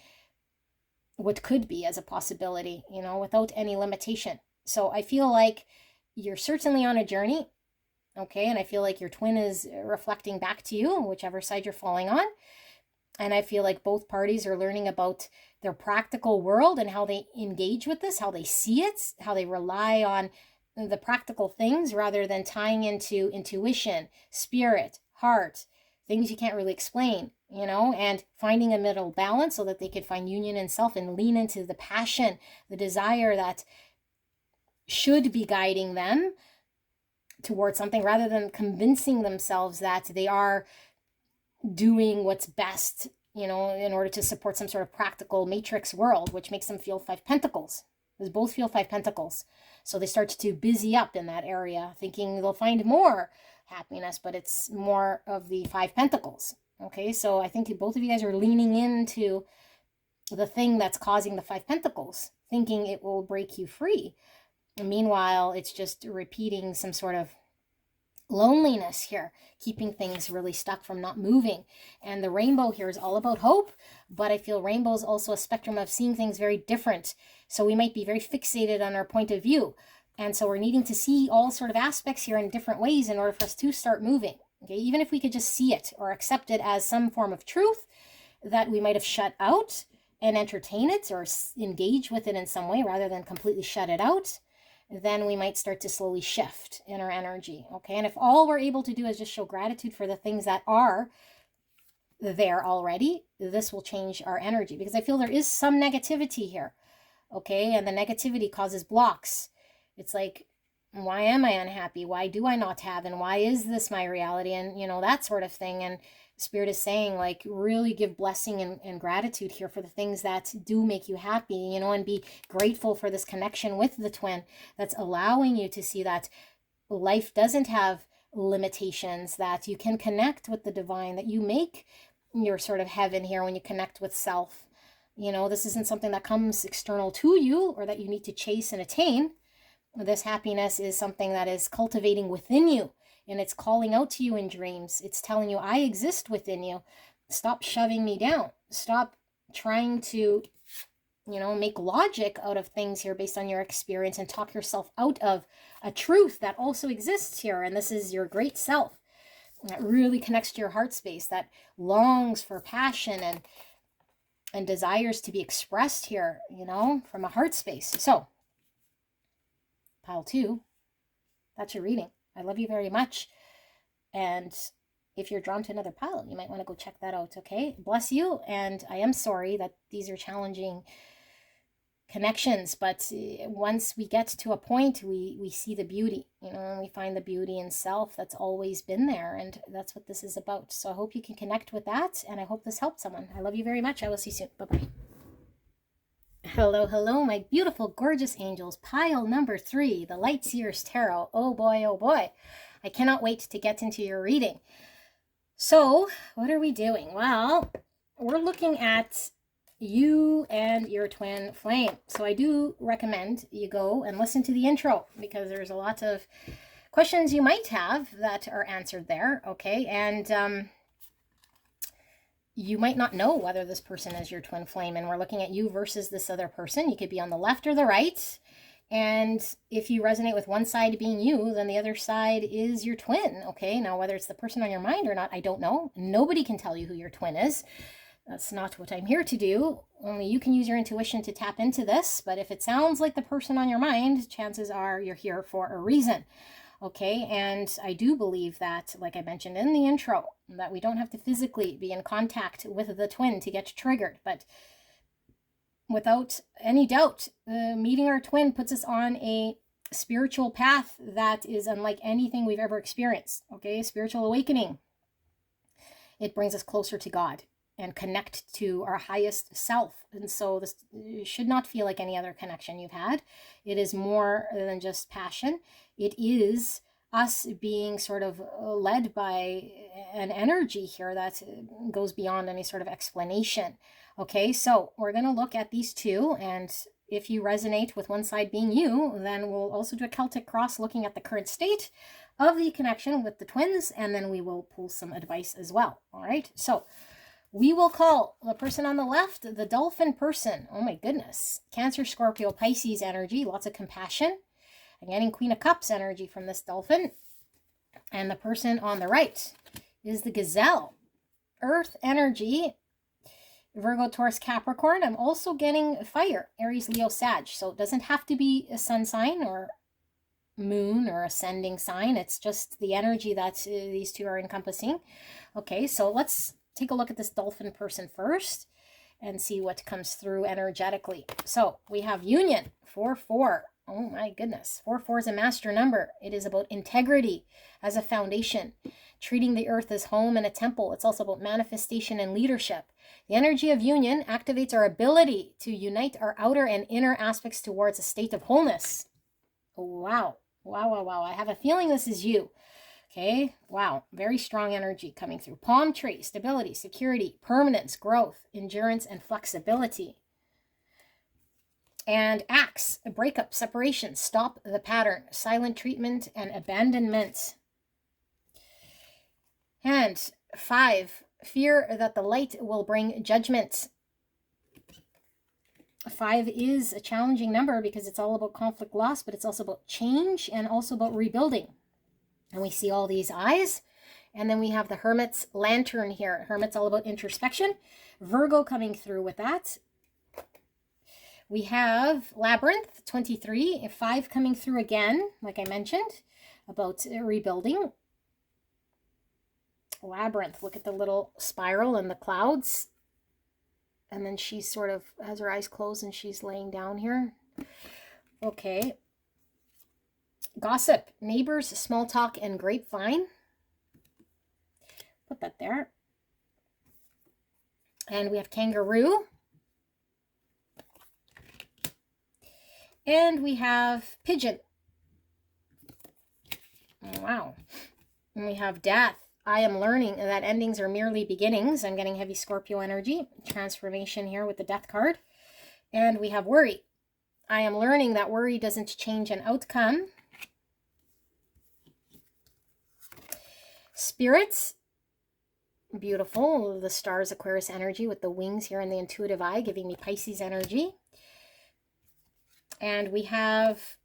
what could be as a possibility, you know, without any limitation. So I feel like you're certainly on a journey. Okay, and I feel like your twin is reflecting back to you, whichever side you're falling on. And I feel like both parties are learning about their practical world and how they engage with this, how they see it, how they rely on the practical things rather than tying into intuition, spirit, heart, things you can't really explain, you know, and finding a middle balance so that they could find union in self and lean into the passion, the desire that should be guiding them towards something rather than convincing themselves that they are doing what's best, you know, in order to support some sort of practical matrix world, which makes them feel 5 pentacles. Because both feel 5 pentacles. So they start to busy up in that area, thinking they'll find more happiness, but it's more of the 5 pentacles. Okay, so I think both of you guys are leaning into the thing that's causing the 5 pentacles, thinking it will break you free. And meanwhile, it's just repeating some sort of loneliness here, keeping things really stuck from not moving. And the rainbow here is all about hope, but I feel rainbow is also a spectrum of seeing things very different. So we might be very fixated on our point of view. And so we're needing to see all sort of aspects here in different ways in order for us to start moving. Okay, even if we could just see it or accept it as some form of truth that we might have shut out and entertain it or engage with it in some way rather than completely shut it out, then we might start to slowly shift in our energy. Okay, and if all we're able to do is just show gratitude for the things that are there already, this will change our energy, because I feel there is some negativity here. Okay, and the negativity causes blocks. It's like, why am I unhappy? Why do I not have? And why is this my reality? And, you know, that sort of thing. And Spirit is saying, like, really give blessing and gratitude here for the things that do make you happy, you know, and be grateful for this connection with the twin that's allowing you to see that life doesn't have limitations, that you can connect with the divine, that you make your sort of heaven here when you connect with self. You know, this isn't something that comes external to you or that you need to chase and attain. This happiness is something that is cultivating within you. And it's calling out to you in dreams. It's telling you, I exist within you. Stop shoving me down. Stop trying to, you know, make logic out of things here based on your experience and talk yourself out of a truth that also exists here. And this is your great self that really connects to your heart space, that longs for passion and desires to be expressed here, you know, from a heart space. So, pile 2, that's your reading. I love you very much. And if you're drawn to another pile, you might want to go check that out, okay? Bless you. And I am sorry that these are challenging connections, but once we get to a point, we see the beauty, you know, and we find the beauty in self that's always been there. And that's what this is about. So I hope you can connect with that. And I hope this helped someone. I love you very much. I will see you soon. Bye-bye. Hello, hello, my beautiful, gorgeous angels. Pile number 3, the Light Seers Tarot. Oh boy, oh boy. I cannot wait to get into your reading. So, what are we doing? Well, we're looking at you and your twin flame. So I do recommend you go and listen to the intro, because there's a lot of questions you might have that are answered there, okay? And you might not know whether this person is your twin flame, and we're looking at you versus this other person. You could be on the left or the right. And if you resonate with one side being you, then the other side is your twin, okay? Now, whether it's the person on your mind or not, I don't know. Nobody can tell you who your twin is. That's not what I'm here to do. Only you can use your intuition to tap into this. But if it sounds like the person on your mind, chances are you're here for a reason. Okay, and I do believe that, like I mentioned in the intro, that we don't have to physically be in contact with the twin to get triggered. But without any doubt, meeting our twin puts us on a spiritual path that is unlike anything we've ever experienced. Okay, spiritual awakening. It brings us closer to God and connect to our highest self. And so this should not feel like any other connection you've had. It is more than just passion. It is us being sort of led by an energy here that goes beyond any sort of explanation. Okay, so we're going to look at these two, and if you resonate with one side being you, then we'll also do a Celtic cross looking at the current state of the connection with the twins, and then we will pull some advice as well. All right, so we will call the person on the left the dolphin person. Oh my goodness. Cancer, Scorpio, Pisces energy. Lots of compassion. I'm getting Queen of Cups energy from this dolphin. And the person on the right is the gazelle. Earth energy. Virgo, Taurus, Capricorn. I'm also getting fire. Aries, Leo, Sag. So it doesn't have to be a sun sign or moon or ascending sign. It's just the energy that these two are encompassing. Okay, so let's take a look at this dolphin person first and see what comes through energetically. So we have union, 4-4. Oh my goodness. 4-4 is a master number. It is about integrity as a foundation, treating the earth as home and a temple. It's also about manifestation and leadership. The energy of union activates our ability to unite our outer and inner aspects towards a state of wholeness. Wow. Wow, wow, wow. I have a feeling this is you. Okay, wow, very strong energy coming through. Palm tree, stability, security, permanence, growth, endurance, and flexibility. And axe, a breakup, separation, stop the pattern, silent treatment, and abandonment. And 5, fear that the light will bring judgment. 5 is a challenging number because it's all about conflict, loss, but it's also about change and also about rebuilding. And we see all these eyes. And then we have the Hermit's lantern here. Hermit's all about introspection. Virgo coming through with that. We have Labyrinth, 23. 5 coming through again, like I mentioned, about rebuilding. Labyrinth, look at the little spiral in the clouds. And then she sort of has her eyes closed and she's laying down here. Okay. Gossip, neighbors, small talk, and grapevine. Put that there. And we have kangaroo. And we have pigeon. Wow. And we have death. I am learning that endings are merely beginnings. I'm getting heavy Scorpio energy. Transformation here with the death card. And we have worry. I am learning that worry doesn't change an outcome. Spirits, beautiful. The stars, Aquarius energy with the wings here in the intuitive eye, giving me Pisces energy. And we have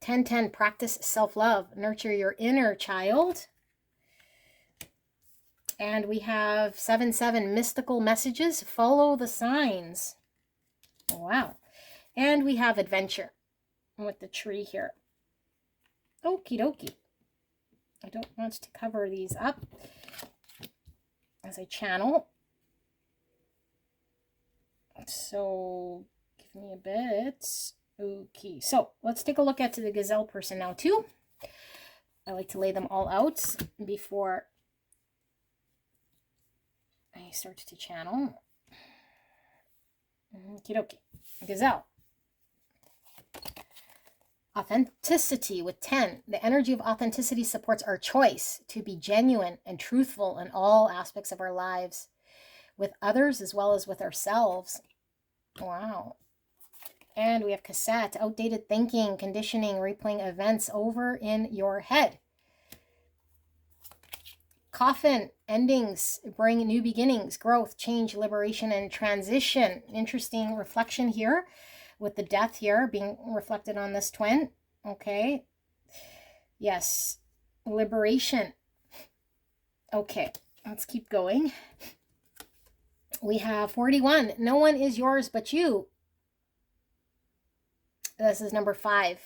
10-10, practice self-love, nurture your inner child. And we have 7-7, mystical messages, follow the signs. Wow. And we have adventure with the tree here. Okie dokie. I don't want to cover these up as I channel. So give me a bit. Okay, so let's take a look at the gazelle person now too. I like to lay them all out before I start to channel. Okie dokie. Gazelle. Authenticity with 10. The energy of authenticity supports our choice to be genuine and truthful in all aspects of our lives. with others as well as with ourselves. Wow. And we have cassette, outdated thinking, conditioning, replaying events over in your head. Coffin, endings bring new beginnings, growth, change, liberation, and transition. Interesting reflection here with the death here being reflected on this twin. Okay. Yes. Liberation. Okay. Let's keep going. We have 41. No one is yours but you. This is number 5.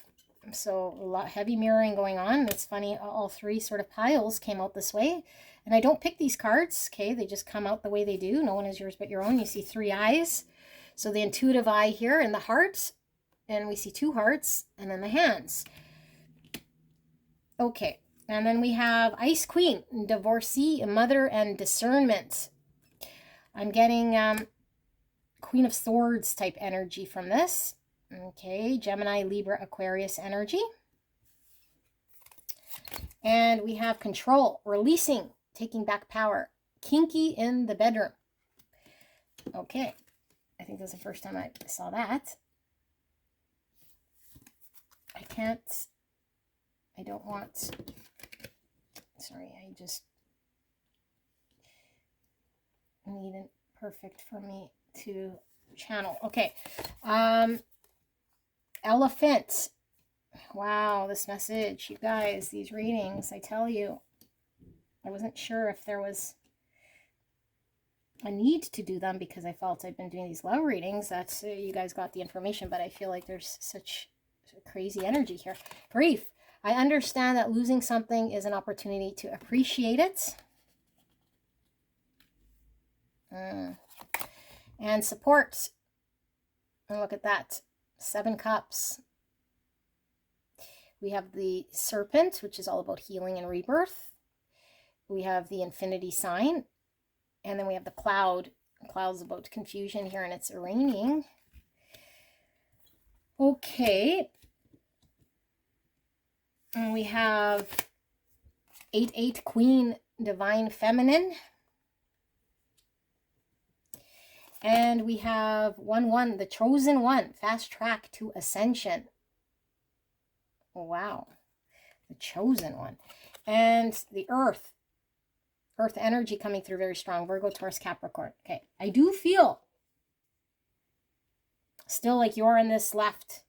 So a lot heavy mirroring going on. It's funny, all 3 sort of piles came out this way. And I don't pick these cards, okay? They just come out the way they do. No one is yours but your own. You see 3 eyes. So the intuitive eye here and the heart. And we see 2 hearts and then the hands. Okay. And then we have Ice Queen, divorcee, mother, and discernment. I'm getting Queen of Swords type energy from this. Okay, Gemini, Libra, Aquarius energy. And we have control, releasing, taking back power, kinky in the bedroom. Okay, I think that's the first time I saw that. I don't want, sorry, I just need it perfect for me to channel. Okay, elephant. Wow, this message, you guys, these readings, I tell you, I wasn't sure if there was a need to do them because I felt I've been doing these love readings. That's you guys got the information, but I feel like there's such crazy energy here. Grief. I understand that losing something is an opportunity to appreciate it. And support. And look at that. 7 cups. We have the serpent, which is all about healing and rebirth. We have the infinity sign. And then we have the cloud. The cloud's about confusion here, and it's raining. Okay. And we have 8-8 Queen, divine feminine. And we have 1-1, the chosen one, fast track to ascension. Wow, the chosen one. And the earth energy coming through very strong. Virgo, Taurus, Capricorn. Okay, I do feel still like you're in this left.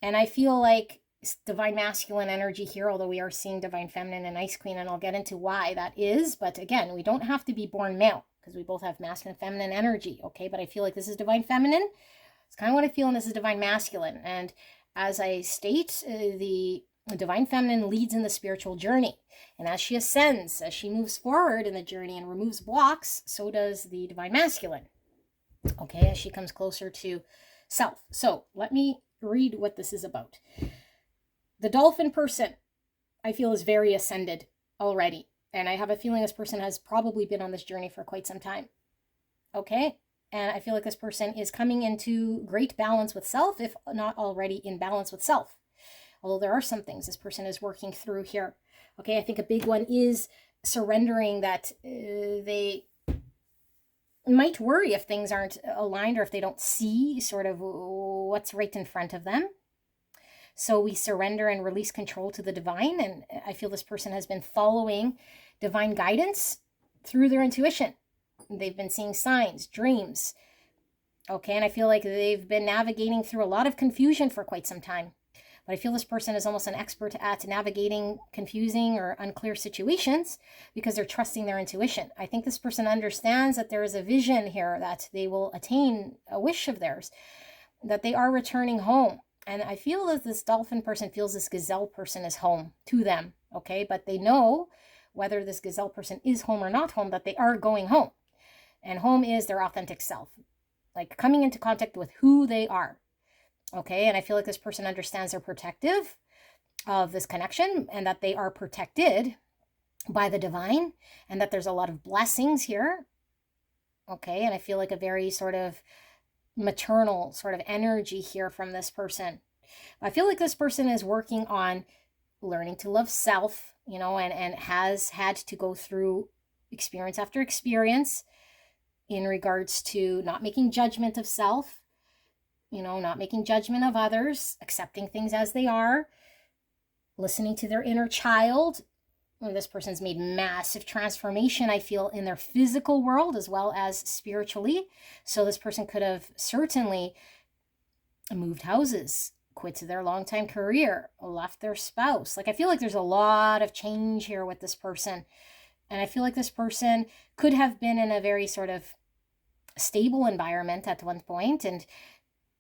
And I feel like divine masculine energy here, although we are seeing divine feminine and Ice Queen, and I'll get into why that is. But again, we don't have to be born male because we both have masculine and feminine energy, okay? But I feel like this is divine feminine. It's kind of what I feel, and this is divine masculine. And as I state, the divine feminine leads in the spiritual journey. And as she ascends, as she moves forward in the journey and removes blocks, so does the divine masculine, okay, as she comes closer to self. So let me read what this is about. The dolphin person, I feel, is very ascended already. And I have a feeling this person has probably been on this journey for quite some time. Okay? And I feel like this person is coming into great balance with self, if not already in balance with self. Although there are some things this person is working through here. Okay, I think a big one is surrendering that they might worry if things aren't aligned or if they don't see sort of what's right in front of them. So we surrender and release control to the divine. And I feel this person has been following divine guidance through their intuition. They've been seeing signs, dreams. Okay, and I feel like they've been navigating through a lot of confusion for quite some time. But I feel this person is almost an expert at navigating confusing or unclear situations because they're trusting their intuition. I think this person understands that there is a vision here, that they will attain a wish of theirs, that they are returning home. And I feel that this dolphin person feels this gazelle person is home to them, okay? But they know whether this gazelle person is home or not home, that they are going home. And home is their authentic self, like coming into contact with who they are, okay? And I feel like this person understands they're protective of this connection and that they are protected by the divine and that there's a lot of blessings here, okay? And I feel like a very sort of maternal sort of energy here from this person. I feel like this person is working on learning to love self, you know, and has had to go through experience after experience in regards to not making judgment of self, not making judgment of others, accepting things as they are, listening to their inner child. This person's made massive transformation, I feel, in their physical world as well as spiritually. So this person could have certainly moved houses, quit their long-time career, left their spouse. Like, I feel like there's a lot of change here with this person. And I feel like this person could have been in a very sort of stable environment at one point, and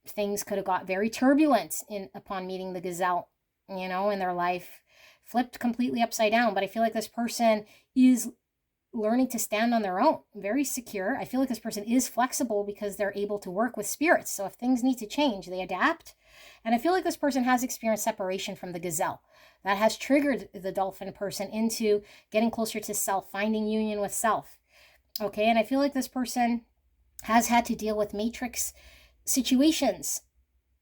things could have got very turbulent upon meeting the gazelle, in their life, flipped completely upside down. But I feel like this person is learning to stand on their own, very secure. I feel like this person is flexible because they're able to work with spirits. So if things need to change, they adapt. And I feel like this person has experienced separation from the gazelle. That has triggered the dolphin person into getting closer to self, finding union with self. Okay, and I feel like this person has had to deal with matrix situations,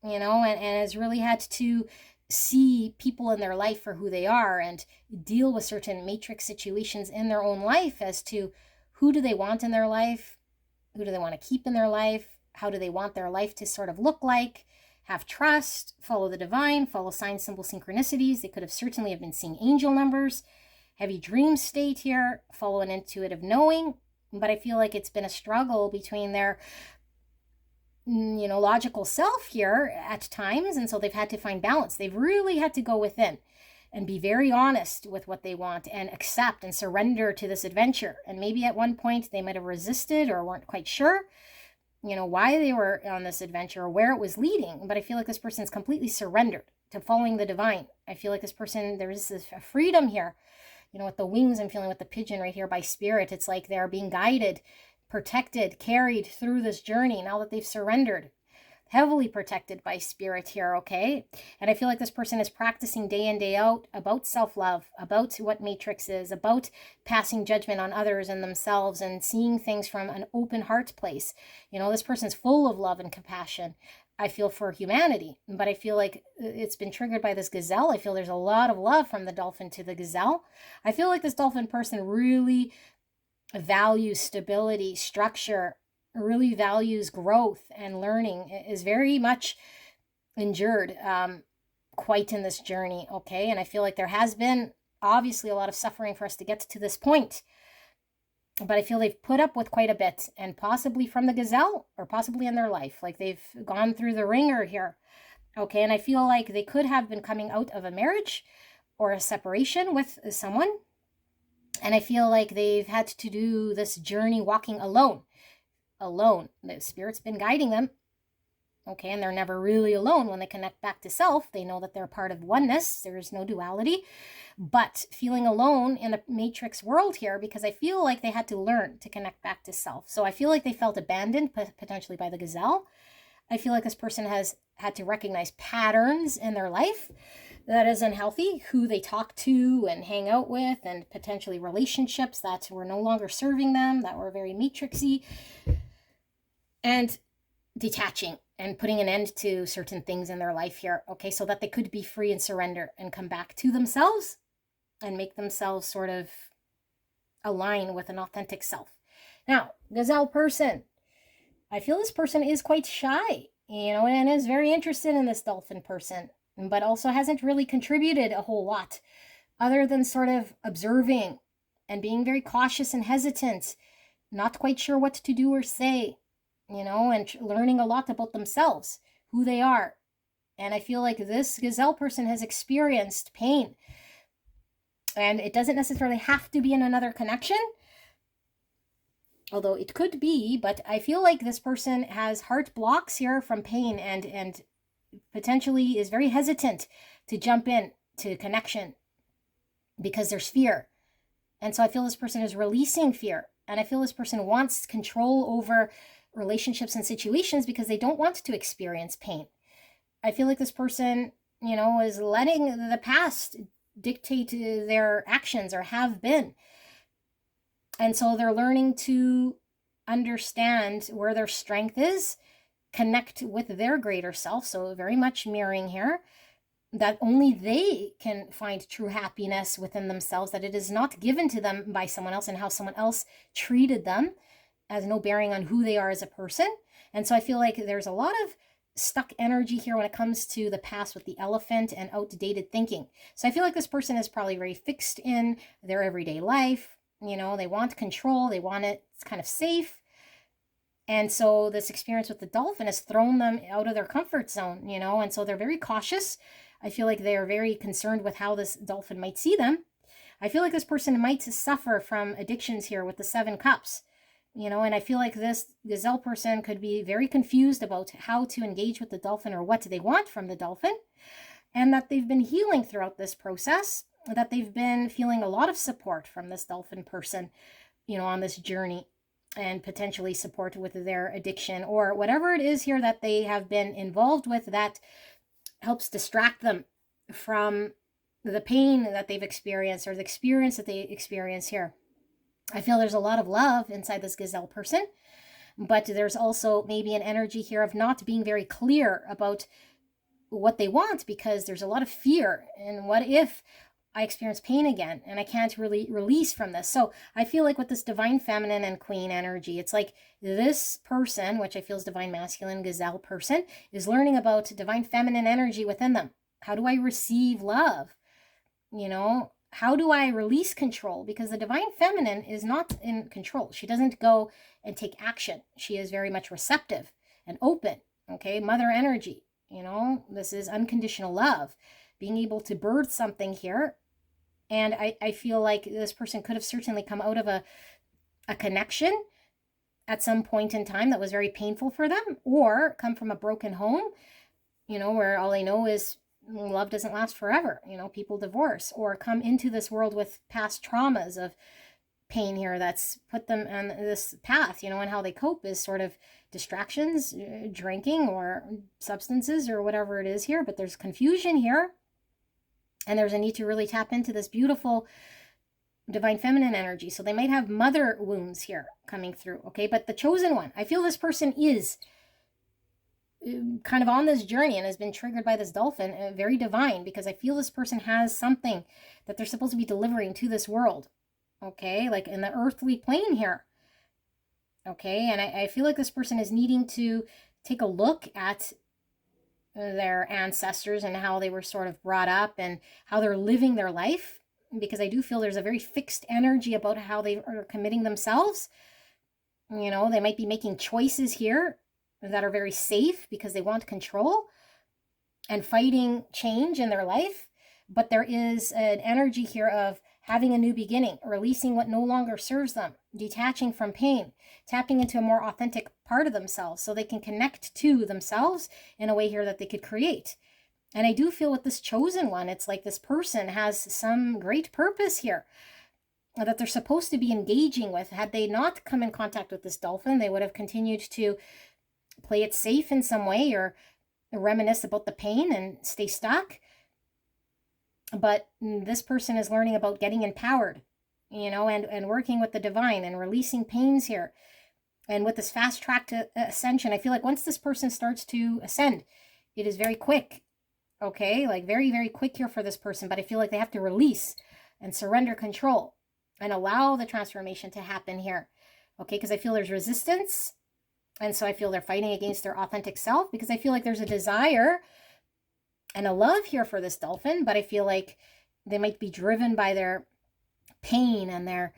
and has really had to see people in their life for who they are and deal with certain matrix situations in their own life as to who do they want in their life, who do they want to keep in their life, how do they want their life to sort of look like, have trust, follow the divine, follow sign, symbol, synchronicities. They could have certainly have been seeing angel numbers, heavy dream state here, follow an intuitive knowing. But I feel like it's been a struggle between their logical self here at times, and so they've had to find balance. They've really had to go within and be very honest with what they want and accept and surrender to this adventure. And maybe at one point they might have resisted or weren't quite sure why they were on this adventure or where it was leading. But I feel like this person's completely surrendered to following the divine. I feel like this person, there is this freedom here, with the wings I'm feeling with the pigeon right here by spirit. It's like they're being guided, protected, carried through this journey now that they've surrendered, heavily protected by spirit here. Okay, and I feel like this person is practicing day in, day out about self-love, about what matrix is, about passing judgment on others and themselves, and seeing things from an open heart place. This person's full of love and compassion, I feel, for humanity. But I feel like it's been triggered by this gazelle. I feel there's a lot of love from the dolphin to the gazelle. I feel like this dolphin person really values stability, structure, really values growth and learning, is very much endured quite in this journey. Okay, and I feel like there has been obviously a lot of suffering for us to get to this point, but I feel they've put up with quite a bit, and possibly from the gazelle or possibly in their life, like they've gone through the ringer here. Okay, and I feel like they could have been coming out of a marriage or a separation with someone, and I feel like they've had to do this journey walking alone. The spirit's been guiding them. Okay, and they're never really alone when they connect back to self. They know that they're part of oneness. There is no duality. But feeling alone in the matrix world here, because I feel like they had to learn to connect back to self. So I feel like they felt abandoned, potentially by the gazelle. I feel like this person has had to recognize patterns in their life that is unhealthy, who they talk to and hang out with, and potentially relationships that were no longer serving them, that were very matrixy, and detaching and putting an end to certain things in their life here, okay, so that they could be free and surrender and come back to themselves and make themselves sort of align with an authentic self. Now, gazelle person, I feel this person is quite shy, and is very interested in this dolphin person, but also hasn't really contributed a whole lot other than sort of observing and being very cautious and hesitant, not quite sure what to do or say, and learning a lot about themselves, who they are. And I feel like this gazelle person has experienced pain, and it doesn't necessarily have to be in another connection, although it could be. But I feel like this person has heart blocks here from pain, and potentially is very hesitant to jump in to connection because there's fear. And so I feel this person is releasing fear, and I feel this person wants control over relationships and situations because they don't want to experience pain. I feel like this person, is letting the past dictate their actions, or have been. And so they're learning to understand where their strength is, connect with their greater self. So very much mirroring here, that only they can find true happiness within themselves, that it is not given to them by someone else and how someone else treated them. has no bearing on who they are as a person. And so I feel like there's a lot of stuck energy here when it comes to the past with the elephant and outdated thinking. So I feel like this person is probably very fixed in their everyday life. You know, they want control, they want it, it's kind of safe. And so this experience with the dolphin has thrown them out of their comfort zone, you know, and so they're very cautious. I feel like they are very concerned with how this dolphin might see them. I feel like this person might suffer from addictions here with the 7 cups, you know, and I feel like this gazelle person could be very confused about how to engage with the dolphin or what they want from the dolphin, and that they've been healing throughout this process, that they've been feeling a lot of support from this dolphin person, you know, on this journey, and potentially support with their addiction or whatever it is here that they have been involved with that helps distract them from the pain that they've experienced or the experience that they experience here. I feel there's a lot of love inside this gazelle person, but there's also maybe an energy here of not being very clear about what they want because there's a lot of fear. And what if I experience pain again and I can't really release from this? So I feel like with this divine feminine and queen energy, it's like this person, which I feel is divine masculine, gazelle person, is learning about divine feminine energy within them. How do I receive love? You know, how do I release control? Because the divine feminine is not in control. She doesn't go and take action. She is very much receptive and open. Okay, mother energy. You know, this is unconditional love. Being able to birth something here. And I feel like this person could have certainly come out of a connection at some point in time that was very painful for them, or come from a broken home, you know, where all they know is love doesn't last forever. You know, people divorce, or come into this world with past traumas of pain here that's put them on this path, you know, and how they cope is sort of distractions, drinking or substances or whatever it is here. But there's confusion here. And there's a need to really tap into this beautiful divine feminine energy. So they might have mother wounds here coming through, okay? But the chosen one, I feel this person is kind of on this journey and has been triggered by this dolphin, very divine, because I feel this person has something that they're supposed to be delivering to this world, okay? Like in the earthly plane here, okay? And I feel like this person is needing to take a look at their ancestors and how they were sort of brought up and how they're living their life, because I do feel there's a very fixed energy about how they are committing themselves. You know, they might be making choices here that are very safe because they want control and fighting change in their life, but there is an energy here of having a new beginning, releasing what no longer serves them, detaching from pain, tapping into a more authentic part of themselves so they can connect to themselves in a way here that they could create. And I do feel with this chosen one, it's like this person has some great purpose here that they're supposed to be engaging with. Had they not come in contact with this dolphin, they would have continued to play it safe in some way or reminisce about the pain and stay stuck. But this person is learning about getting empowered, you know, and working with the divine and releasing pains here. And with this fast track to ascension, I feel like once this person starts to ascend, it is very quick, okay? Like very, very quick here for this person. But I feel like they have to release and surrender control and allow the transformation to happen here, okay? Because I feel there's resistance. And so I feel they're fighting against their authentic self, because I feel like there's a desire and a love here for this dolphin, but I feel like they might be driven by their pain and their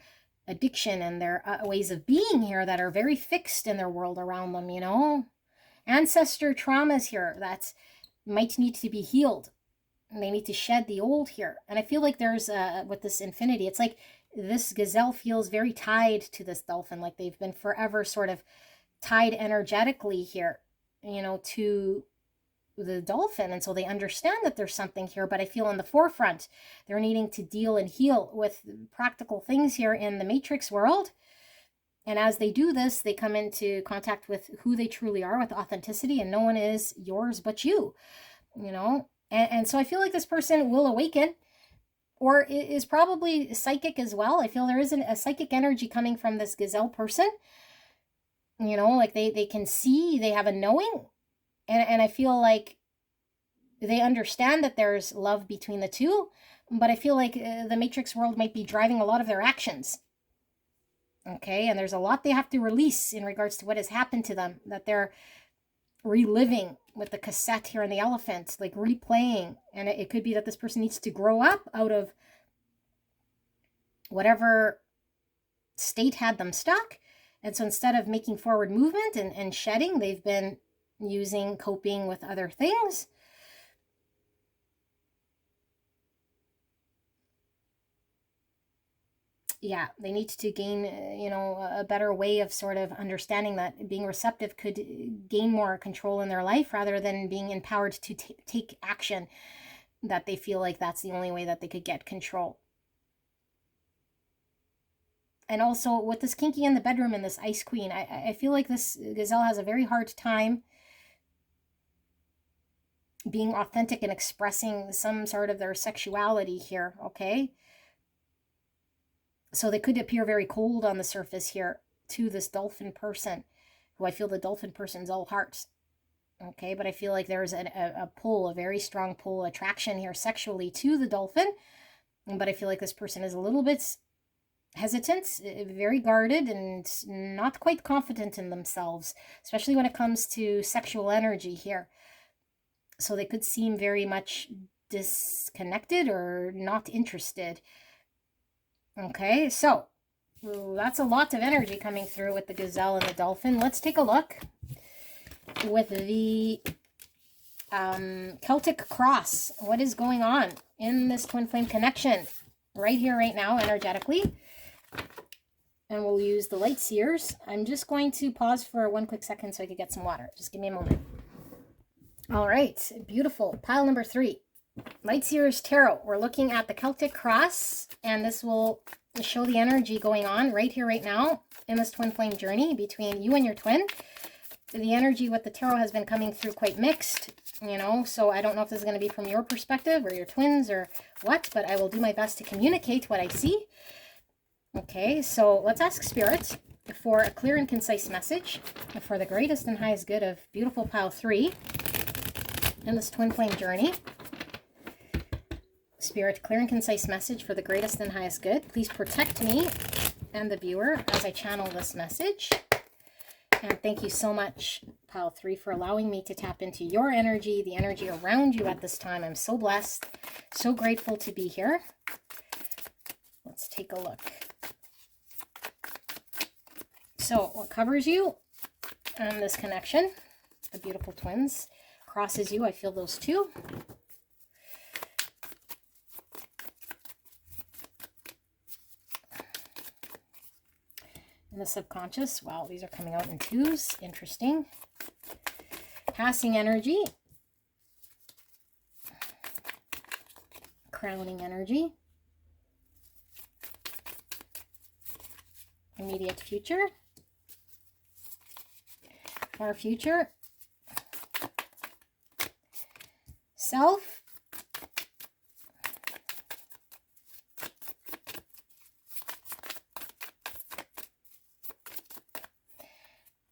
addiction and their ways of being here that are very fixed in their world around them, you know? Ancestor traumas here that might need to be healed. They need to shed the old here. And I feel like there's, with this infinity, it's like this gazelle feels very tied to this dolphin, like they've been forever sort of tied energetically here, you know, to the dolphin. And so they understand that there's something here, but I feel in the forefront, they're needing to deal and heal with practical things here in the matrix world. And as they do this, they come into contact with who they truly are, with authenticity, and no one is yours but you, you know? And so I feel like this person will awaken, or is probably psychic as well. I feel there is a psychic energy coming from this gazelle person, you know, like they can see, they have a knowing. And I feel like they understand that there's love between the two, but I feel like the matrix world might be driving a lot of their actions. Okay, and there's a lot they have to release in regards to what has happened to them, that they're reliving with the cassette here and the elephant, like replaying. And it could be that this person needs to grow up out of whatever state had them stuck. And so instead of making forward movement and shedding, they've been using coping with other things. Yeah, they need to gain, a better way of sort of understanding that being receptive could gain more control in their life rather than being empowered to take action, that they feel like that's the only way that they could get control. And also with this kinky in the bedroom and this ice queen, I feel like this gazelle has a very hard time being authentic and expressing some sort of their sexuality here, okay? So they could appear very cold on the surface here to this dolphin person, who I feel the dolphin person's all hearts. Okay, but I feel like there's a pull, a very strong pull, attraction here sexually to the dolphin. But I feel like this person is a little bit hesitant, very guarded, and not quite confident in themselves, especially when it comes to sexual energy here. So they could seem very much disconnected or not interested. Okay, so that's a lot of energy coming through with the gazelle and the dolphin. Let's take a look with the Celtic cross. What is going on in this twin flame connection right here, right now, energetically? And we'll use the light seers. I'm just going to pause for 1 quick second so I can get some water. Just give me a moment. All right, beautiful. Pile number 3. Light Seers Tarot. We're looking at the Celtic cross, and this will show the energy going on right here, right now, in this twin flame journey between you and your twin. The energy with the tarot has been coming through quite mixed, so I don't know if this is going to be from your perspective or your twins or what, but I will do my best to communicate what I see. Okay, so let's ask Spirit for a clear and concise message for the greatest and highest good of beautiful pile 3 in this twin flame journey. Spirit, clear and concise message for the greatest and highest good. Please protect me and the viewer as I channel this message. And thank you so much, pile 3, for allowing me to tap into your energy, the energy around you at this time. I'm so blessed, so grateful to be here. Let's take a look. So what covers you in this connection? The beautiful twins. Crosses you, I feel those too. In the subconscious, wow, these are coming out in 2s. Interesting. Passing energy. Crowning energy. Immediate future. Far future. Self.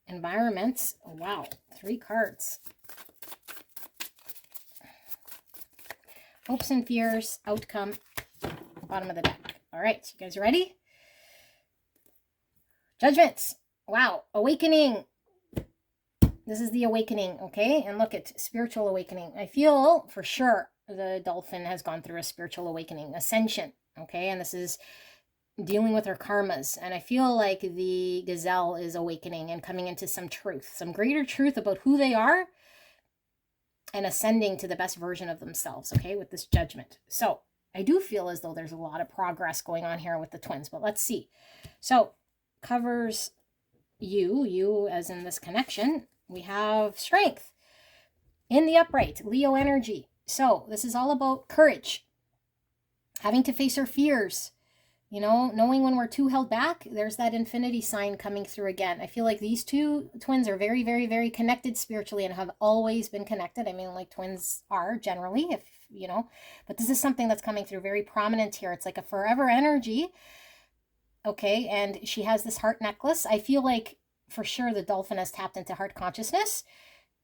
Environments. Oh, wow, 3 cards. Hopes and fears, outcome, bottom of the deck. All right, you guys ready? Judgments. Wow, awakening. This is the awakening, okay? And look at spiritual awakening. I feel for sure the dolphin has gone through a spiritual awakening, ascension, okay? And this is dealing with her karmas, and I feel like the gazelle is awakening and coming into some truth, some greater truth about who they are, and ascending to the best version of themselves, okay, with this judgment. So I do feel as though there's a lot of progress going on here with the twins, but let's see. So covers you as in this connection. We have strength in the upright, Leo energy. So this is all about courage, having to face our fears, knowing when we're too held back. There's that infinity sign coming through again. I feel like these 2 twins are very, very, very connected spiritually and have always been connected. I mean, like twins are generally, but this is something that's coming through very prominent here. It's like a forever energy. Okay, and she has this heart necklace. I feel like for sure the dolphin has tapped into heart consciousness.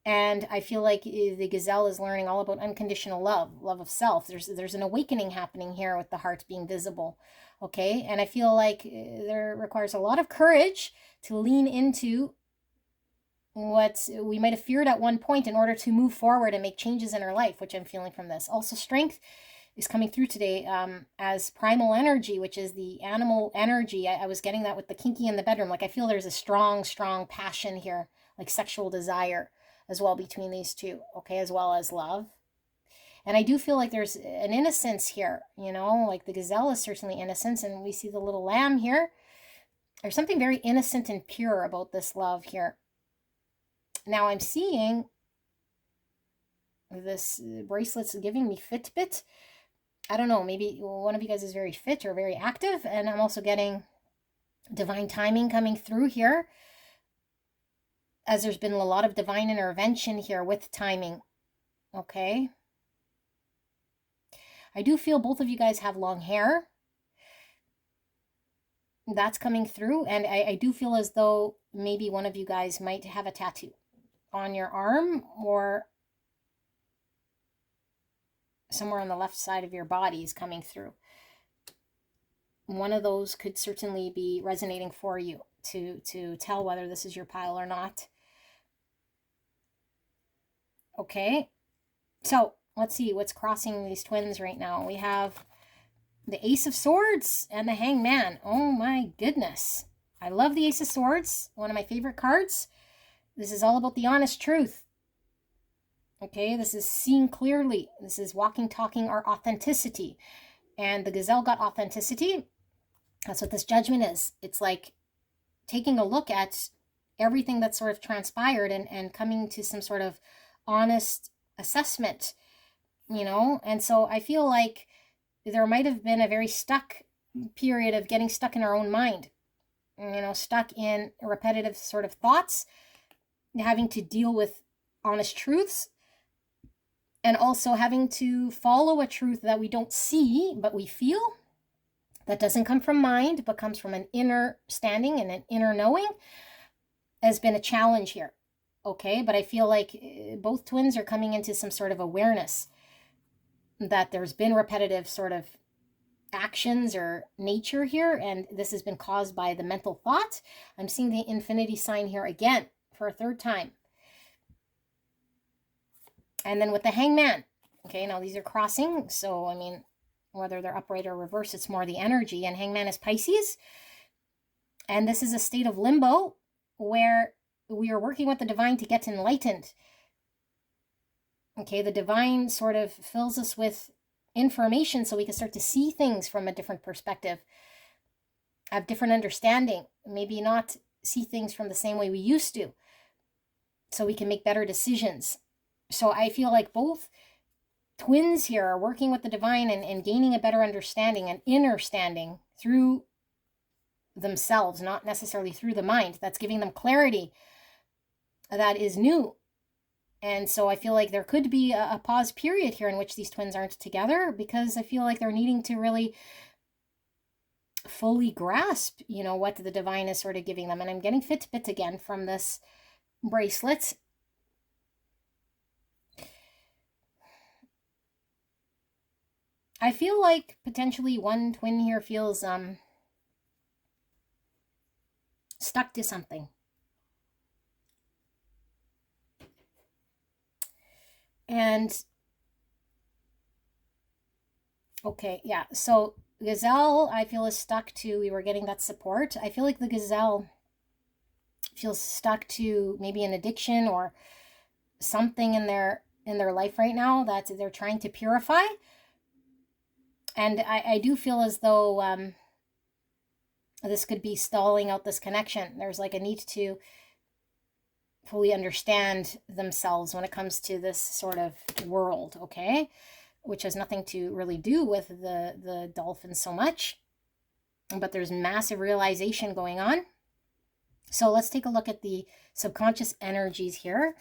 And I feel like the gazelle is learning all about unconditional love, love of self. There's an awakening happening here with the heart being visible. Okay. And I feel like there requires a lot of courage to lean into what we might have feared at one point in order to move forward and make changes in our life, which I'm feeling from this. Also, strength is coming through today as primal energy, which is the animal energy. I was getting that with the kinky in the bedroom. Like I feel there's a strong, strong passion here, like sexual desire as well between these two, okay, as well as love. And I do feel like there's an innocence here, you know, like the gazelle is certainly innocence, and we see the little lamb here. There's something very innocent and pure about this love here. Now I'm seeing this bracelet's giving me Fitbit. I don't know, maybe one of you guys is very fit or very active, and I'm also getting divine timing coming through here, as there's been a lot of divine intervention here with timing, okay? I do feel both of you guys have long hair. That's coming through, and I do feel as though maybe one of you guys might have a tattoo on your arm or somewhere on the left side of your body is coming through. One of those could certainly be resonating for you to tell whether this is your pile or not. Okay, so let's see what's crossing these twins right now. We have the Ace of Swords and the Hangman. Oh my goodness. I love the Ace of Swords, one of my favorite cards. This is all about the honest truth. Okay, this is seeing clearly. This is walking, talking, our authenticity. And the gazelle got authenticity. That's what this judgment is. It's like taking a look at everything that's sort of transpired and coming to some sort of honest assessment, you know? And so I feel like there might have been a very stuck period of getting stuck in our own mind, you know, stuck in repetitive sort of thoughts, having to deal with honest truths, and also having to follow a truth that we don't see, but we feel, that doesn't come from mind, but comes from an inner standing and an inner knowing, has been a challenge here. Okay, but I feel like both twins are coming into some sort of awareness that there's been repetitive sort of actions or nature here, and this has been caused by the mental thought. I'm seeing the infinity sign here again for a third time. And then with the Hangman, okay, now these are crossing, so I mean, whether they're upright or reverse, it's more the energy. And Hangman is Pisces, and this is a state of limbo where we are working with the divine to get enlightened. Okay, the divine sort of fills us with information so we can start to see things from a different perspective, have different understanding, maybe not see things from the same way we used to, so we can make better decisions. So I feel like both twins here are working with the divine and gaining a better understanding and inner standing through themselves, not necessarily through the mind. That's giving them clarity that is new. And so I feel like there could be a pause period here in which these twins aren't together, because I feel like they're needing to really fully grasp, you know, what the divine is sort of giving them. And I'm getting Fitbit again from this bracelet. I feel like potentially one twin here feels stuck to something. And okay, yeah, so gazelle I feel is stuck to, we were getting that support. I feel like the gazelle feels stuck to maybe an addiction or something in their life right now that they're trying to purify. And I do feel as though this could be stalling out this connection. There's like a need to fully understand themselves when it comes to this sort of world, okay? Which has nothing to really do with the dolphins so much. But there's massive realization going on. So let's take a look at the subconscious energies here.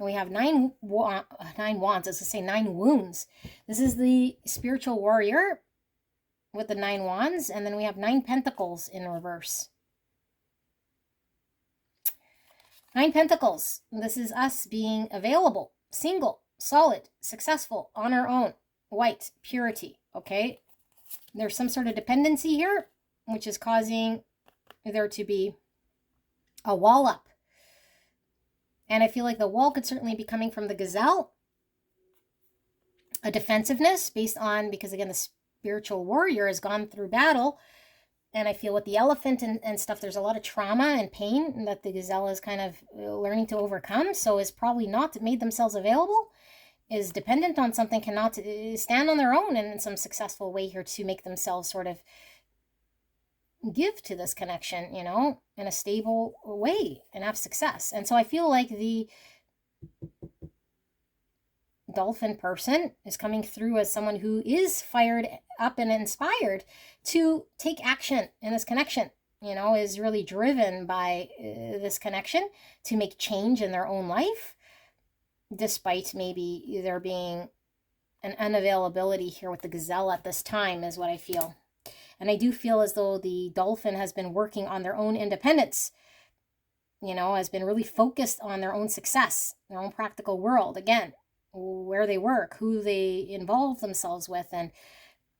We have nine wands. I was going to say 9 wounds. This is the spiritual warrior with the 9 wands. And then we have 9 pentacles in reverse. Nine Pentacles. This is us being available, single, solid, successful, on our own, white, purity, okay? There's some sort of dependency here, which is causing there to be a wall up. And I feel like the wall could certainly be coming from the gazelle. A defensiveness based on, because again, the spiritual warrior has gone through battle. And I feel with the elephant and stuff, there's a lot of trauma and pain that the gazelle is kind of learning to overcome. So is probably not made themselves available, is dependent on something, cannot stand on their own in some successful way here to make themselves sort of give to this connection, you know, in a stable way and have success. And so I feel like the dolphin person is coming through as someone who is fired up and inspired to take action in this connection, you know, is really driven by this connection to make change in their own life, despite maybe there being an unavailability here with the gazelle at this time, is what I feel. And I do feel as though the dolphin has been working on their own independence, you know, has been really focused on their own success, their own practical world, again, where they work, who they involve themselves with, and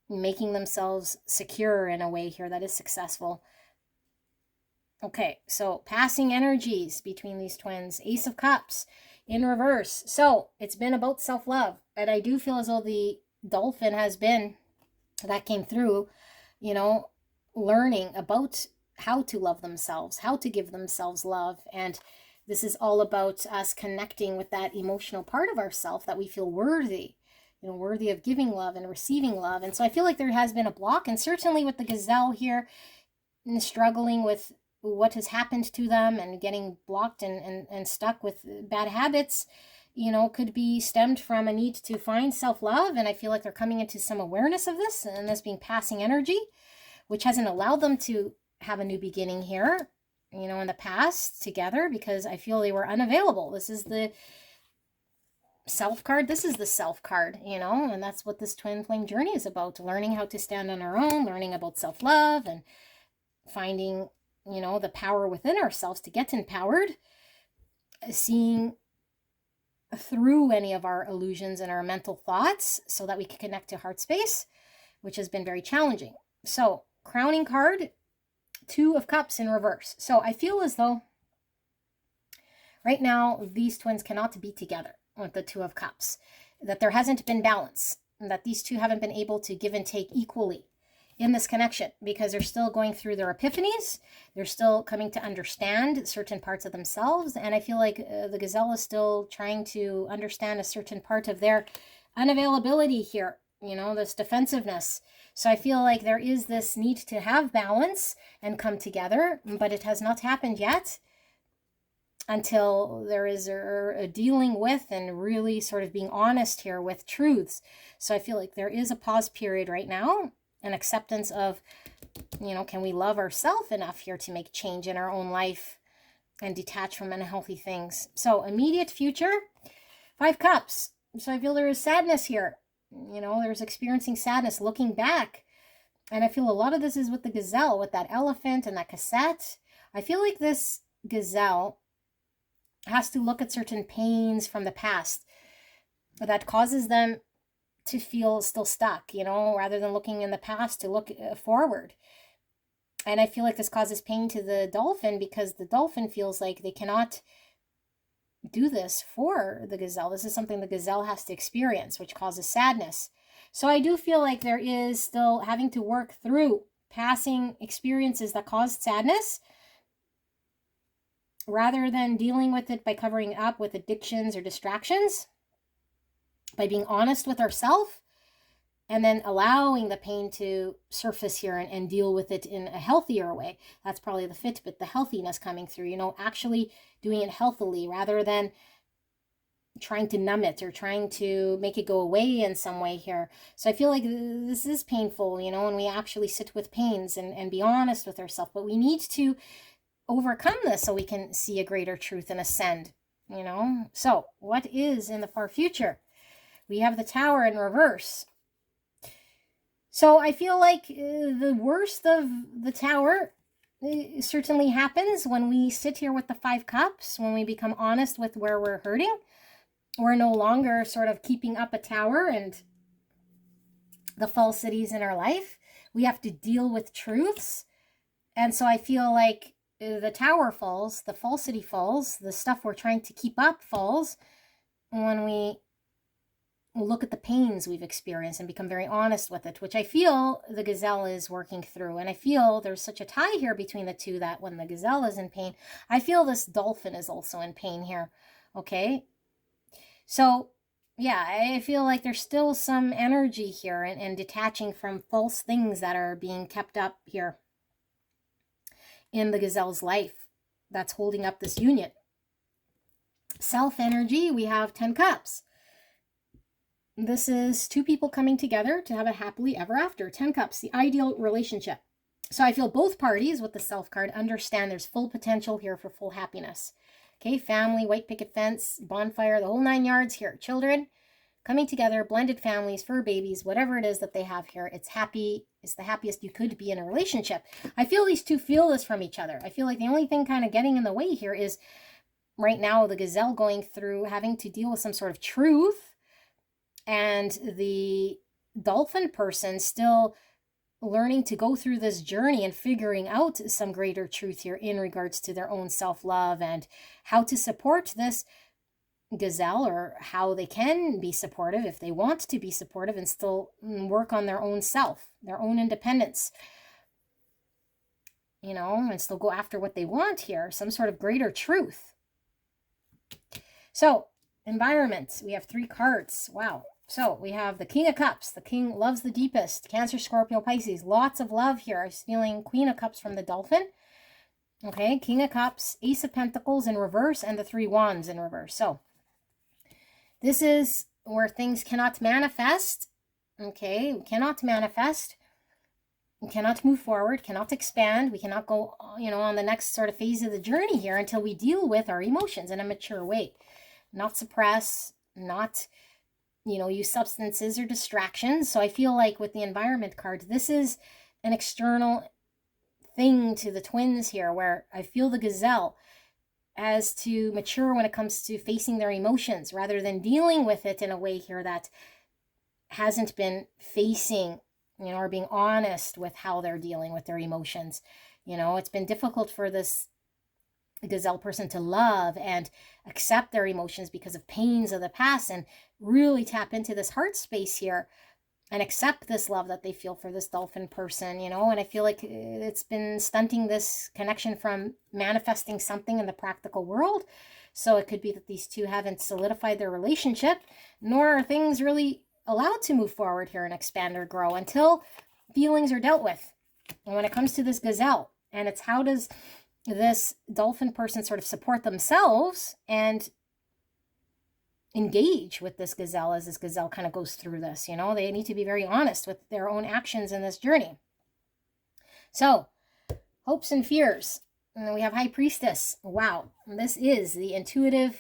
making themselves secure in a way here that is successful. Okay, so passing energies between these twins. Ace of Cups in reverse. So it's been about self-love. And I do feel as though the dolphin has been, that came through, you know, learning about how to love themselves, how to give themselves love. And this is all about us connecting with that emotional part of ourselves that we feel worthy, you know, worthy of giving love and receiving love. And so I feel like there has been a block, and certainly with the gazelle here, struggling with what has happened to them and getting blocked and stuck with bad habits, you know, could be stemmed from a need to find self-love. And I feel like they're coming into some awareness of this, and this being passing energy, which hasn't allowed them to have a new beginning here, you know, in the past together, because I feel they were unavailable. This is the self card. This is the self card, you know, and that's what this twin flame journey is about. Learning how to stand on our own, learning about self-love, and finding, you know, the power within ourselves to get empowered, seeing through any of our illusions and our mental thoughts so that we can connect to heart space, which has been very challenging. So crowning card, Two of Cups in reverse. So I feel as though right now these twins cannot be together with the Two of Cups, that there hasn't been balance, and that these two haven't been able to give and take equally in this connection, because they're still going through their epiphanies. They're still coming to understand certain parts of themselves. And I feel like the gazelle is still trying to understand a certain part of their unavailability here, you know, this defensiveness. So I feel like there is this need to have balance and come together, but it has not happened yet until there is a dealing with and really sort of being honest here with truths. So I feel like there is a pause period right now, an acceptance of, you know, can we love ourselves enough here to make change in our own life and detach from unhealthy things. So immediate future, Five Cups. So I feel there is sadness here. You know, there's experiencing sadness, looking back. And I feel a lot of this is with the gazelle, with that elephant and that cassette. I feel like this gazelle has to look at certain pains from the past that causes them to feel still stuck, you know, rather than looking in the past, to look forward. And I feel like this causes pain to the dolphin, because the dolphin feels like they cannot do this for the gazelle. This is something the gazelle has to experience, which causes sadness. So I do feel like there is still having to work through passing experiences that caused sadness, rather than dealing with it by covering up with addictions or distractions, by being honest with ourselves, and then allowing the pain to surface here and deal with it in a healthier way. That's probably the Fitbit, the healthiness coming through, you know, actually doing it healthily rather than trying to numb it or trying to make it go away in some way here. So I feel like this is painful, you know, and we actually sit with pains and be honest with ourselves, but we need to overcome this so we can see a greater truth and ascend, you know. So what is in the far future? We have the Tower in reverse. So I feel like the worst of the Tower certainly happens when we sit here with the 5 cups, when we become honest with where we're hurting. We're no longer sort of keeping up a tower and the falsities in our life. We have to deal with truths. And so I feel like the tower falls, the falsity falls, the stuff we're trying to keep up falls when we look at the pains we've experienced and become very honest with it, which I feel the gazelle is working through. And I feel there's such a tie here between the two that when the gazelle is in pain, I feel this dolphin is also in pain here. Okay. So yeah, I feel like there's still some energy here and detaching from false things that are being kept up here in the gazelle's life that's holding up this union. Self energy, we have 10 cups. This is 2 people coming together to have a happily ever after. 10 cups, the ideal relationship. So I feel both parties with the self card understand there's full potential here for full happiness. Okay, family, white picket fence, bonfire, the whole 9 yards here. Children coming together, blended families, fur babies, whatever it is that they have here. It's happy. It's the happiest you could be in a relationship. I feel these two feel this from each other. I feel like the only thing kind of getting in the way here is right now the gazelle going through having to deal with some sort of truth, and the dolphin person still learning to go through this journey and figuring out some greater truth here in regards to their own self-love and how to support this gazelle, or how they can be supportive if they want to be supportive and still work on their own self, their own independence, you know, and still go after what they want here, some sort of greater truth. So environment, we have 3 cards. Wow. So we have the King of Cups. The King loves the deepest. Cancer, Scorpio, Pisces. Lots of love here. I was feeling Queen of Cups from the Dolphin. Okay, King of Cups, Ace of Pentacles in reverse, and the 3 Wands in reverse. So this is where things cannot manifest. Okay, we cannot manifest. We cannot move forward, cannot expand. We cannot go, you know, on the next sort of phase of the journey here until we deal with our emotions in a mature way. Not suppress, not, you know, use substances or distractions. So I feel like with the environment card, this is an external thing to the twins here, where I feel the gazelle has to mature when it comes to facing their emotions rather than dealing with it in a way here that hasn't been facing, you know, or being honest with how they're dealing with their emotions. You know, it's been difficult for this gazelle person to love and accept their emotions because of pains of the past, and really tap into this heart space here and accept this love that they feel for this dolphin person, you know. And I feel like it's been stunting this connection from manifesting something in the practical world. So it could be that these two haven't solidified their relationship, nor are things really allowed to move forward here and expand or grow until feelings are dealt with. And when it comes to this gazelle, and it's how does this dolphin person sort of support themselves and engage with this gazelle as this gazelle kind of goes through this, you know, they need to be very honest with their own actions in this journey. So hopes and fears. And then we have High Priestess. Wow. This is the intuitive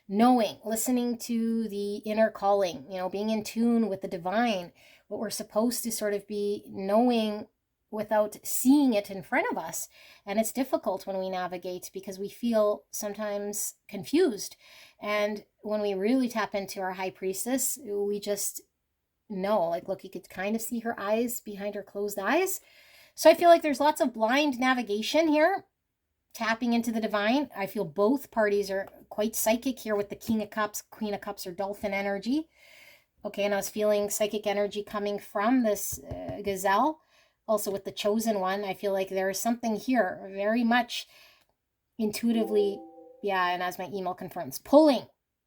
knowing, listening to the inner calling, you know, being in tune with the divine, what we're supposed to sort of be knowing without seeing it in front of us. And it's difficult when we navigate because we feel sometimes confused. And when we really tap into our High Priestess, we just know, like, look, you could kind of see her eyes behind her closed eyes. So I feel like there's lots of blind navigation here, tapping into the divine. I feel both parties are quite psychic here with the King of Cups, Queen of Cups, or Dolphin energy. Okay, and I was feeling psychic energy coming from this gazelle. Also with the Chosen One, I feel like there is something here very much intuitively, yeah, and as my email confirms, pulling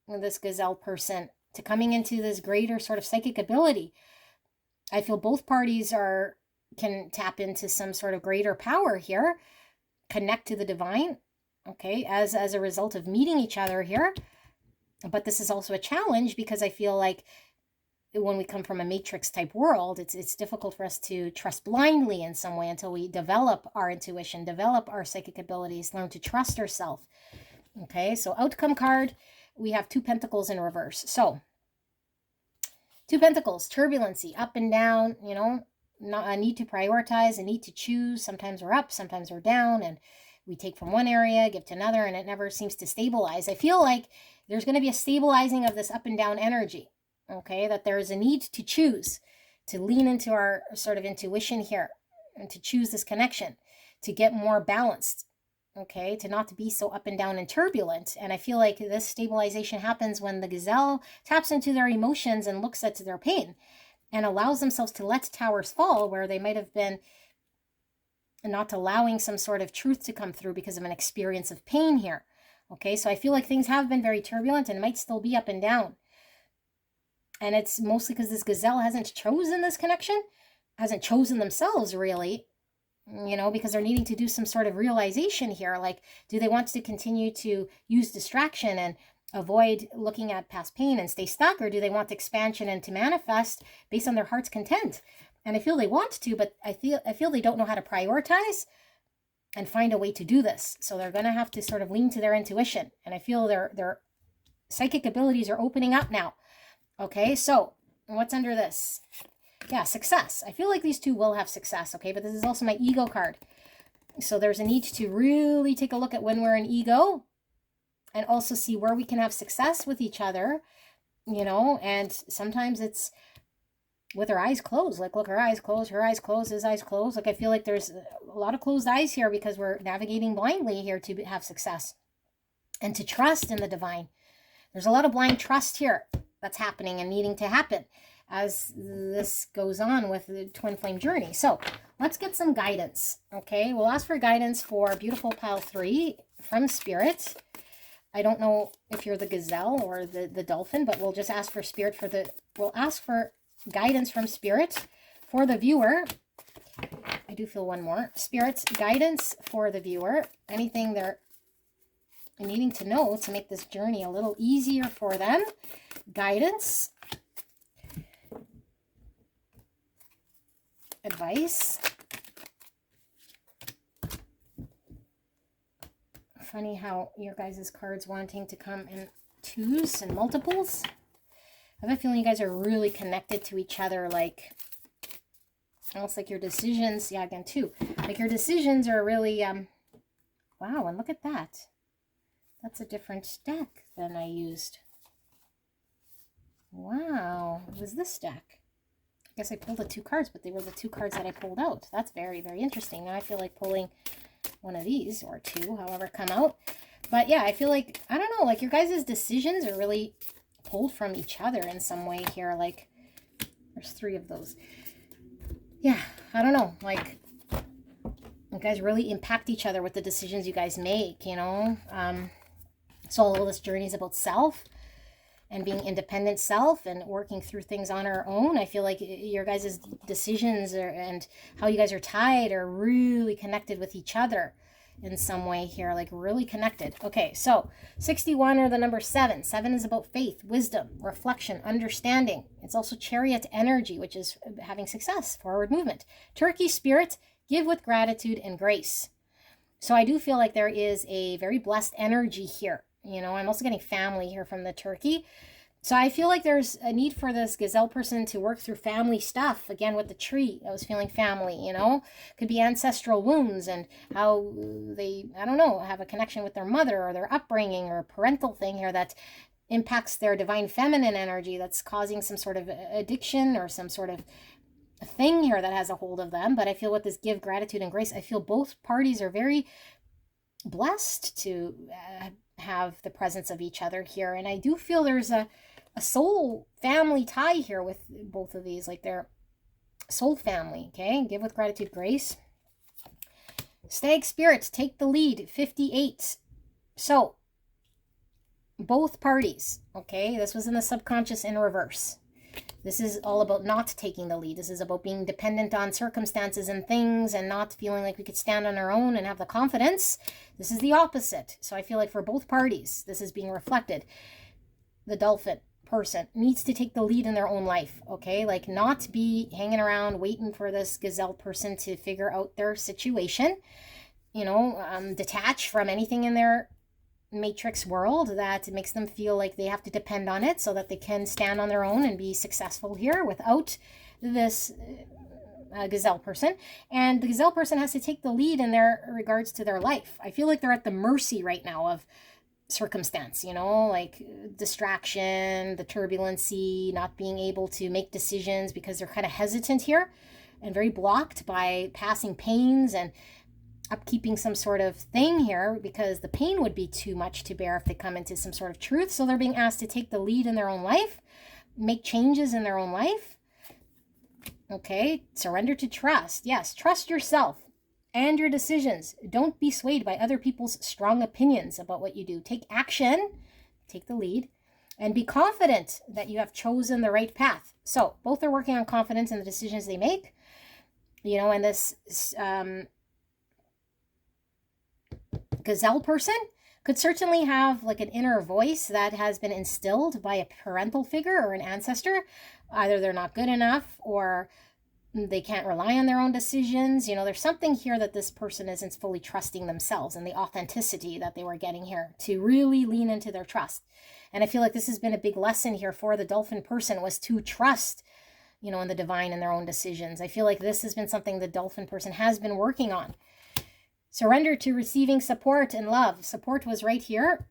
this gazelle person to coming into this greater sort of psychic ability. I feel both parties can tap into some sort of greater power here, connect to the divine, okay, as a result of meeting each other here. But this is also a challenge because I feel like when we come from a matrix type world, it's difficult for us to trust blindly in some way until we develop our intuition, develop our psychic abilities, learn to trust ourselves. Okay, so outcome card, we have 2 Pentacles in reverse. So 2 Pentacles, turbulency, up and down, you know, a need to prioritize, a need to choose. Sometimes we're up, sometimes we're down, and we take from one area, give to another, and it never seems to stabilize. I feel like there's going to be a stabilizing of this up and down energy, okay? That there is a need to choose, to lean into our sort of intuition here, and to choose this connection, to get more balanced, okay? To not to be so up and down and turbulent. And I feel like this stabilization happens when the gazelle taps into their emotions and looks at their pain and allows themselves to let towers fall where they might have been not allowing some sort of truth to come through because of an experience of pain here. Okay, so I feel like things have been very turbulent and might still be up and down. And it's mostly because this gazelle hasn't chosen this connection, hasn't chosen themselves really, you know, because they're needing to do some sort of realization here. Like, do they want to continue to use distraction and avoid looking at past pain and stay stuck, or do they want expansion and to manifest based on their heart's content? And I feel they want to, but I feel they don't know how to prioritize and find a way to do this. So they're going to have to sort of lean to their intuition. And I feel their psychic abilities are opening up now. Okay, so what's under this? Yeah, success. I feel like these two will have success, okay? But this is also my ego card. So there's a need to really take a look at when we're in ego and also see where we can have success with each other, you know? And sometimes it's with her eyes closed. Like, look, her eyes closed, her eyes closed, his eyes closed. Like, I feel like there's a lot of closed eyes here because we're navigating blindly here to have success and to trust in the divine. There's a lot of blind trust here that's happening and needing to happen as this goes on with the twin flame journey. So let's get some guidance, okay? We'll ask for guidance for beautiful pile 3 from Spirit. I don't know if you're the gazelle or the dolphin, but we'll just ask for Spirit for we'll ask for guidance from Spirit for the viewer. I do feel one more. Spirit's guidance for the viewer. Anything they're needing to know to make this journey a little easier for them. Guidance. Advice. Funny how your guys' cards wanting to come in twos and multiples. I have a feeling you guys are really connected to each other, like almost like your decisions. Yeah, again, 2. Like your decisions are really, wow, and look at that. That's a different deck than I used. Wow, it was this deck. I guess I pulled the 2 cards, but they were the 2 cards that I pulled out. That's very, very interesting. Now I feel like pulling one of these, or 2, however come out. But yeah, I feel like, I don't know, like your guys' decisions are really pulled from each other in some way here. Like, there's 3 of those. Yeah, I don't know, like, you guys really impact each other with the decisions you guys make, you know? So all this journey is about self and being independent self and working through things on our own. I feel like your guys' decisions and how you guys are tied are really connected with each other in some way here, like really connected. Okay, so 61 or the number 7. 7 is about faith, wisdom, reflection, understanding. It's also chariot energy, which is having success, forward movement. Turkey Spirit, give with gratitude and grace. So I do feel like there is a very blessed energy here. You know, I'm also getting family here from the turkey. So I feel like there's a need for this gazelle person to work through family stuff. Again, with the tree, I was feeling family, you know. Could be ancestral wounds and how they, I don't know, have a connection with their mother or their upbringing or parental thing here that impacts their divine feminine energy that's causing some sort of addiction or some sort of thing here that has a hold of them. But I feel with this give gratitude and grace, I feel both parties are very blessed to have the presence of each other here. And I do feel there's a soul family tie here with both of these, like they're soul family. Okay, give with gratitude, grace. Stag Spirit, take the lead, 58. So both parties, okay, this was in the subconscious in reverse. This is all about not taking the lead. This is about being dependent on circumstances and things and not feeling like we could stand on our own and have the confidence. This is the opposite. So I feel like for both parties, this is being reflected. The dolphin person needs to take the lead in their own life, okay? Like not be hanging around waiting for this gazelle person to figure out their situation, you know, detach from anything in their matrix world that makes them feel like they have to depend on it so that they can stand on their own and be successful here without this gazelle person, and the gazelle person has to take the lead in their regards to their life. I feel like they're at the mercy right now of circumstance, you know, like distraction, the turbulency, not being able to make decisions because they're kind of hesitant here and very blocked by passing pains and upkeeping some sort of thing here, because the pain would be too much to bear if they come into some sort of truth. So they're being asked to take the lead in their own life, make changes in their own life. Okay, surrender to trust. Yes, trust yourself and your decisions. Don't be swayed by other people's strong opinions about what you do. Take action, take the lead, and be confident that you have chosen the right path. So both are working on confidence in the decisions they make, you know, and this gazelle person could certainly have like an inner voice that has been instilled by a parental figure or an ancestor. Either they're not good enough or they can't rely on their own decisions. You know, there's something here that this person isn't fully trusting themselves and the authenticity that they were getting here to really lean into their trust. And I feel like this has been a big lesson here for the dolphin person, was to trust, you know, in the divine and their own decisions. I feel like this has been something the dolphin person has been working on. Surrender to receiving support and love. Support was right here.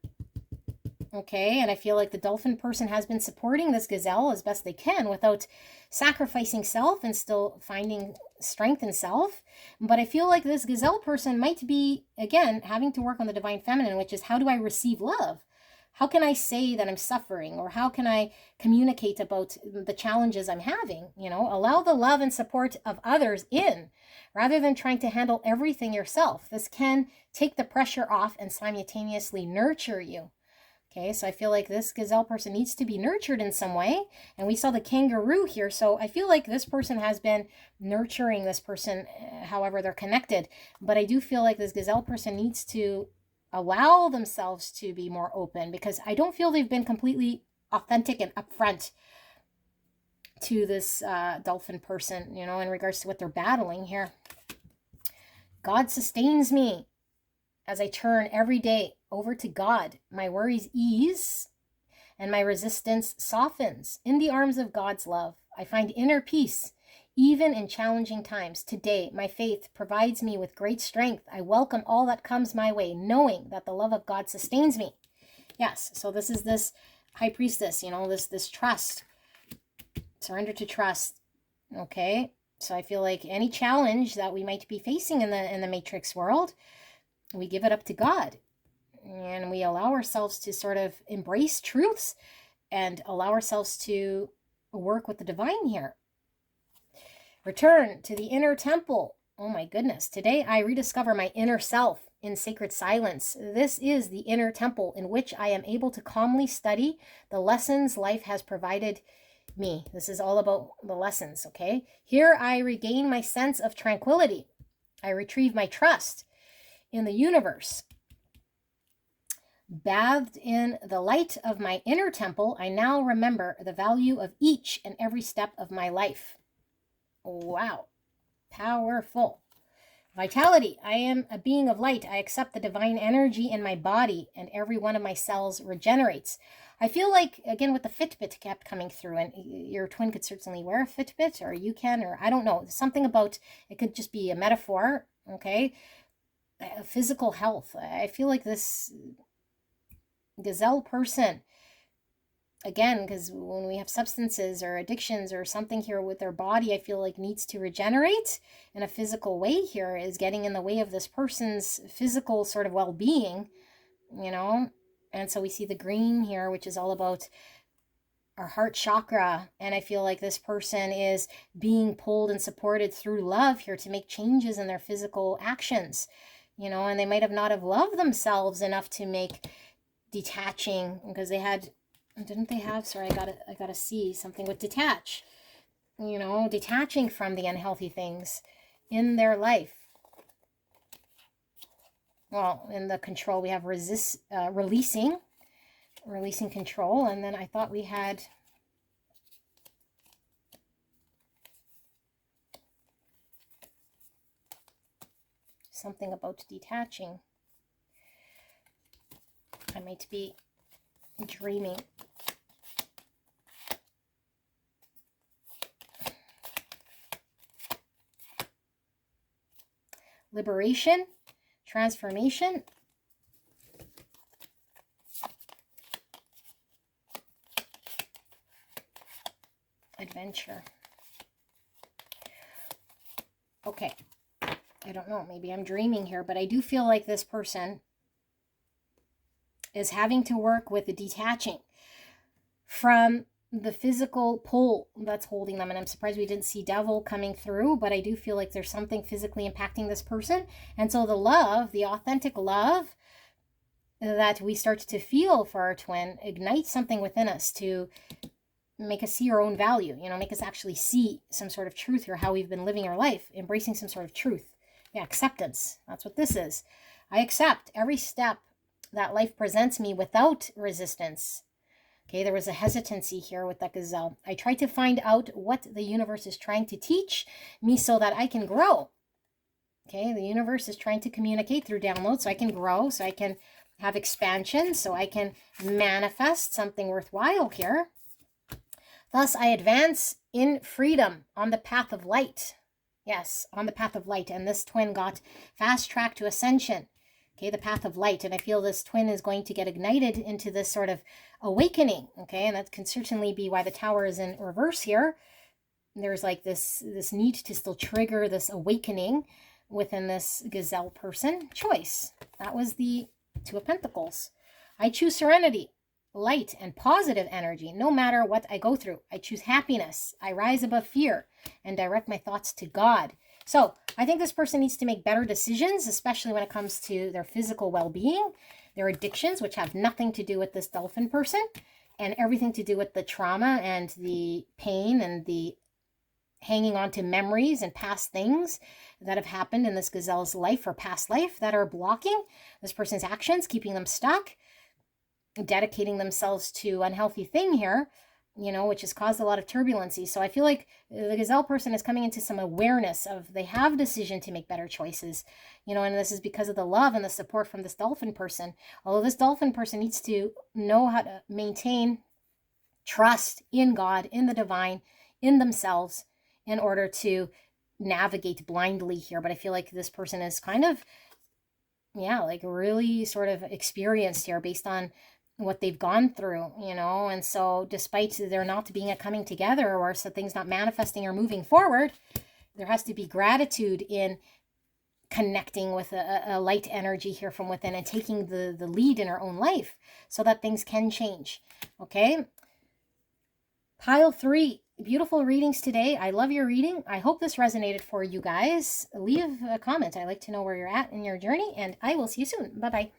Okay, and I feel like the dolphin person has been supporting this gazelle as best they can without sacrificing self and still finding strength in self. But I feel like this gazelle person might be, again, having to work on the divine feminine, which is, how do I receive love? How can I say that I'm suffering? Or how can I communicate about the challenges I'm having? You know, allow the love and support of others in, rather than trying to handle everything yourself. This can take the pressure off and simultaneously nurture you. Okay, so I feel like this gazelle person needs to be nurtured in some way. And we saw the kangaroo here. So I feel like this person has been nurturing this person, however they're connected. But I do feel like this gazelle person needs to allow themselves to be more open, because I don't feel they've been completely authentic and upfront to this dolphin person, you know, in regards to what they're battling here. God sustains me as I turn every day over to God. My worries ease and my resistance softens. In the arms of God's love, I find inner peace, even in challenging times. Today, my faith provides me with great strength. I welcome all that comes my way, knowing that the love of God sustains me. Yes, so this is this high priestess, you know, this trust. Surrender to trust. Okay, so I feel like any challenge that we might be facing in the matrix world, we give it up to God, and we allow ourselves to sort of embrace truths and allow ourselves to work with the divine here. Return to the inner temple. Oh my goodness. Today I rediscover my inner self in sacred silence. This is the inner temple in which I am able to calmly study the lessons life has provided me. This is all about the lessons, okay? Here I regain my sense of tranquility. I retrieve my trust in the universe. Bathed in the light of my inner temple, I now remember the value of each and every step of my life. Wow. Powerful. Vitality. I am a being of light. I accept the divine energy in my body, and every one of my cells regenerates. I feel like, again, with the Fitbit kept coming through, and your twin could certainly wear a Fitbit, or you can, or I don't know. Something about, it could just be a metaphor, okay? Physical health. I feel like this gazelle person, again, because when we have substances or addictions or something here with their body, I feel like needs to regenerate in a physical way here, is getting in the way of this person's physical sort of well-being, you know. And so we see the green here, which is all about our heart chakra. And I feel like this person is being pulled and supported through love here to make changes in their physical actions, you know, and they might have not have loved themselves enough to make detaching, because they had, didn't they have, sorry, I gotta see something with detach, you know, detaching from the unhealthy things in their life. Well, in the control, we have releasing control. And then I thought we had something about detaching. I might be dreaming. liberation, transformation, adventure. Okay, I don't know, maybe I'm dreaming here, but I do feel like this person is having to work with the detaching from the physical pull that's holding them. And I'm surprised we didn't see devil coming through, but I do feel like there's something physically impacting this person. And so the love, the authentic love that we start to feel for our twin ignites something within us to make us see our own value, you know, make us actually see some sort of truth or how we've been living our life, embracing some sort of truth. Yeah, acceptance. That's what this is. I accept every step that life presents me without resistance. Okay, there was a hesitancy here with that gazelle. I try to find out what the universe is trying to teach me so that I can grow. Okay, the universe is trying to communicate through downloads so I can grow, so I can have expansion, so I can manifest something worthwhile here. Thus, I advance in freedom on the path of light. Yes, on the path of light. And this twin got fast track to ascension. Okay, the path of light. And I feel this twin is going to get ignited into this sort of awakening. Okay, and that can certainly be why the tower is in reverse here. There's like this need to still trigger this awakening within this gazelle person. Choice. That was the Two of Pentacles. I choose serenity, light, and positive energy. No matter what I go through, I choose happiness. I rise above fear and direct my thoughts to God. So I think this person needs to make better decisions, especially when it comes to their physical well-being, their addictions, which have nothing to do with this dolphin person, and everything to do with the trauma and the pain and the hanging on to memories and past things that have happened in this gazelle's life or past life that are blocking this person's actions, keeping them stuck, dedicating themselves to unhealthy thing here, you know, which has caused a lot of turbulency. So I feel like the gazelle person is coming into some awareness of they have decision to make better choices, you know, and this is because of the love and the support from this dolphin person. Although this dolphin person needs to know how to maintain trust in God, in the divine, in themselves in order to navigate blindly here. But I feel like this person is kind of, yeah, like really sort of experienced here based on what they've gone through, you know. And so despite there not being a coming together or so things not manifesting or moving forward, there has to be gratitude in connecting with a light energy here from within and taking the lead in our own life so that things can change. Okay. Pile 3, beautiful readings today. I love your reading. I hope this resonated for you guys. Leave a comment. I like to know where you're at in your journey, and I will see you soon. Bye-bye.